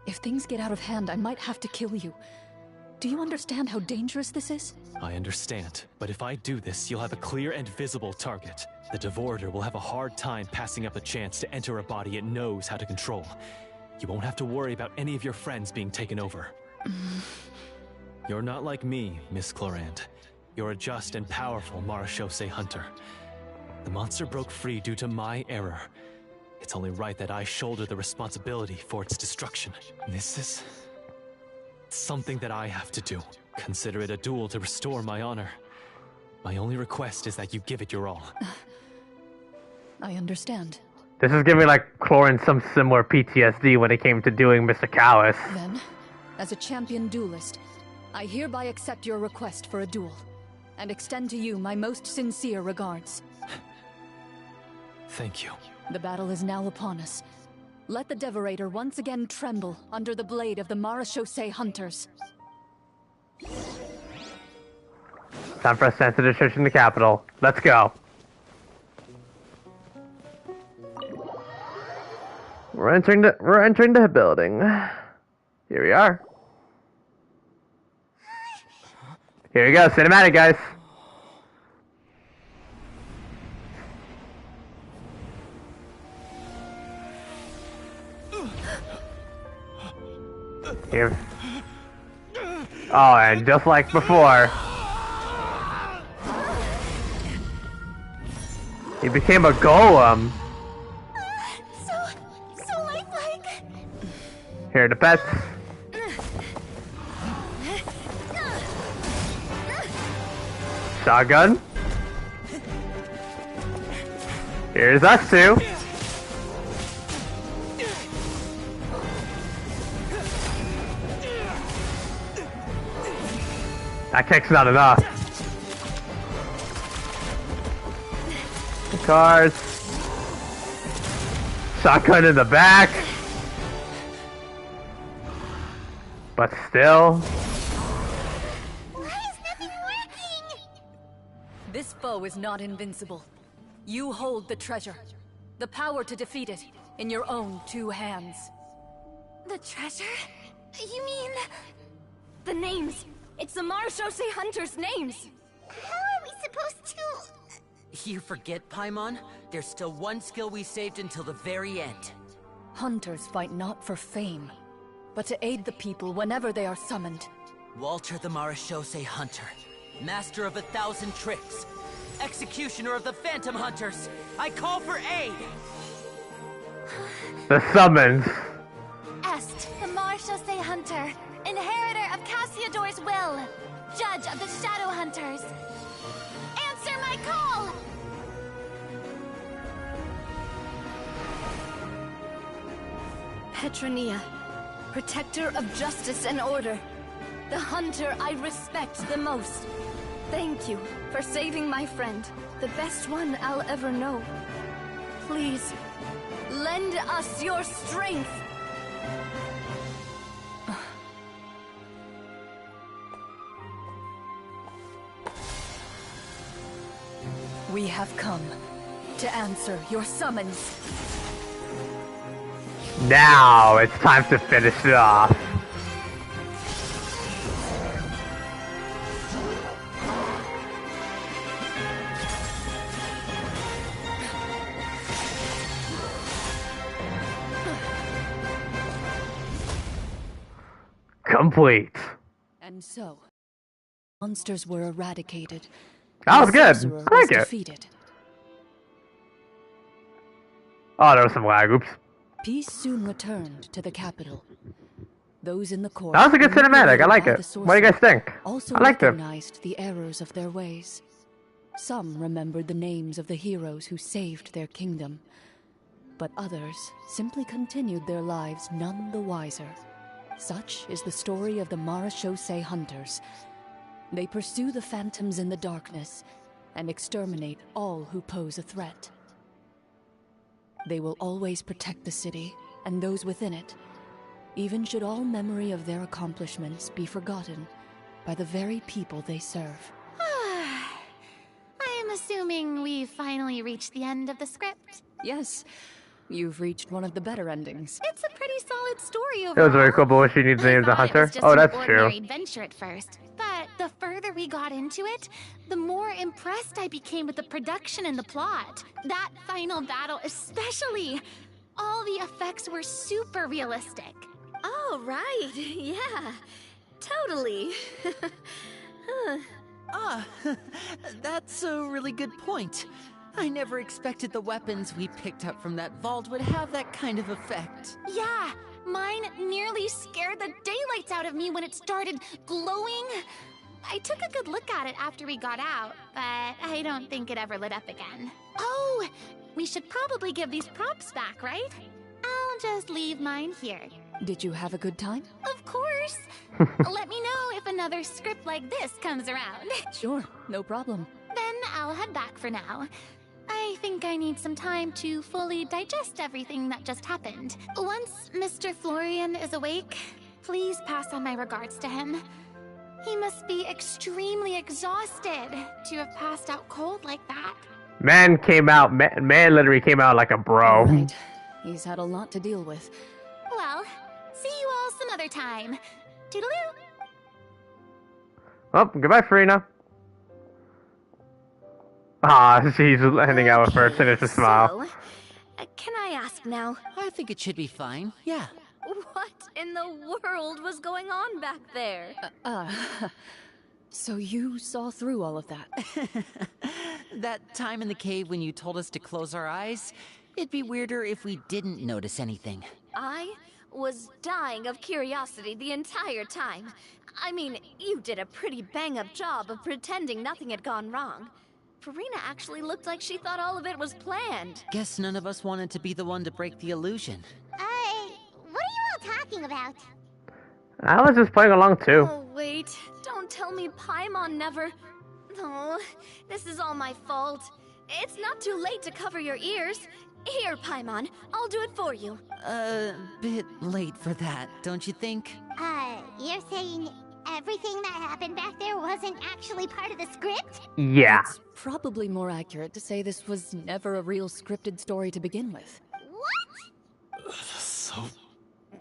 If things get out of hand, I might have to kill you. Do you understand how dangerous this is? I understand, but if I do this, you'll have a clear and visible target. The Devorator will have a hard time passing up a chance to enter a body it knows how to control. You won't have to worry about any of your friends being taken over. You're not like me, Miss Clorinde. You're a just and powerful Marechaussee hunter. The monster broke free due to my error. It's only right that I shoulder the responsibility for its destruction. This is... something that I have to do. Consider it a duel to restore my honor. My only request is that you give it your all. I understand. This is giving like Clorinde some similar PTSD when it came to doing Mr. Callus. Then, as a champion duelist, I hereby accept your request for a duel, and extend to you my most sincere regards. Thank you. The battle is now upon us. Let the Devorator once again tremble under the blade of the Marechaussee hunters. Time for us to enter the church in the capital. Let's go. We're entering the building. Here we are. Here we go, cinematic, guys. Here. Oh, and just like before, he became a golem. So lifelike. Here are the pets. Shotgun. Here's us two. That kick's not enough. Cars. Shotgun in the back. But still. This foe is not invincible. You hold the treasure. The power to defeat it in your own two hands. The treasure? You mean... the names. It's the Marechaussee hunters' names. How are we supposed to... You forget, Paimon? There's still one skill we saved until the very end. Hunters fight not for fame, but to aid the people whenever they are summoned. Walter the Marechaussee Hunter, master of 1,000 tricks, executioner of the Phantom Hunters, I call for aid! The summons. Est, the Marechaussee hunter, inheritor of Cassiodor's will, judge of the Shadow Hunters. Answer my call! Petronia, protector of justice and order. The hunter I respect the most. Thank you for saving my friend, the best one I'll ever know. Please, lend us your strength. We have come to answer your summons. Now it's time to finish it off. Complete. And so, monsters were eradicated. That was good. Sorcerer I like was it. defeated. Oh, there was some lag. Oops. Peace soon returned to the capital. Those in the court. That was a good cinematic. I like by it. the What do you guys think? Also I liked it. recognized the errors of their ways. Some remembered the names of the heroes who saved their kingdom, but others simply continued their lives none the wiser. Such is the story of the Marechaussee hunters, They pursue the phantoms in the darkness and exterminate all who pose a threat. They will always protect the city and those within it, even should all memory of their accomplishments be forgotten by the very people they serve. I'm assuming we've finally reached the end of the script. Yes, you've reached one of the better endings. It's a pretty solid story overall. It was very cool, but what she needs to name the hunter? Oh, that's true. It was just an ordinary adventure at first, but the further we got into it, the more impressed I became with the production and the plot. That final battle especially. All the effects were super realistic. Oh, right. Yeah. Totally. That's a really good point. I never expected the weapons we picked up from that vault would have that kind of effect. Yeah, mine nearly scared the daylights out of me when it started glowing. I took a good look at it after we got out, but I don't think it ever lit up again. Oh, we should probably give these props back, right? I'll just leave mine here. Did you have a good time? Of course. Let me know if another script like this comes around. Sure, no problem. Then I'll head back for now. I think I need some time to fully digest everything that just happened. Once Mr. Florian is awake, please pass on my regards to him. He must be extremely exhausted to have passed out cold like that. Man literally came out like a bro. Right. He's had a lot to deal with. Well, see you all some other time. Toodaloo! Oh, goodbye, Farina. Ah, she's handing out with her sinister smile. Can I ask now? I think it should be fine, yeah. What in the world was going on back there? So you saw through all of that? That time in the cave when you told us to close our eyes? It'd be weirder if we didn't notice anything. I was dying of curiosity the entire time. I mean, you did a pretty bang-up job of pretending nothing had gone wrong. Farina actually looked like she thought all of it was planned. Guess none of us wanted to be the one to break the illusion. What are you all talking about? I was just playing along too. Oh, wait. Don't tell me Paimon never... Oh, this is all my fault. It's not too late to cover your ears. Here, Paimon, I'll do it for you. Bit late for that, don't you think? You're saying everything that happened back there wasn't actually part of the script? Yeah. It's probably more accurate to say this was never a real scripted story to begin with. What? So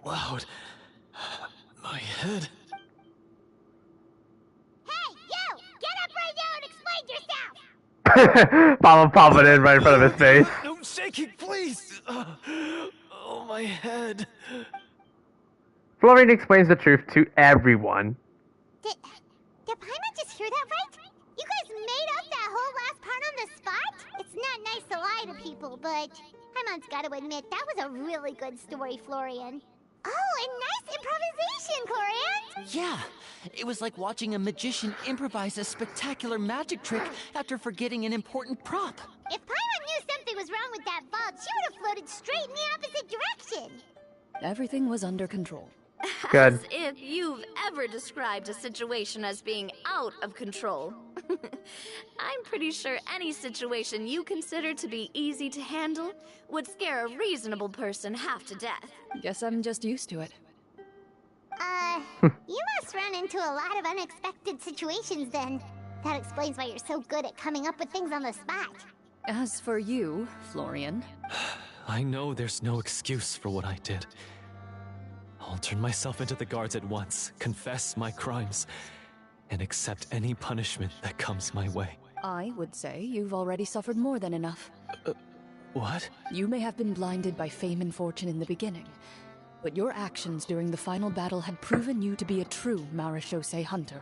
loud. My head. Hey, you! Get up right now and explain yourself! Pop it in right in front of his face. No shaking, please! Oh, my head. Florian explains the truth to everyone. Did Paimon just hear that right? You guys made up that whole last part on the spot? It's not nice to lie to people, but Paimon's gotta admit, that was a really good story, Florian. Oh, and nice improvisation, Clorinde! Yeah, it was like watching a magician improvise a spectacular magic trick after forgetting an important prop. If Paimon knew something was wrong with that vault, she would have floated straight in the opposite direction. Everything was under control. Good. As if you've ever described a situation as being out of control. I'm pretty sure any situation you consider to be easy to handle would scare a reasonable person half to death. Guess I'm just used to it. You must run into a lot of unexpected situations then. That explains why you're so good at coming up with things on the spot. As for you, Florian... I know there's no excuse for what I did. I'll turn myself into the guards at once, confess my crimes, and accept any punishment that comes my way. I would say you've already suffered more than enough. What? You may have been blinded by fame and fortune in the beginning, but your actions during the final battle had proven you to be a true Marechaussee hunter.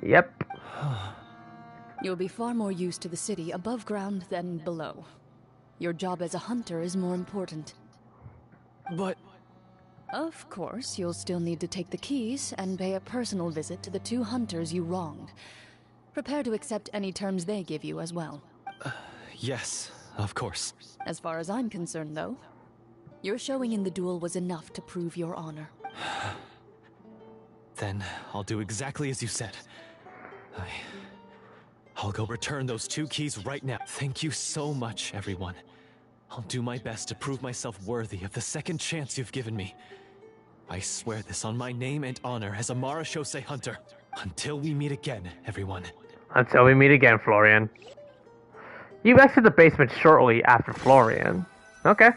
Yep. You'll be far more used to the city above ground than below. Your job as a hunter is more important. But... Of course, you'll still need to take the keys and pay a personal visit to the 2 hunters you wronged. Prepare to accept any terms they give you as well. Yes, of course. As far as I'm concerned, though, your showing in the duel was enough to prove your honor. Then I'll do exactly as you said. I'll go return those 2 keys right now. Thank you so much, everyone. I'll do my best to prove myself worthy of the second chance you've given me. I swear this on my name and honor as a Marachose hunter. Until we meet again, everyone. Until we meet again, Florian. You exit the basement shortly after Florian. Okay.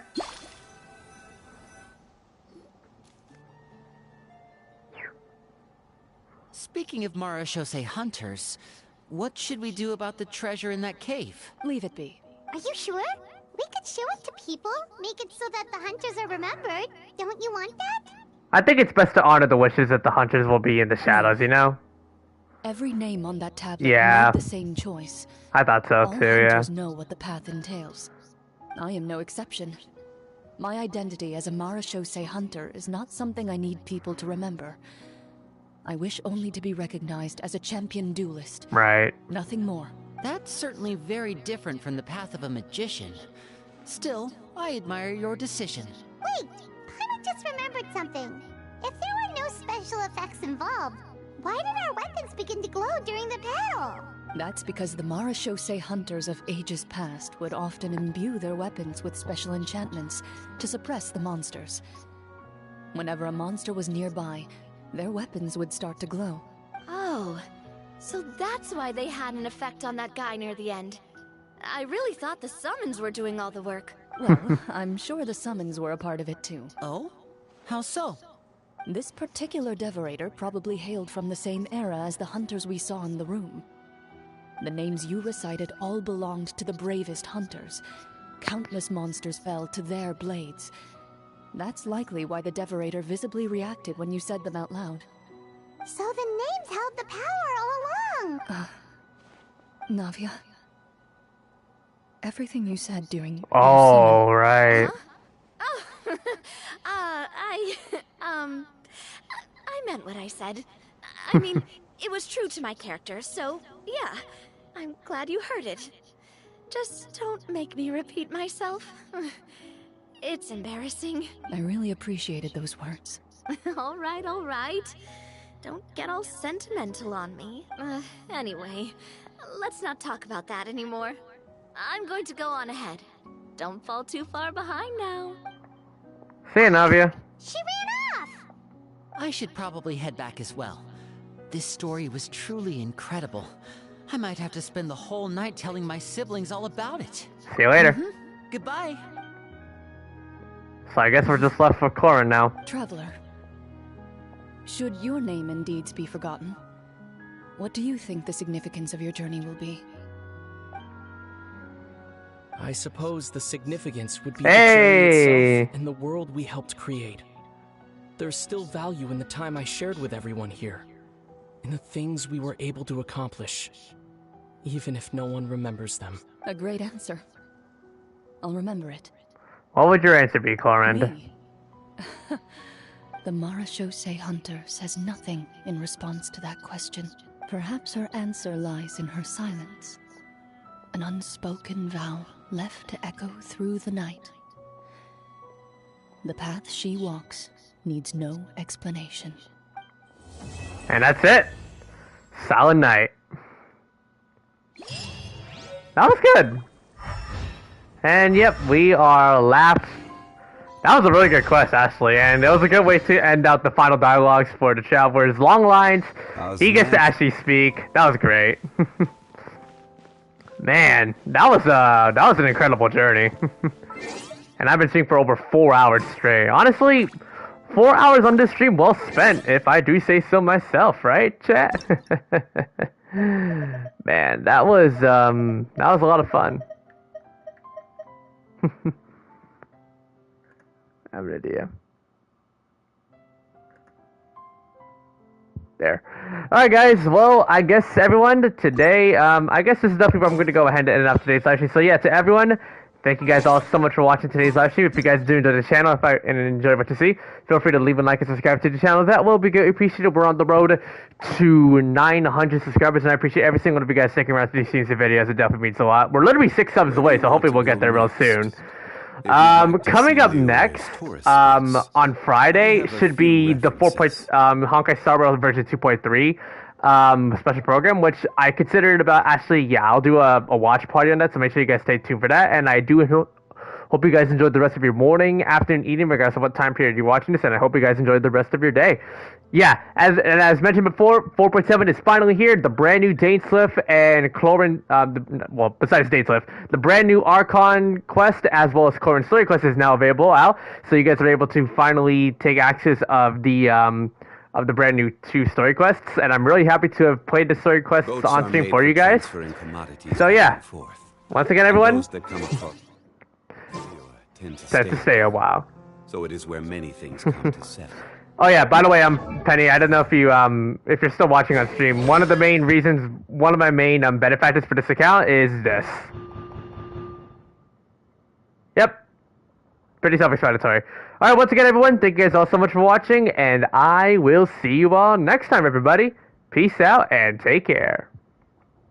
Speaking of Marachose hunters, what should we do about the treasure in that cave? Leave it be. Are you sure? We could show it to people, make it so that the hunters are remembered. Don't you want that? I think it's best to honor the wishes that the hunters will be in the shadows, you know? Every name on that tablet made the same choice. I thought so All too, yeah. hunters know what the path entails. I am no exception. My identity as a Marachose hunter is not something I need people to remember. I wish only to be recognized as a champion duelist. Right. Nothing more. That's certainly very different from the path of a magician. Still, I admire your decision. Wait! Paimon just remembered something. If there were no special effects involved, why did our weapons begin to glow during the battle? That's because the Marachose hunters of ages past would often imbue their weapons with special enchantments to suppress the monsters. Whenever a monster was nearby, their weapons would start to glow. Oh, so that's why they had an effect on that guy near the end. I really thought the summons were doing all the work. Well, I'm sure the summons were a part of it too. Oh? How so? This particular Devorator probably hailed from the same era as the hunters we saw in the room. The names you recited all belonged to the bravest hunters. Countless monsters fell to their blades. That's likely why the Devorator visibly reacted when you said them out loud. So the names held the power all along! Navia, everything you said during... Oh, right. Huh? Oh, I meant what I said. I mean, it was true to my character, so yeah. I'm glad you heard it. Just don't make me repeat myself. It's embarrassing. I really appreciated those words. All right. Don't get all sentimental on me. Anyway, let's not talk about that anymore. I'm going to go on ahead. Don't fall too far behind now. See you, Navia. She ran off! I should probably head back as well. This story was truly incredible. I might have to spend the whole night telling my siblings all about it. See you later. Goodbye. So I guess we're just left with Clorinde now. Traveler, should your name and deeds be forgotten, what do you think the significance of your journey will be? I suppose the significance would be the journey itself and the world we helped create. There's still value in the time I shared with everyone here, in the things we were able to accomplish, even if no one remembers them. A great answer. I'll remember it. What would your answer be, Clorinde? The Marachose hunter says nothing in response to that question. Perhaps her answer lies in her silence. An unspoken vow left to echo through the night. The path she walks needs no explanation. And that's it. Solid night. That was good. And yep, we are lapped. That was a really good quest, actually, and it was a good way to end out the final dialogues for the Travelers. Long lines. He gets to actually speak. That was great. Man, that was an incredible journey. And I've been streaming for over 4 hours straight. Honestly, 4 hours on this stream well spent, if I do say so myself, right, chat? Man, that was a lot of fun. I have an idea. There. Alright guys, well, I guess everyone, today, I guess this is definitely where I'm going to go ahead and end up today's live stream. So yeah, to everyone, thank you guys all so much for watching today's live stream. If you guys do enjoy the channel and enjoy what you see, feel free to leave a like and subscribe to the channel. That will be greatly appreciated. We're on the road to 900 subscribers, and I appreciate every single one of you guys sticking around to these scenes and videos. It definitely means a lot. We're literally 6 subs away, so hopefully we'll get there real soon. Coming up next, on Friday, should be the Honkai Star Rail version 2.3. special program, which I considered about actually, yeah, I'll do a watch party on that, so make sure you guys stay tuned for that. And I do hope you guys enjoyed the rest of your morning, afternoon, evening, regardless of what time period you're watching this, and I hope you guys enjoyed the rest of your day. Yeah, as mentioned before, 4.7 is finally here. The brand new Dainsleif and Clorinde, well, besides Dainsleif, the brand new Archon Quest as well as Clorinde Story Quest is now available out, so you guys are able to finally take access of the brand new 2 story quests, and I'm really happy to have played the story quests on stream for you guys. So yeah, once again, everyone, set to stay a while. So it is where many things come to settle. Oh yeah, by the way, Penny, I don't know if you're still watching on stream. One of my main benefactors for this account is this. Yep. Pretty self-explanatory. Alright, once again, everyone, thank you guys all so much for watching, and I will see you all next time, everybody. Peace out, and take care.